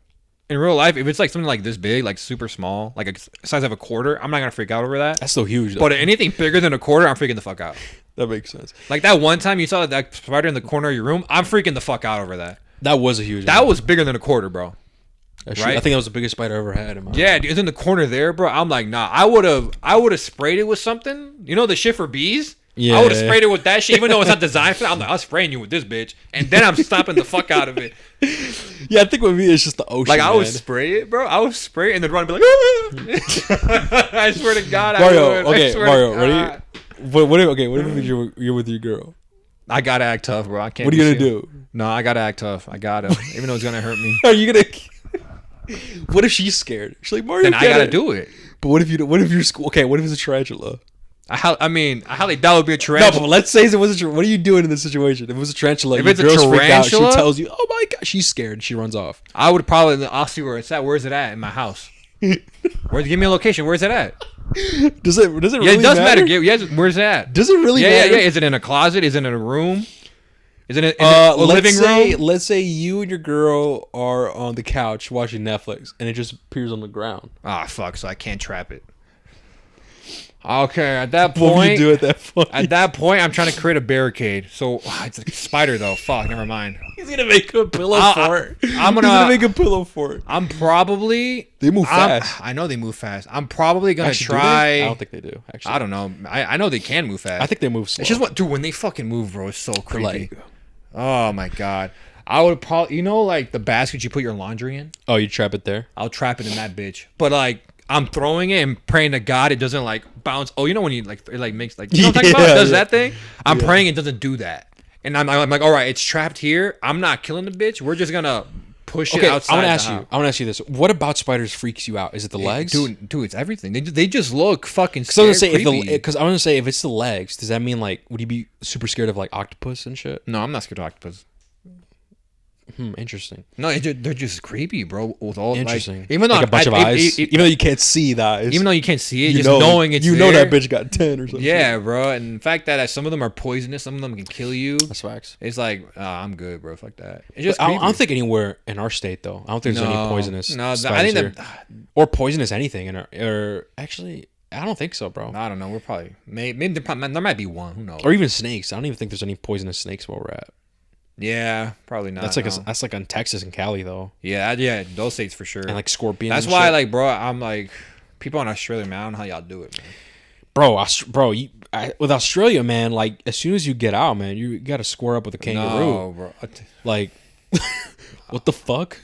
if it's like something like this big, like super small, like a size of a quarter, I'm not gonna freak out over that. That's still huge. Though. But anything bigger than a quarter, I'm freaking the fuck out. That makes sense. Like that one time you saw that spider in the corner of your room, I'm freaking the fuck out over that. That was a huge. That was bigger than a quarter, bro. Actually, right? I think that was the biggest spider I ever had in my life. Yeah, dude, it's in the corner there, bro. I'm like, nah. I would have sprayed it with something. You know the shit for bees. Yeah. I would have sprayed it with that shit, even though it's not designed for that. I'm like, I'm spraying you with this bitch, and then I'm stopping the fuck out of it. Yeah, I think with me it's just the ocean. Like I would man. spray it, bro. I would spray it and then run and be like, ah! I swear to God, Mario. I would. I Okay, swear Mario. to Ready? God. What if you're with your girl? I gotta act tough, bro. I can't. What are you gonna do? No, I gotta act tough. I gotta, even though it's gonna hurt me. Are you gonna? What if she's scared? She's like Mario. Then I gotta do it. But what if you? What if you're school? Okay, what if it's a tarantula? I highly doubt it would be a No, tarantula. but let's say it was a. What are you doing in this situation? If it was a tarantula, If your it's a girl's freaked out, she tarantula- tells you, "Oh my god," she's scared. She runs off. I would probably. I'll see where it's at. Where's it at in my house? Give me a location. Where's it at? Does it? Yeah, Really it does matter. matter? Yes, where's it at? Does it really Yeah, matter? yeah. Is it in a closet? Is it in a room? Is it a Let's living say, room? Let's say you and your girl are on the couch watching Netflix, and it just appears on the ground. Ah, fuck. So I can't trap it. Okay, at that What would you point, do at that point? at that point, I'm trying to create a barricade. So it's a spider though. Fuck, never mind. He's gonna make a pillow for it. I'm He's gonna- gonna make a pillow for it. I'm probably. They move fast. I know they move fast. I'm probably gonna Actually, do they? try. I don't think they do. Actually, I don't know. I know they can move fast. I think they move slow. it's just what, dude. When they fucking move, bro, it's so creepy. like, Oh my god. I would probably, like the basket you put your laundry in. oh, you trap it there. I'll trap it in that bitch. But like, I'm throwing it and praying to God it doesn't like bounce. Oh, you know when you like it like makes like, you know what I'm talking about? It does that thing. I'm praying it doesn't do that. And I'm like, all right, it's trapped here. I'm not killing the bitch. We're just gonna push it Okay, outside. I want to the ask you. house. I want to ask you this: what about spiders freaks you out? Is it the legs? Dude, it's everything. They just look fucking. Because I was Scared, gonna say creepy. because I want to say if it's the legs, does that mean like would you be super scared of like octopus and shit? No, I'm not scared of octopus. Interesting. No, they're just creepy, bro. With all Interesting. like, even though like a bunch of eyes, even though you can't see the eyes, even though you can't see it, you just know, knowing it's you know there, that bitch got 10 or something. Yeah, bro. And the fact that some of them are poisonous, some of them can kill you. That's facts. It's like, I'm good, bro. Fuck that. It's just. I creepy. don't think anywhere in our state though. I don't think there's any poisonous. No, spiders I think here. that. or poisonous anything in our. Or actually, I don't think so, bro. I don't know. We're probably maybe there might be one. Who knows? Or even snakes. I don't even think there's any poisonous snakes where we're at. Yeah, probably not. That's like no. that's like on Texas and Cali though, yeah, those states for sure. and like scorpions. That's and why, shit. like, bro, I'm like, people in Australia, man. I don't know how y'all do it, man. bro, with Australia, man. Like as soon as you get out, man, you got to square up with a kangaroo. No, bro. Like, what the fuck?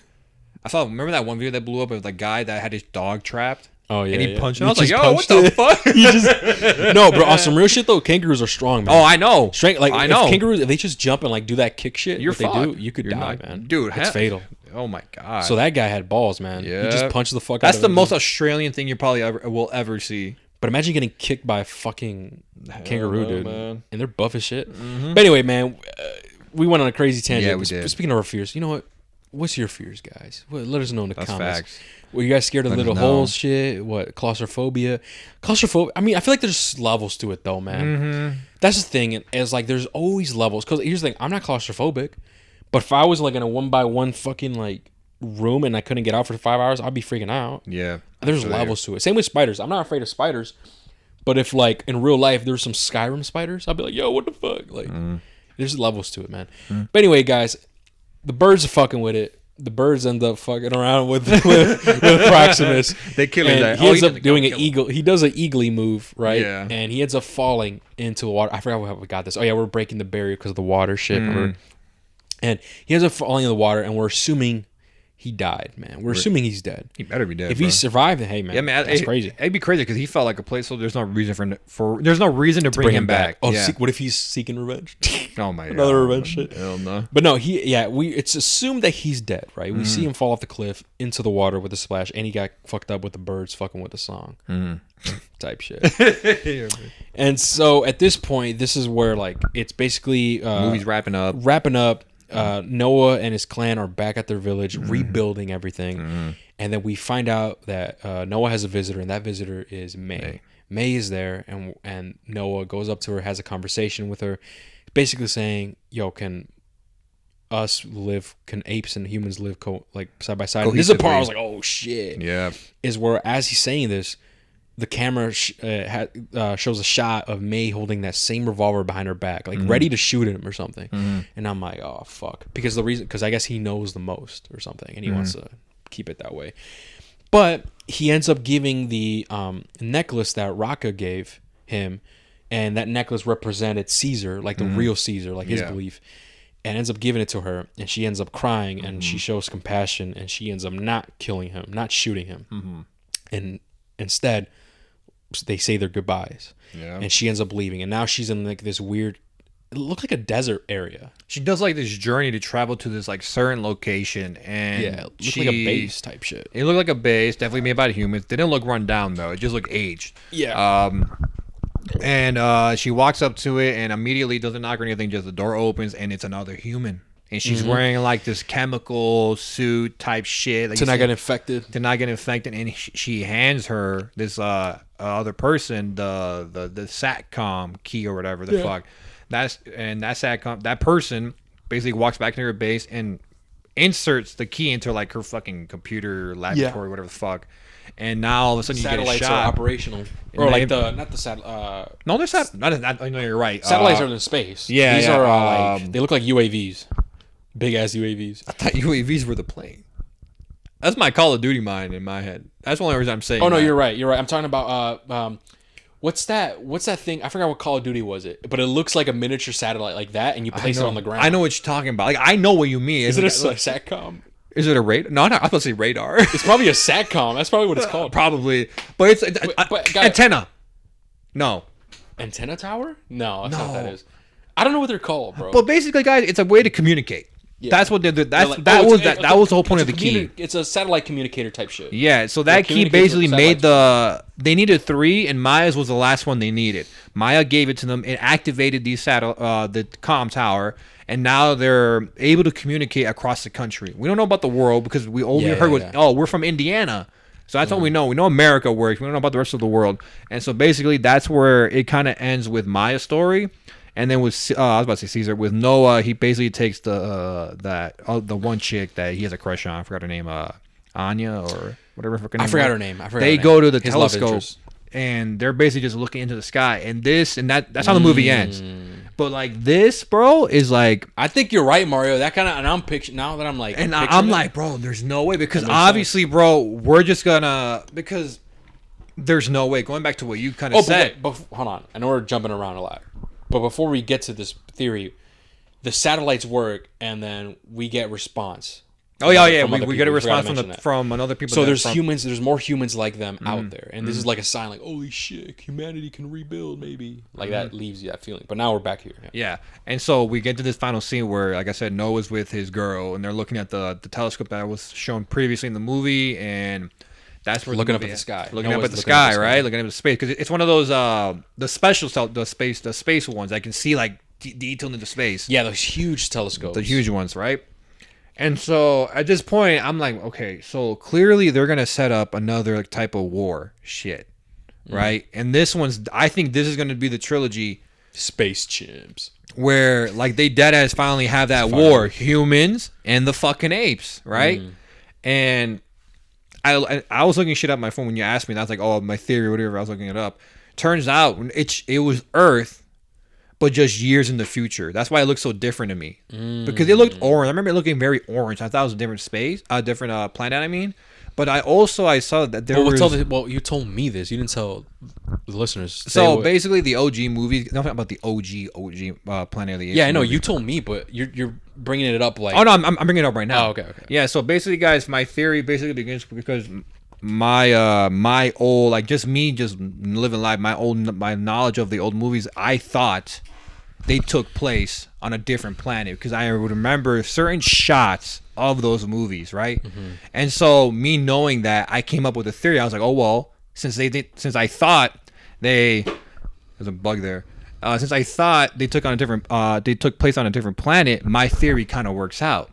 Remember that one video that blew up of the guy that had his dog trapped? Oh yeah, And he yeah. punched He him. I was like, just yo, what punched the it. fuck? He just no, bro. On some real shit though, kangaroos are strong, man. Oh, I know. Strength, like I if know. kangaroos, if they just jump and like do that kick shit, You're what they fucked. do, you could You're die, not- man. Dude, it's fatal. Oh my god. So that guy had balls, man. Yeah. He just punched the fuck out That's of the him. most Australian thing you probably will ever see. But imagine getting kicked by a fucking kangaroo, no, dude. man. And they're buff as shit. But anyway, man, we went on a crazy tangent. Yeah, we did. Speaking of our fears, you know what? What's your fears, guys? Well, let us know in the That's comments. facts. Were you guys scared of Let us little know. holes shit? What? Claustrophobia? Claustrophobia. I mean, I feel like there's levels to it, though, man. That's the thing. Is like there's always levels. Because here's the thing. I'm not claustrophobic. But if I was like in a 1x1 fucking like room and I couldn't get out for 5 hours, I'd be freaking out. Yeah. There's levels to it. Same with spiders. I'm not afraid of spiders. But if like in real life there's some Skyrim spiders, I'll be like, yo, what the fuck? Like, there's levels to it, man. But anyway, guys, the birds are fucking with it. the birds end up fucking around with Proximus. They kill and him. He ends up doing an eagle. He does an eagly move, right? Yeah. And he ends up falling into the water. I forgot how we got this. Oh yeah, we're breaking the barrier because of the water shit. And he ends up falling in the water, and we're assuming he died, man. We're assuming he's dead. He better be dead. If he survived, hey man, that's crazy. It'd be crazy because he felt like a place, so there's no reason there's no reason to bring him back. Oh, yeah. what if he's seeking revenge? Oh my god, another revenge shit. Hell no. But no, it's assumed that he's dead, right? We see him fall off the cliff into the water with a splash, and he got fucked up with the birds fucking with the song, type shit. And so at this point, this is where like it's basically movie's wrapping up. Noah and his clan are back at their village, rebuilding everything, and then we find out that Noah has a visitor, and that visitor is May. May is there, and Noah goes up to her, has a conversation with her, basically saying, "Yo, can apes and humans live side by side?" And this is the part I was like, "Oh shit!" Yeah, is where as he's saying this, the camera shows a shot of May holding that same revolver behind her back, like ready to shoot him or something. And I'm like, oh fuck, because I guess he knows the most or something, and he wants to keep it that way. But he ends up giving the necklace that Raka gave him, and that necklace represented Caesar, like the real Caesar, like his belief, and ends up giving it to her, and she ends up crying, and she shows compassion, and she ends up not killing him, not shooting him, and instead they say their goodbyes, and she ends up leaving, and now she's in like this weird, it looked like a desert area. She does like this journey to travel to this like certain location, and it looked like a base type shit. It looked like a base, definitely made by humans. They didn't look run down though; it just looked aged. And she walks up to it and immediately doesn't knock or anything. Just the door opens and it's another human. And she's wearing like this chemical suit type shit. Like to not get infected. And she hands her this other person the SATCOM key or whatever the fuck. That SATCOM, that person basically walks back to her base and inserts the key into like her fucking computer laboratory, whatever the fuck. And now all of a sudden you get a shot. Satellites are operational. Or like not the satellite. No, they're not. No, you're right. Satellites are in space. Yeah, these are like they look like UAVs. Big ass UAVs. I thought UAVs were the plane. That's my Call of Duty mind in my head. That's the only reason I'm saying. Oh no, that. You're right. I'm talking about what's that thing? I forgot what Call of Duty was it, but it looks like a miniature satellite like that, and you place it on the ground. I know what you're talking about. Like I know what you mean. Is it a SATCOM? Is it a radar? No, I was about to say radar. It's probably a SATCOM. That's probably what it's called. Probably, but it's antenna. No. Antenna tower? No, that's not what that is. I don't know what they're called, bro. But basically, guys, it's a way to communicate. Yeah. That's what they're. That was the whole point of the key. It's a satellite communicator type shit. Yeah, so that key basically made they needed 3, and Maya's was the last one they needed. Maya gave it to them. It activated the comm tower, and now they're able to communicate across the country. We don't know about the world because we only heard we're from Indiana. So that's all we know. We know America works. We don't know about the rest of the world. And so basically that's where it kind of ends with Maya's story. And then with I was about to say Caesar, with Noah, he basically takes the one chick that he has a crush on. I forgot her name, Anya or whatever. I forgot her name. They go to the telescope and they're basically just looking into the sky. And that's how the movie ends. But like this, bro, is like I think you're right, Mario. That kind of, and I'm picturing now that I'm like, and I'm like, bro, there's no way because obviously, bro, we're just gonna because there's no way. Going back to what you kind of said. But hold on, I know we're jumping around a lot. But before we get to this theory, the satellites work, and then we get response. Oh yeah. We get a response from another people. So there's more humans like them out there, and this is like a sign, like holy shit, humanity can rebuild, maybe. Like that leaves you that feeling. But now we're back here. Yeah, and so we get to this final scene where, like I said, Noah's with his girl, and they're looking at the telescope that was shown previously in the movie, and. That's where looking up at the sky. Looking up at the sky, right? Looking up at space because it's one of those the space ones that can see like detailed into space. Yeah, those huge telescopes. The huge ones, right? And so at this point, I'm like, okay, so clearly they're gonna set up another type of war shit, right? And I think this is gonna be the trilogy, Space Chimps, where like they deadass finally have that war, humans and the fucking apes, right? And I was looking shit up on my phone when you asked me, and I was like, oh, my theory or whatever, I was looking it up. Turns out it was Earth, but just years in the future. That's why it looked so different to me. Because it looked orange. I remember it looking very orange. I thought it was a different space, a different planet. I mean, but I saw that there was. Well, you told me this. You didn't tell the listeners. So basically, the OG movies. I'm talking about the OG Planet of the Apes. Yeah, I know movie. you told me, but you're bringing it up like. Oh no, I'm bringing it up right now. Oh, okay. Yeah, so basically, guys, my theory basically begins because my old, like, just me just living life, my knowledge of the old movies, I thought they took place on a different planet because I would remember certain shots of those movies, right? And so me knowing that, I came up with a theory. I was like, oh well, since I thought there's a bug there. Since I thought they took place on a different planet, my theory kind of works out.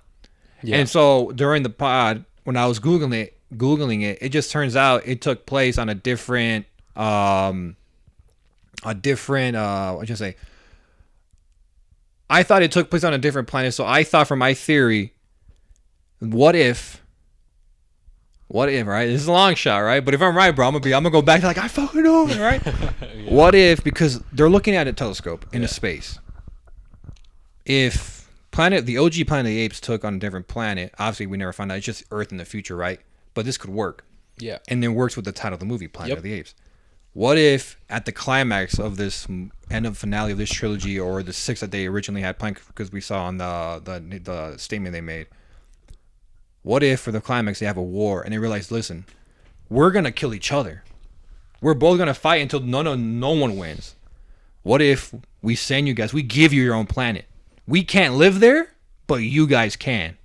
Yeah. And so during the pod, when I was googling it, it just turns out it took place on a different what you say? I thought it took place on a different planet, so I thought, from my theory, what if, right? This is a long shot, right? But if I'm right, bro, I'm gonna go back to like, I fucking know, right? Yeah. What if, because they're looking at a telescope in a space, if the OG Planet of the Apes took on a different planet, obviously we never found out, it's just Earth in the future, right? But this could work. Yeah. And then works with the title of the movie, Planet of the Apes. What if at the climax of this end of finale of this trilogy, or the 6 that they originally had planned, because we saw on the statement they made, what if for the climax they have a war and they realize, listen, we're gonna kill each other, we're both gonna fight until no one wins. What if we send you guys, we give you your own planet, we can't live there, but you guys can,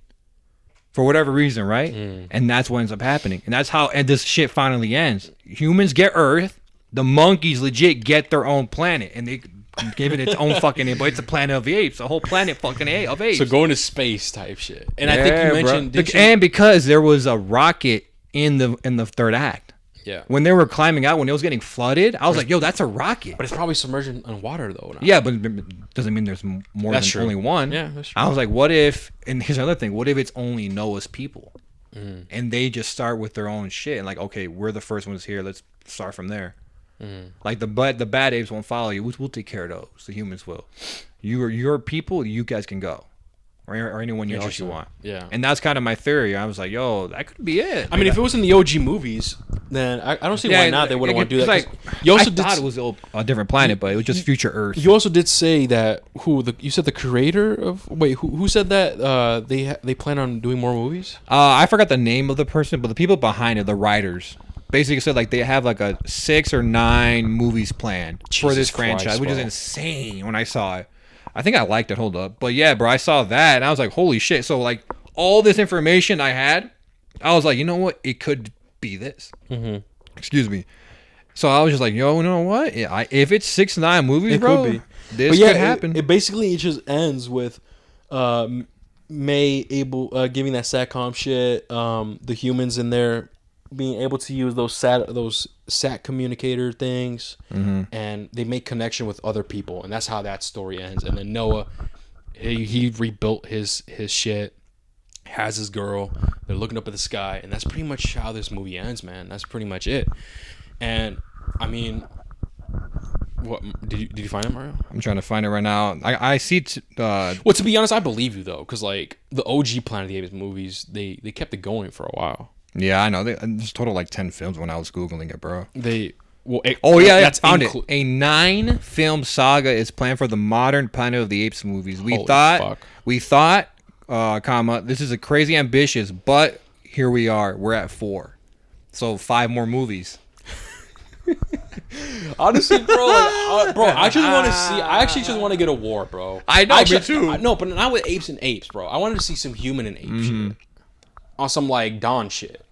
for whatever reason, right? And that's what ends up happening, and that's how this shit finally ends. Humans get Earth, the monkeys legit get their own planet, and they give it its own fucking name, but it's a Planet of the Apes, a whole planet fucking of apes. So going to space type shit. And I think you mentioned, and because there was a rocket in the third act. Yeah. When they were climbing out, when it was getting flooded, I was like, yo, that's a rocket. But it's probably submerged in water though. Now. Yeah, but it doesn't mean there's more than only one. Yeah, that's true. I was like, what if, and here's another thing, what if it's only Noah's people? And they just start with their own shit, and like, okay, we're the first ones here, let's start from there. Like the bad apes won't follow you. We'll take care of those. The humans will. Your people, you guys can go, or anyone else you want. Yeah. And that's kind of my theory. I was like, yo, that could be it. I mean, if it was in the OG movies, then I don't see why not they wouldn't want to do that. Like, you also thought it was a different planet, but it was just future Earth. You also did say that you said the creator of who said that they plan on doing more movies? I forgot the name of the person, but the people behind it, the writers, basically said like they have like a 6 or 9 movies planned for this franchise, which is insane. When I saw it, I think I liked it. Hold up, but yeah, bro, I saw that and I was like, holy shit! So like all this information I had, I was like, you know what? It could be this. Excuse me. So I was just like, yo, you know what? If it's 6, 9 movies, bro, could be. This could happen. It basically just ends with May giving that SATCOM shit. The humans in there being able to use those sat communicator things, and they make connection with other people, and that's how that story ends. And then Noah, he rebuilt his shit, has his girl, they're looking up at the sky, and that's pretty much how this movie ends, man. That's pretty much it. And I mean, what did you find it, Mario? I'm trying to find it right now. I see. Well, to be honest, I believe you though, because like the OG Planet of the Apes movies, they kept it going for a while. Yeah, I know. There's total like 10 films when I was Googling it, bro. That's found it. A 9-film saga is planned for the modern Planet of the Apes movies. We thought, this is a crazy ambitious, but here we are. We're at 4. So 5 more movies. Honestly, bro, I actually just want to get a war, bro. I know, me too. No, but not with apes and apes, bro. I wanted to see some human and ape shit. On some like Dawn shit,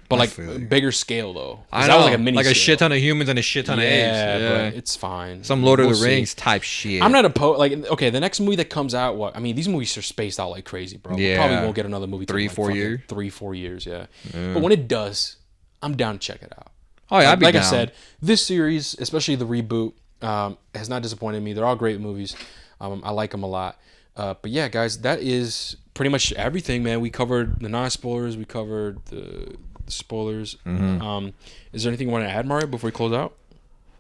but like bigger scale though. I know, like a shit ton of humans and a shit ton of apes. Yeah, but it's fine. Some Lord of the Rings type shit. I'm not opposed. Like, okay, the next movie that comes out, I mean, these movies are spaced out like crazy, bro. Yeah. We probably won't get another movie. 3-4 years. 3-4 years, yeah. But when it does, I'm down to check it out. Oh yeah, I'd be down. I said, this series, especially the reboot, has not disappointed me. They're all great movies. I like them a lot. But yeah, guys, that is pretty much everything, man. We covered the non-spoilers. We covered the spoilers. Is there anything you want to add, Mario, before we close out?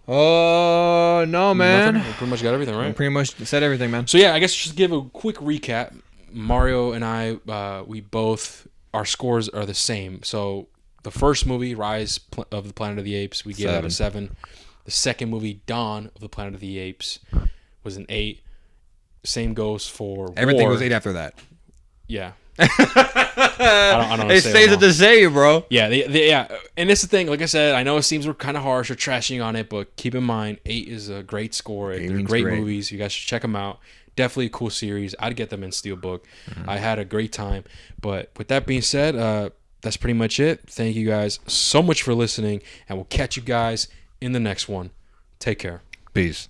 Oh no, man. Nothing? We pretty much got everything, I right? pretty much said everything, man. So yeah, I guess just give a quick recap. Mario and I, we both, our scores are the same. So the first movie, of the Planet of the Apes, we gave it a 7. The second movie, Dawn of the Planet of the Apes, was an 8. Same goes for Everything War. was 8 after that. Yeah. I don't It stays at the same, bro. Yeah, yeah. And this is the thing. Like I said, I know it seems we're kind of harsh or trashing on it, but keep in mind, 8 is a great score. They're great movies. You guys should check them out. Definitely a cool series. I'd get them in Steelbook. I had a great time. But with that being said, that's pretty much it. Thank you guys so much for listening, and we'll catch you guys in the next one. Take care. Peace.